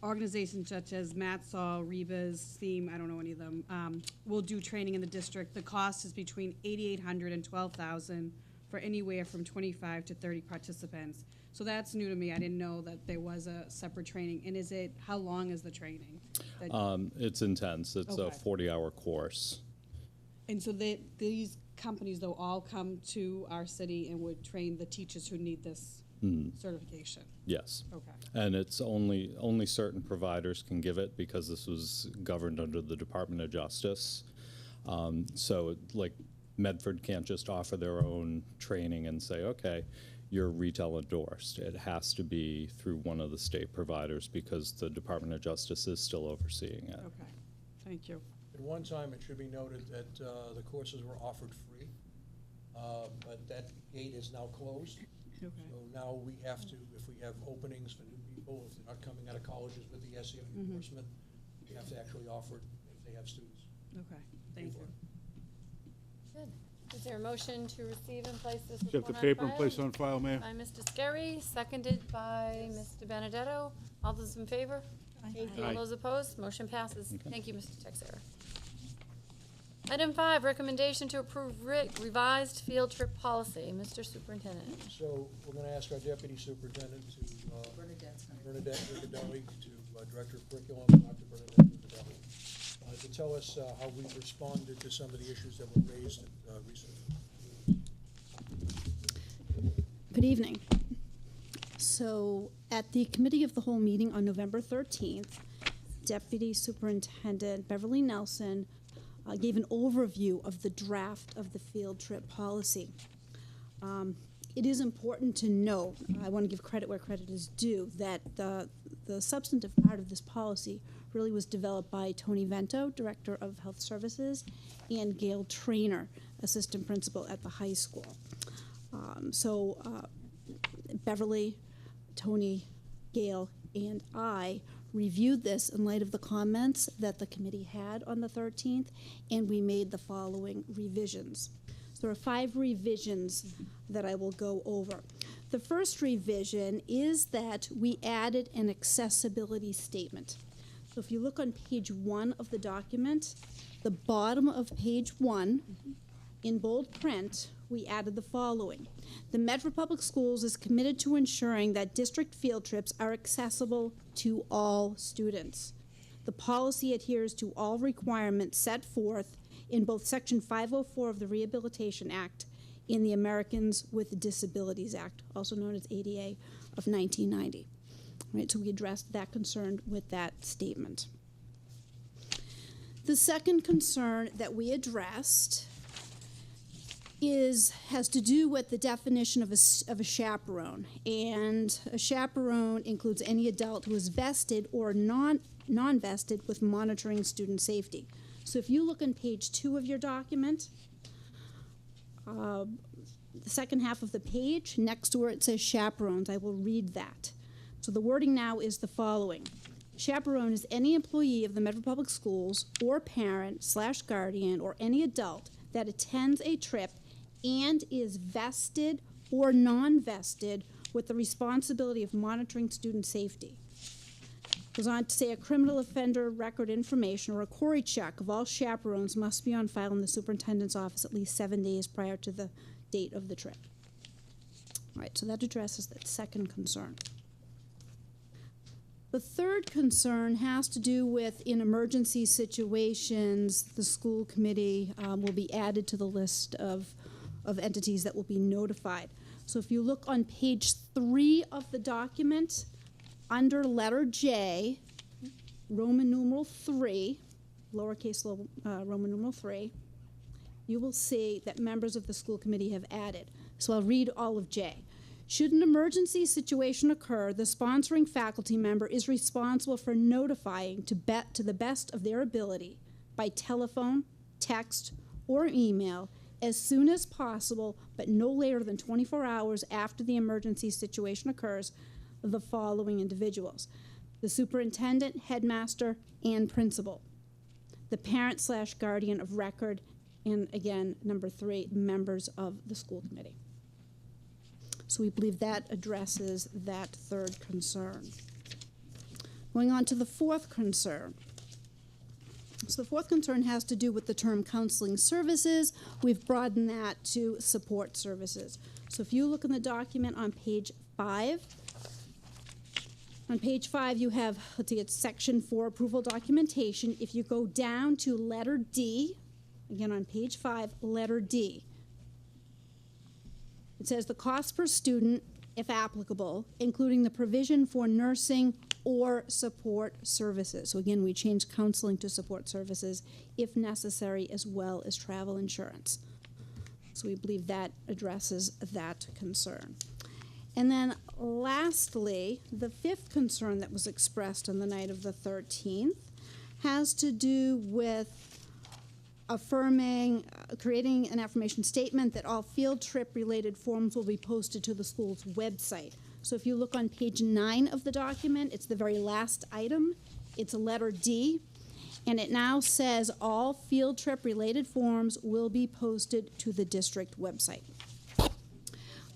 Organizations such as MATSOL, Rebus, Theme, I don't know any of them, will do training in the district. The cost is between $8,800 and $12,000 for anywhere from 25 to 30 participants. So that's new to me. I didn't know that there was a separate training. And how long is the training? It's intense. It's a Okay. 40-hour course. And so these companies, though, all come to our city and would train the teachers who need this certification? Yes. Okay. And it's only certain providers can give it because this was governed under the Department of Justice. So like Medford can't just offer their own training and say, okay, you're retail endorsed. It has to be through one of the state providers because the Department of Justice is still overseeing it. Okay. Thank you. At one time, it should be noted that the courses were offered free, but that gate is now closed. Okay. So now we have to, if we have openings for new people, if they're not coming out of colleges with the SEI endorsement, we have to actually offer it if they have students. Okay. Thank you. Good. Is there a motion to receive and place this Accept report the on paper and file? place on file, Mayor. By Mr. Scarry, seconded by Mr. Benedetto. All those in favor? Thank All Aye. those opposed? Motion passes. Thank you, Mr. Texera. Item 5, recommendation to approve revised field trip policy. Mr. Superintendent. So we're going to ask our deputy superintendent to, Bernadette Riccadelli, to Director of Curriculum, Dr. Bernadette Riccadelli, to tell us how we've responded to some of the issues that were raised recently. Good evening. So at the Committee of the Whole meeting on November 13th, Deputy Superintendent Beverly Nelson gave an overview of the draft of the field trip policy. It is important to note, I want to give credit where credit is due, that the substantive part of this policy really was developed by Tony Vento, Director of Health Services, and Gail Trainer, Assistant Principal at the high school. Beverly, Tony, Gail, and I reviewed this in light of the comments that the committee had on the 13th, and we made the following revisions. So there are 5 revisions that I will go over. The first revision is that we added an accessibility statement. So if you look on page 1 of the document, the bottom of page 1, in bold print, we added the following. The Medford Public Schools is committed to ensuring that district field trips are accessible to all students. The policy adheres to all requirements set forth in both Section 504 of the Rehabilitation Act and the Americans with Disabilities Act, also known as ADA of 1990. Right, so we addressed that concern with that statement. The second concern that we addressed has to do with the definition of a chaperone. And a chaperone includes any adult who is vested or non-vested with monitoring student safety. So if you look on page 2 of your document, the second half of the page, next to where it says chaperones, I will read that. So the wording now is the following. Chaperone is any employee of the Medford Public Schools or parent/guardian or any adult that attends a trip and is vested or non-vested with the responsibility of monitoring student safety. Goes on to say a criminal offender record information or a query check of all chaperones must be on file in the superintendent's office at least 7 days prior to the date of the trip. All right, so that addresses that second concern. The third concern has to do with in emergency situations, the school committee will be added to the list of entities that will be notified. So if you look on page 3 of the document, under letter J, Roman numeral 3, lowercase Roman numeral 3, you will see that members of the school committee have added. So I'll read all of J. Should an emergency situation occur, the sponsoring faculty member is responsible for notifying to the best of their ability by telephone, text, or email as soon as possible, but no later than 24 hours after the emergency situation occurs, the following individuals. the superintendent, headmaster, and principal, the parent/guardian of record, and again, number 3, members of the school committee. So we believe that addresses that third concern. Going on to the fourth concern. So the fourth concern has to do with the term counseling services. We've broadened that to support services. So if you look in the document on page 5, on page 5 you have, let's see, it's section 4, approval documentation. If you go down to letter D, again on page 5, letter D, it says the cost per student, if applicable, including the provision for nursing or support services. So again, we changed counseling to support services if necessary, as well as travel insurance. So we believe that addresses that concern. And then lastly, the fifth concern that was expressed on the night of the 13th has to do with affirming, creating an affirmation statement that all field trip related forms will be posted to the school's website. So if you look on page 9 of the document, it's the very last item. It's a letter D, and it now says all field trip related forms will be posted to the district website.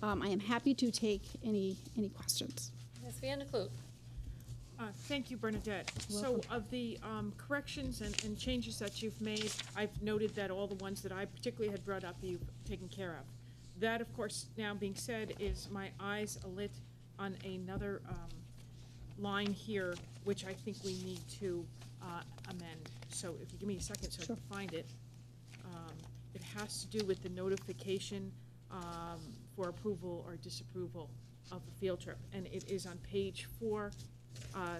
I am happy to take any questions. Ms. Vanderklut. Thank you, Bernadette. Welcome. So of the corrections and changes that you've made, I've noted that all the ones that I particularly had brought up, you've taken care of. That, of course, now being said, is my eyes lit on another line here, which I think we need to amend. So if you give me a second so I can find it. It has to do with the notification for approval or disapproval of the field trip. And it is on page 4,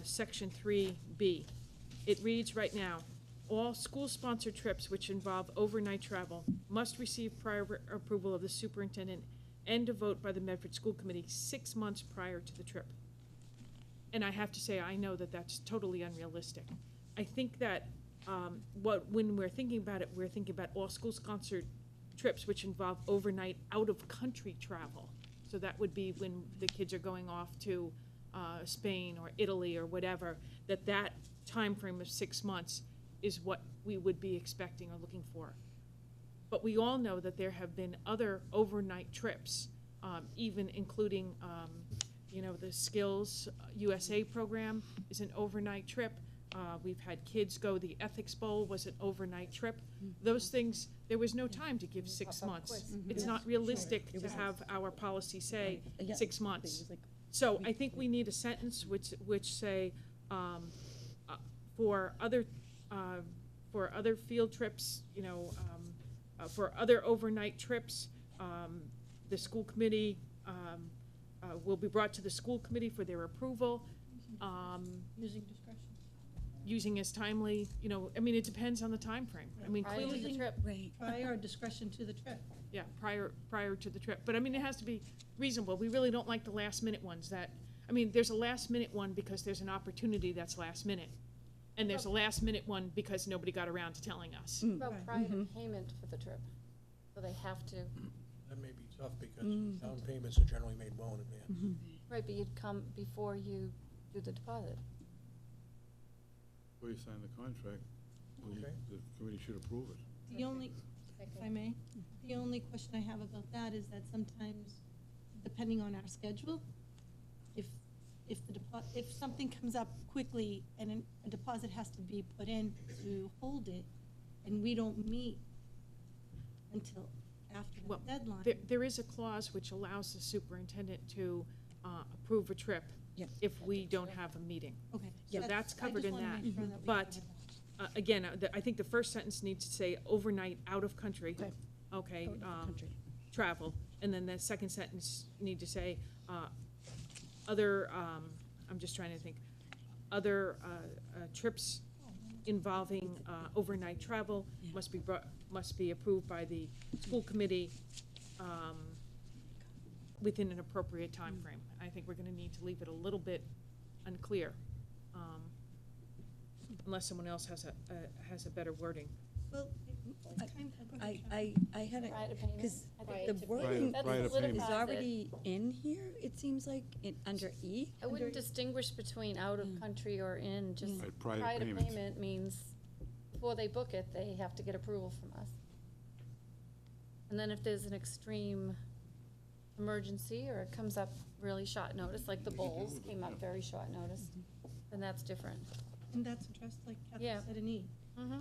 section 3B. It reads right now, all school-sponsored trips which involve overnight travel must receive prior approval of the superintendent and a vote by the Medford School Committee 6 months prior to the trip. And I have to say, I know that that's totally unrealistic. I think that when we're thinking about it, we're thinking about all school-sponsored trips which involve overnight out-of-country travel. So that would be when the kids are going off to Spain or Italy or whatever, that time frame of 6 months is what we would be expecting or looking for. But we all know that there have been other overnight trips, even including, the Skills USA program is an overnight trip. We've had kids go, the Ethics Bowl was an overnight trip. Those things, there was no time to give 6 months. It's not realistic to have our policy say 6 months. So I think we need a sentence which say, for other field trips, for other overnight trips, the school committee will be brought to the school committee for their approval. Using discretion. Using as timely, it depends on the time frame. I mean, Prior to clearly, the trip. Right. Prior discretion to the trip. yeah, prior to the trip. But it has to be reasonable. We really don't like the last minute ones there's a last minute one because there's an opportunity that's last minute. And there's a last minute one because nobody got around to telling us. About prior to payment for the trip, so they have to. That may be tough because down payments are generally made well in advance. Right, but you'd come before you do the deposit. Before you sign the contract, Okay. the committee should approve it. The only, if I may, the only question I have about that is that sometimes, depending on our schedule, if something comes up quickly and a deposit has to be put in to hold it, and we don't meet until after the deadline. There is a clause which allows the superintendent to approve a trip if we don't have a meeting. Okay. So that's covered in I just that. wanna make sure that we But cover that. again, I think the first sentence needs to say overnight out of country. Okay, travel. And then the second sentence need to say other, I'm just trying to think, other trips involving overnight travel must be approved by the school committee within an appropriate time frame. I think we're going to need to leave it a little bit unclear, unless someone else has a better wording. Well, I had Prior to a, payment? because I think the it's- wording That prior to payment. is solidifies it. already in here, it seems like, under E. I wouldn't distinguish between out of country or in, just Right, prior to prior to payment. payment means before they book it, they have to get approval from us. And then if there's an extreme emergency or it comes up really short notice, like the bowls came up very short notice, then that's different. And that's addressed, like Kathy Yeah. said, in E. Mm-hmm.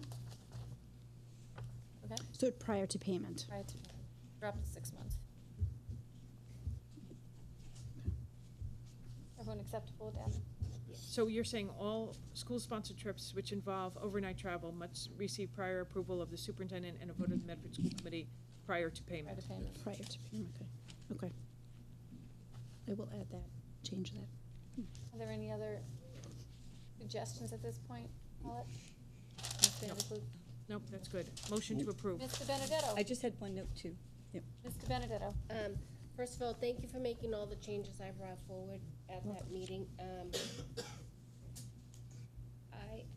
Okay, So prior to payment. prior to, drop it to 6 months. Everyone acceptable with that? So you're saying all school-sponsored trips which involve overnight travel must receive prior approval of the superintendent and a vote of the Medford School Committee prior to payment? Prior to payment. Prior to payment, okay. Okay. I will add that, change that. Are there any other suggestions at this point, Paulette? Ms. Vanderklut? Nope, that's good. Motion to approve. Mr. Benedetto? I just had one note too. Yep. Mr. Benedetto? First of all, thank you for making all the changes I brought forward at that meeting.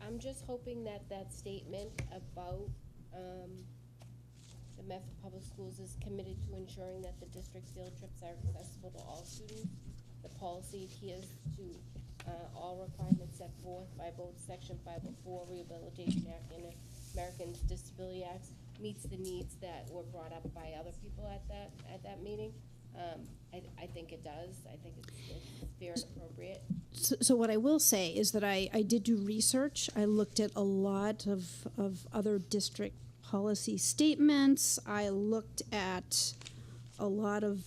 I'm just hoping that that statement about, the Medford Public Schools is committed to ensuring that the district field trips are accessible to all students. The policy adheres to, all requirements set forth by both Section 504 Rehabilitation Act and Americans Disability Acts, meets the needs that were brought up by other people at that meeting. I think it does. I think it's fair and appropriate. So what I will say is that I did do research. I looked at a lot of other district policy statements. I looked at a lot of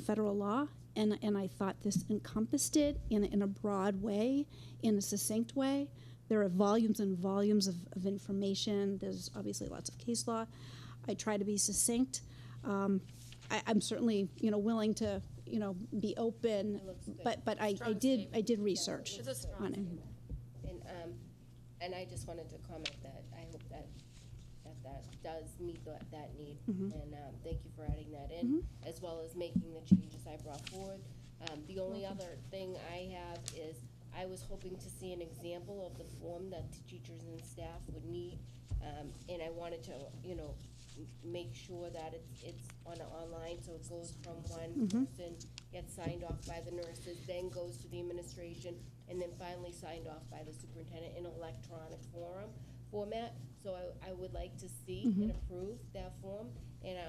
federal law, and I thought this encompassed it in a broad way, in a succinct way. There are volumes and volumes of information. There's obviously lots of case law. I try to be succinct. I'm certainly, willing to, be open, but I did research It's a strong on it. statement. And I just wanted to comment that I hope that does meet that need. Mhm. And thank you for adding that in, as well as making the changes I brought forward. The only other thing I have is, I was hoping to see an example of the form that teachers and staff would need. And I wanted to, make sure that it's online, so it goes from one person, gets signed off by the nurses, then goes to the administration, and then finally signed off by the superintendent in electronic format. So I would like to see and approve that form. And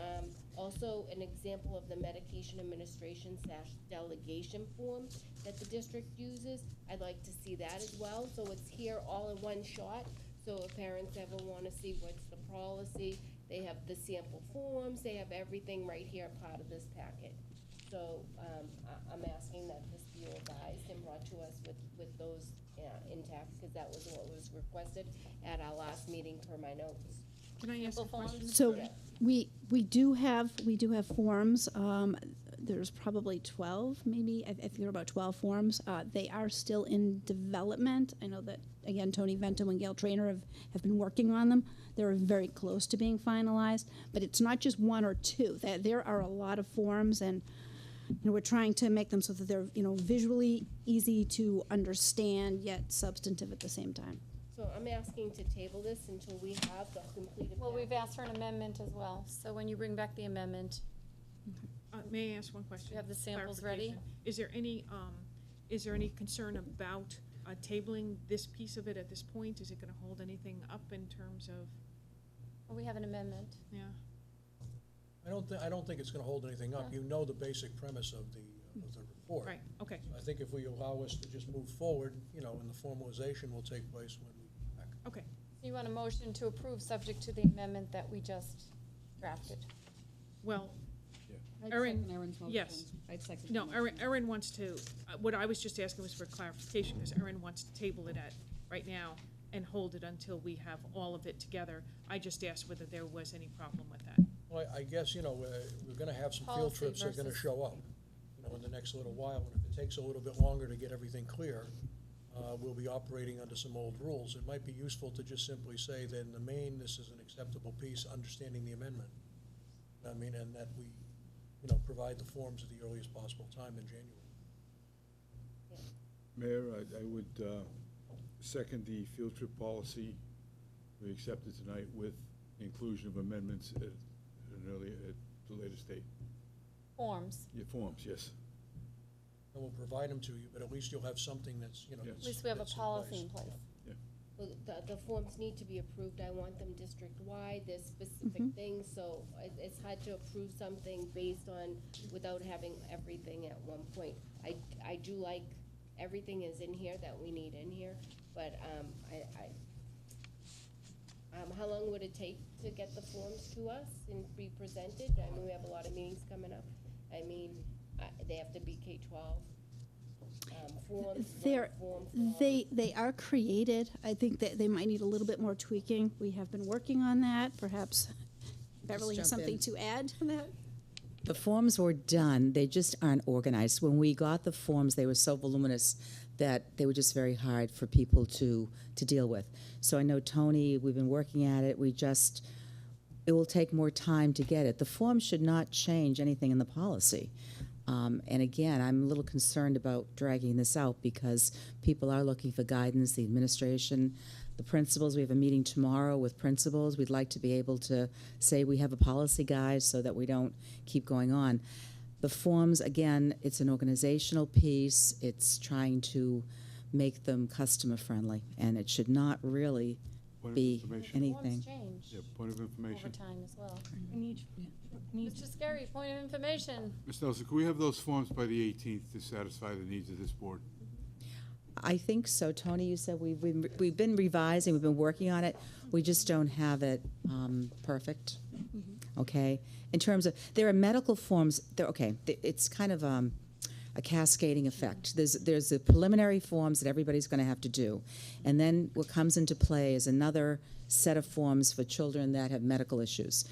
also an example of the medication administration / delegation form that the district uses. I'd like to see that as well, so it's here all in one shot. So if parents ever want to see what's the policy, they have the sample forms, they have everything right here, part of this packet. So I'm asking that this be revised and brought to us with those intact, because that was what was requested at our last meeting per my notes. Can I ask a question? So we do have forms. There's probably 12, maybe. I think there are about 12 forms. They are still in development. I know that, again, Tony Vento and Gail Trainer have been working on them. They're very close to being finalized. But it's not just one or two. There are a lot of forms, and we're trying to make them so that they're visually easy to understand, yet substantive at the same time. So I'm asking to table this until we have the completed. Well, we've asked for an amendment as well, so when you bring back the amendment, May I ask one question? you have the samples ready? Clarification. Is there any concern about tabling this piece of it at this point? Is it gonna hold anything up in terms of? Well, we have an amendment. Yeah. I don't think it's gonna hold anything up. Yeah. You know the basic premise of the report. Right, okay. I think if we allow us to just move forward, and the formalization will take place when we come back. Okay. So you want a motion to approve subject to the amendment that we just drafted? Well, I'd Erin, second Erin's motion. yes. I'd second the No, motion. Erin wants to, what I was just asking was for clarification, because Erin wants to table it right now and hold it until we have all of it together. I just asked whether there was any problem with that. Well, I guess, we're gonna have some field Policy trips that are gonna versus- show up, in the next little while. And if it takes a little bit longer to get everything clear, we'll be operating under some old rules. It might be useful to just simply say that in the main, this is an acceptable piece, understanding the amendment. I mean, and that we, provide the forms at the earliest possible time in January. Mayor, I would second the field trip policy we accepted tonight with the inclusion of amendments at the later date. Forms. Yeah, forms, yes. And we'll provide them to you, but at least you'll have something that's, you know. At least we have a policy in place. Well, the forms need to be approved, I want them district-wide, there's specific things, so it's hard to approve something based on, without having everything at one point. I do like, everything is in here that we need in here, but, how long would it take to get the forms to us and be presented? I mean, we have a lot of meetings coming up, I mean, they have to be K-12. Forms, They are created. I think that they might need a little bit more tweaking. We have been working on that. Perhaps Beverly has jump something in. to add to that. The forms were done, they just aren't organized. When we got the forms, they were so voluminous that they were just very hard for people to deal with. So I know, Tony, we've been working at it, it will take more time to get it. The forms should not change anything in the policy. And again, I'm a little concerned about dragging this out because people are looking for guidance, the administration, the principals. We have a meeting tomorrow with principals. We'd like to be able to say we have a policy guide so that we don't keep going on. The forms, again, it's an organizational piece. It's trying to make them customer friendly, and it should not really be anything. Forms change. Yeah, point of information. Over time as well. Needs Mr. Scary, point of information. Ms. Nelson, can we have those forms by the 18th to satisfy the needs of this board? I think so. Tony, you said we've been revising, we've been working on it. We just don't have it perfect. Okay? In terms of, there are medical forms, it's kind of a cascading effect. There's the preliminary forms that everybody's going to have to do. And then what comes into play is another set of forms for children that have medical issues.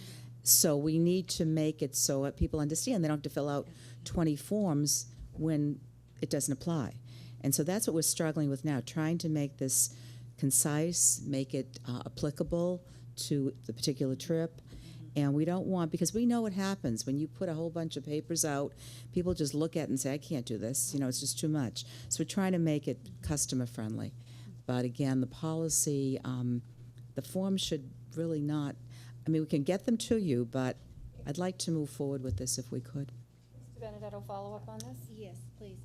So we need to make it so that people understand they don't have to fill out 20 forms when it doesn't apply. And so that's what we're struggling with now, trying to make this concise, make it applicable to the particular trip. And we don't want, because we know what happens when you put a whole bunch of papers out, people just look at it and say, I can't do this, it's just too much. So we're trying to make it customer friendly. But again, the policy, the form should really not, we can get them to you, but I'd like to move forward with this if we could. Mr. Benedetto, follow up on this? Yes, please.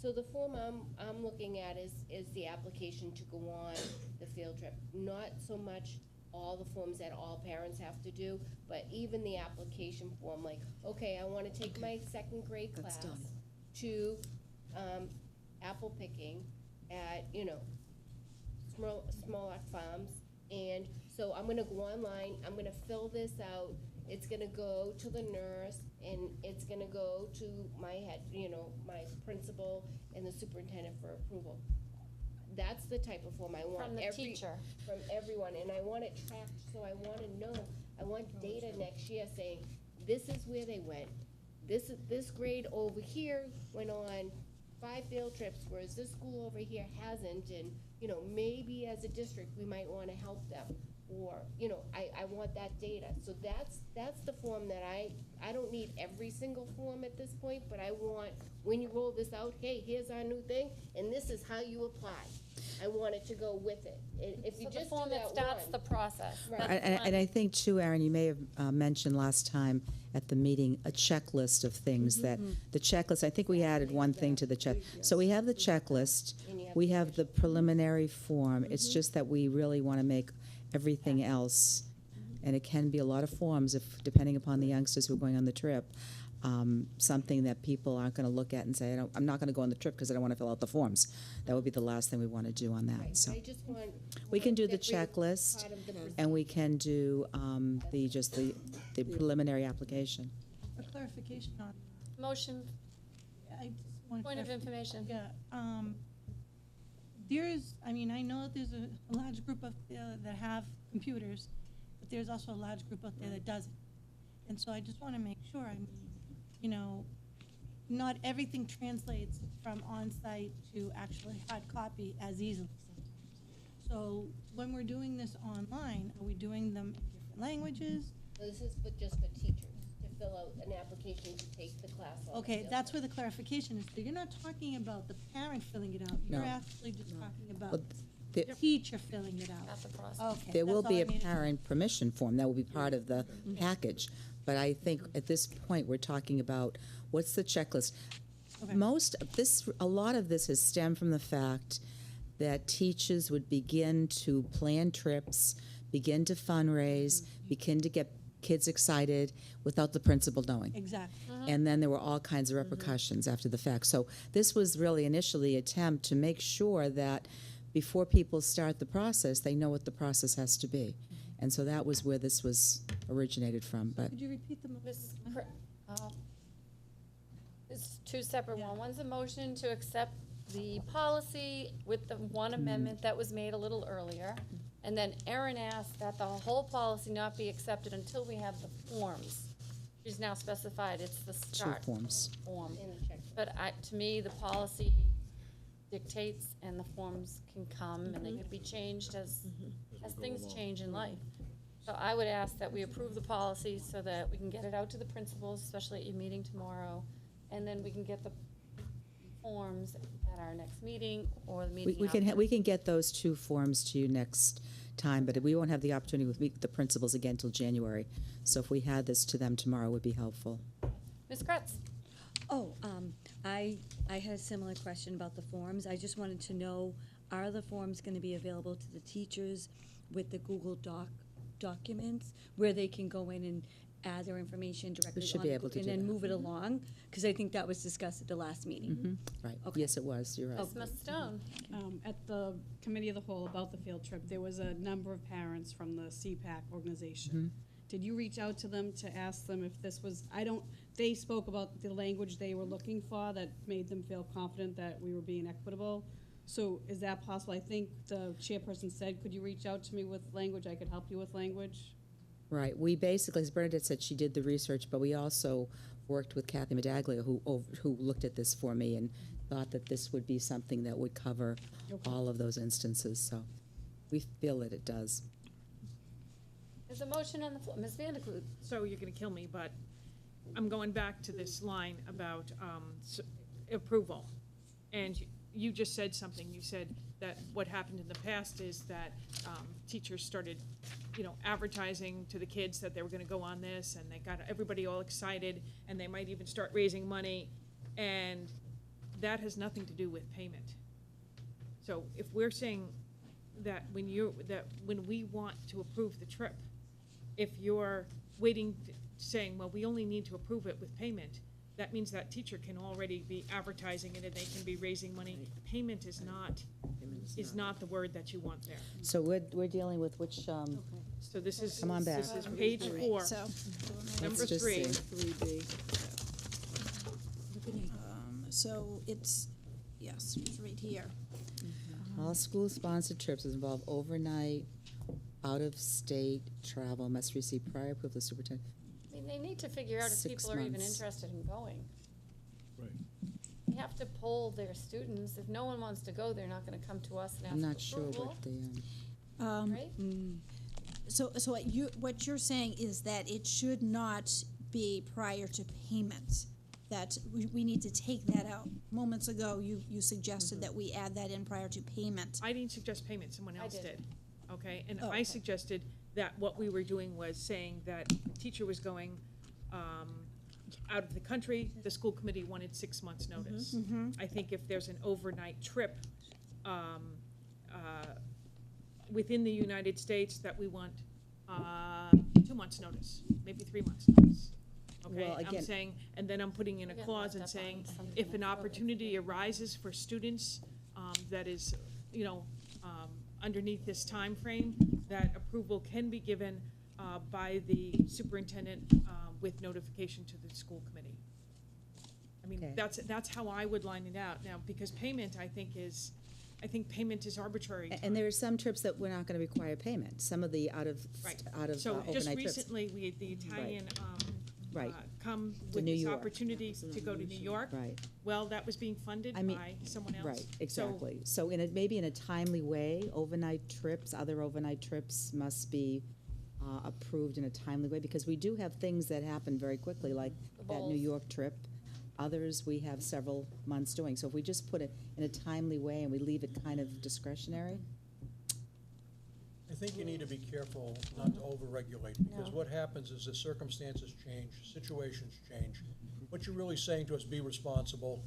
So the form I'm looking at is the application to go on the field trip. Not so much all the forms that all parents have to do, but even the application form, like, okay, I want to take my second grade class to apple picking at, Small Farms, and so I'm gonna go online, I'm gonna fill this out, it's gonna go to the nurse, and it's gonna go to my head, my principal and the superintendent for approval. That's the type of form I want. From the teacher. From everyone, and I want it tracked, so I wanna know, I want data next year saying, this is where they went. This grade over here went on 5 field trips, whereas this school over here hasn't, and, maybe as a district, we might wanna help them. Or, I want that data. So that's the form that I don't need every single form at this point, but I want, when you roll this out, hey, here's our new thing, and this is how you apply. I want it to go with it. If you So the just form do that that starts one. the process. Right. And I think too, Aaron, you may have mentioned last time at the meeting a checklist of things that, the checklist, I think we added one thing to the check. So we have the checklist, we have the preliminary form, it's just that we really want to make everything else, and it can be a lot of forms if, depending upon the youngsters who are going on the trip, something that people aren't going to look at and say, I'm not going to go on the trip because I don't want to fill out the forms. That would be the last thing we want to do on that. Right. So I just want. we can do the every checklist, part of the and we can do the preliminary application. A clarification on, Motion, I just want. point of information. Yeah, I know that there's a large group of, that have computers, but there's also a large group out there that doesn't. And so I just want to make sure, not everything translates from on-site to actually hard copy as easily. So when we're doing this online, are we doing them in different languages? So this is just for teachers to fill out an application to take the class on. Okay, that's where the clarification is. So you're not talking about the parent filling it out. You're No. actually just talking about The- teacher filling it out. That's a process. Okay. There will that's all be I a needed. parent permission form, that will be part of the package. But I think at this point, we're talking about, what's the checklist? Okay. A lot of this has stemmed from the fact that teachers would begin to plan trips, begin to fundraise, begin to get kids excited without the principal knowing. Exactly. And then there were all kinds of repercussions after the fact. So this was really initially an attempt to make sure that before people start the process, they know what the process has to be. And so that was where this was originated from. But Could you repeat the Mrs. It's two separate ones. One's a motion to accept the policy with the one amendment that was made a little earlier. And then Erin asked that the whole policy not be accepted until we have the forms. She's now specified it's the start forms. form. But to me, the policy dictates and the forms can come and they can be changed as things change in life. So I would ask that we approve the policy so that we can get it out to the principals, especially at your meeting tomorrow, and then we can get the forms at our next meeting or the meeting after. we can get those two forms to you next time, but we won't have the opportunity to meet with the principals again till January. So if we had this to them tomorrow, it would be helpful. Ms. Kretz? Oh, I had a similar question about the forms. I just wanted to know, are the forms going to be available to the teachers with the Google documents where they can go in and add their information directly should on be the able to and do then that. move it along? Because I think that was discussed at the last meeting. Right. Okay. Yes, it was. You're right. Ms. Stone? At the committee of the whole about the field trip, there was a number of parents from the CPAC organization. Did you reach out to them to ask them if this was, they spoke about the language they were looking for that made them feel confident that we were being equitable. So is that possible? I think the chairperson said, could you reach out to me with language? I could help you with language. Right. We basically, as Bernadette said, she did the research, but we also worked with Kathy Medaglia, who looked at this for me and thought that this would be something that would cover all of those instances. So we feel that it does. There's a motion on the floor. Ms. Vanderklut? So you're gonna kill me, but I'm going back to this line about approval. And you just said something. You said that what happened in the past is that teachers started, advertising to the kids that they were gonna go on this, and they got everybody all excited, and they might even start raising money, and that has nothing to do with payment. So if we're saying that when we want to approve the trip, if you're waiting, saying, well, we only need to approve it with payment, that means that teacher can already be advertising it and they can be raising money. Payment is not the word that you want there. So we're dealing with which, So this is, Come on back. this is page 4, So, number Let's just 3. see. so it's, yes, it's right here. All school-sponsored trips involve overnight, out-of-state travel must receive prior approval of the superintendent. I mean, they need to figure out if 6 people are even months. interested in going. Right. They have to poll their students. If no one wants to go, they're not gonna come to us and ask I'm for not sure approval, what the, right? So what you're saying is that it should not be prior to payment, that we need to take that out. Moments ago, you suggested that we add that in prior to payment. I didn't suggest payment, someone I else did. did. Okay, and Oh, I okay. suggested that what we were doing was saying that teacher was going out of the country, the school committee wanted 6 months' notice. I think if there's an overnight trip within the United States, that we want 2 months' notice, maybe 3 months' notice. Okay, Well, I'm again- saying, and then I'm putting in a Again, clause let and that saying, bind something if an else. opportunity arises for students that is, underneath this time frame, that approval can be given by the superintendent with notification to the school committee. I mean, Okay. that's how I would line it out now, because payment, I think payment is arbitrary. and there are some trips that we're not gonna require payment, some of the Right. overnight So just trips. recently, we had the Italian Right. come To with New this York. opportunity to go to New York. Right. Well, that was being funded I mean- by someone else. Right, So exactly. So maybe in a timely way, other overnight trips must be approved in a timely way, because we do have things that happen very quickly, like The that New bowls. York trip. Others, we have several months doing. So if we just put it in a timely way and we leave it kind of discretionary, think you need to be careful not to overregulate, because what happens is the circumstances change, situations change. What you're really saying to us, be responsible,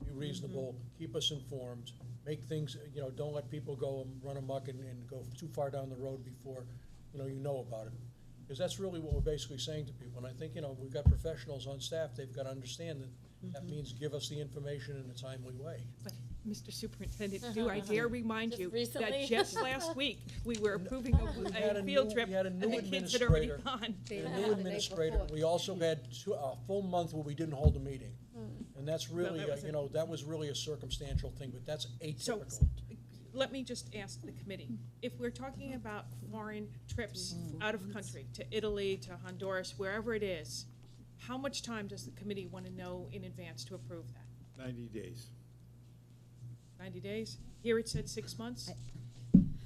be reasonable, keep us informed, make things, don't let people go and run amok and go too far down the road before, you know about it. Because that's really what we're basically saying to people. And I think, we've got professionals on staff, they've got to understand that that means give us the information in a timely way. But, Mr. Superintendent, do I dare remind Just you recently? that just last week, we were approving had a a field new- trip, we had a and new the kids had already administrator. gone. And a new administrator, we also had a full month where we didn't hold a meeting. And that's really, that was really a circumstantial thing, but that's So, atypical. let me just ask the committee, if we're talking about foreign trips out of country, to Italy, to Honduras, wherever it is, how much time does the committee want to know in advance to approve that? 90 days. 90 days? Here it said 6 months?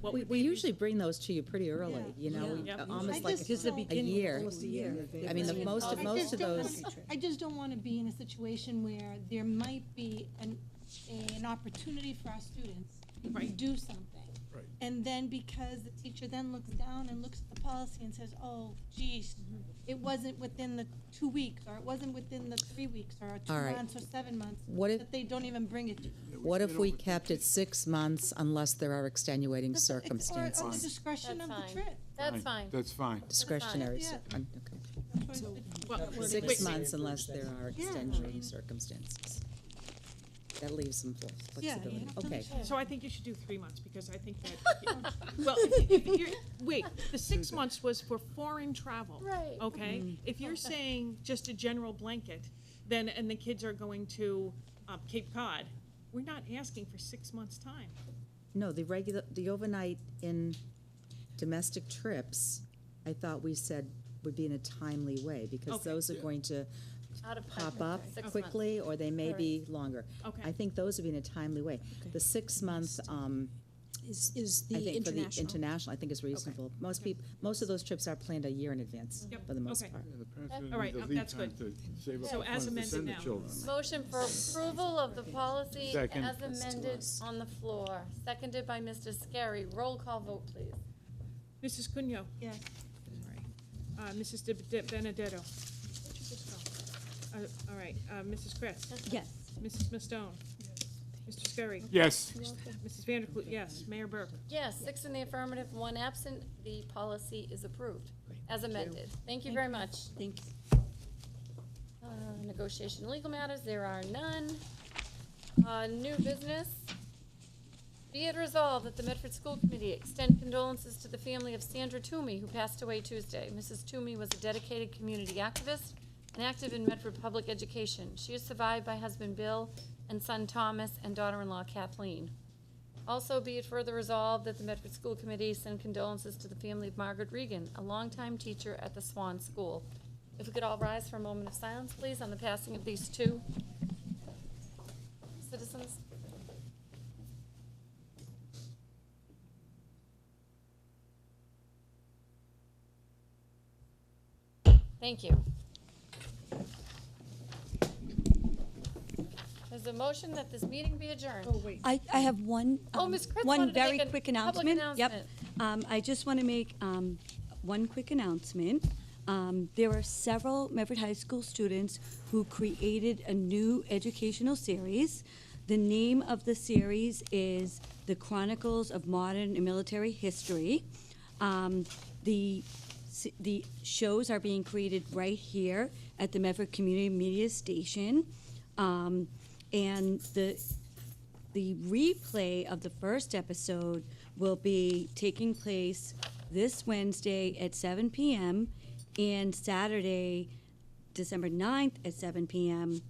What would We be usually bring those to you pretty early, Yeah. almost I like just don't- a year. Almost a year. I mean, most of those. I just don't want to be in a situation where there might be an opportunity for our students to do something. Right. And then because the teacher then looks down and looks at the policy and says, oh, geez, it wasn't within the 2 weeks, or it wasn't within the 3 weeks, or 2 All right. months, or 7 months, What if- that they don't even bring it to. What if we kept it 6 months unless there are extenuating Or on the circumstances? discretion of the That's trip. That's fine. That's fine. Discretionary, Yeah. okay. Well, wait, 6 wait. months unless there are extenuating circumstances. That leaves some flexibility. Okay. So I think you should do 3 months, because I think that, well, if you're, wait, the 6 months was for foreign travel. Right. Okay? If you're saying just a general blanket, then, and the kids are going to Cape Cod, we're not asking for 6 months' time. No, the overnight in domestic trips, I thought we said would be in a timely way, because Okay. those are going to Out of pop country, up 6 quickly, or they may be longer. Okay. I think those would be in a timely way. The 6 months, Is I the think for the international. international, I think is reasonable. Most of those trips are planned a year in advance, Yep. for the most Okay. part. Yeah, the parents All right, need the lead that's time good. to save up So the as funds to amended send the now. children. Motion for approval of the policy Second. as amended on the floor, seconded by Mr. Scarry. Roll call vote, please. Mrs. Cunyo? Yes. Mrs. De Benedetto? Where'd you just go? All right, Mrs. Kress? Yes. Mrs. Mastone? Mr. Scarry? Yes. Mrs. Vanderklut, yes. Mayor Burke? Yes, 6 in the affirmative, 1 absent. The policy is approved as amended. Thank you very much. Thanks. Negotiation and legal matters, there are none. New business. Be it resolved that the Medford School Committee extend condolences to the family of Sandra Toomey, who passed away Tuesday. Mrs. Toomey was a dedicated community activist and active in Medford public education. She is survived by husband Bill and son Thomas and daughter-in-law Kathleen. Also, be it further resolved that the Medford School Committee send condolences to the family of Margaret Regan, a longtime teacher at the Swan School. If we could all rise for a moment of silence, please, on the passing of these two citizens. Thank you. There's a motion that this meeting be adjourned. Oh, wait. I have one, Oh, Ms. Chris one wanted to very make a quick public announcement. Yep. announcement. I just want to make one quick announcement. There are several Medford High School students who created a new educational series. The name of the series is The Chronicles of Modern and Military History. The shows are being created right here at the Medford Community Media Station. And the replay of the first episode will be taking place this Wednesday at 7 p.m. and Saturday, December 9th at 7 p.m.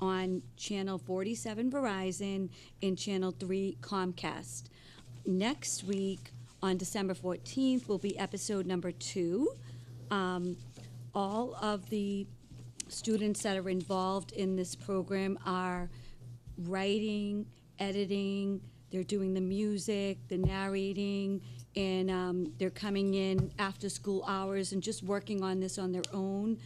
on Channel 47 Verizon and Channel 3 Comcast. Next week, on December 14th, will be episode number 2. All of the students that are involved in this program are writing, editing, they're doing the music, the narrating, and they're coming in after school hours and just working on this on their own.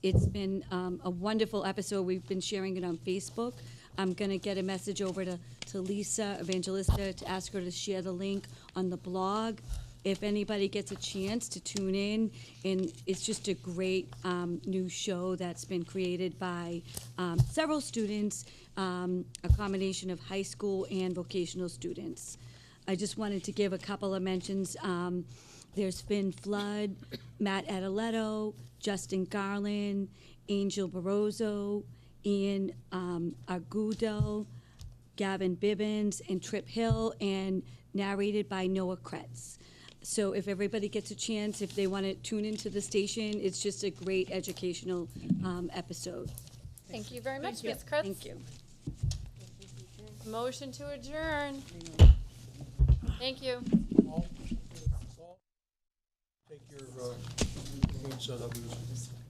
It's been a wonderful episode. We've been sharing it on Facebook. I'm gonna get a message over to Lisa Evangelista to ask her to share the link on the blog. If anybody gets a chance to tune in, and it's just a great new show that's been created by several students, a combination of high school and vocational students. I just wanted to give a couple of mentions. There's Finn Flood, Matt Adeletto, Justin Garland, Angel Barroso, Ian Argudo, Gavin Bibbins, and Trip Hill, and narrated by Noah Kretz. So if everybody gets a chance, if they want to tune into the station, it's just a great educational episode. Thank you very much, you. Ms. Kretz. Thank you. Motion to adjourn. Thank you. Take your points out of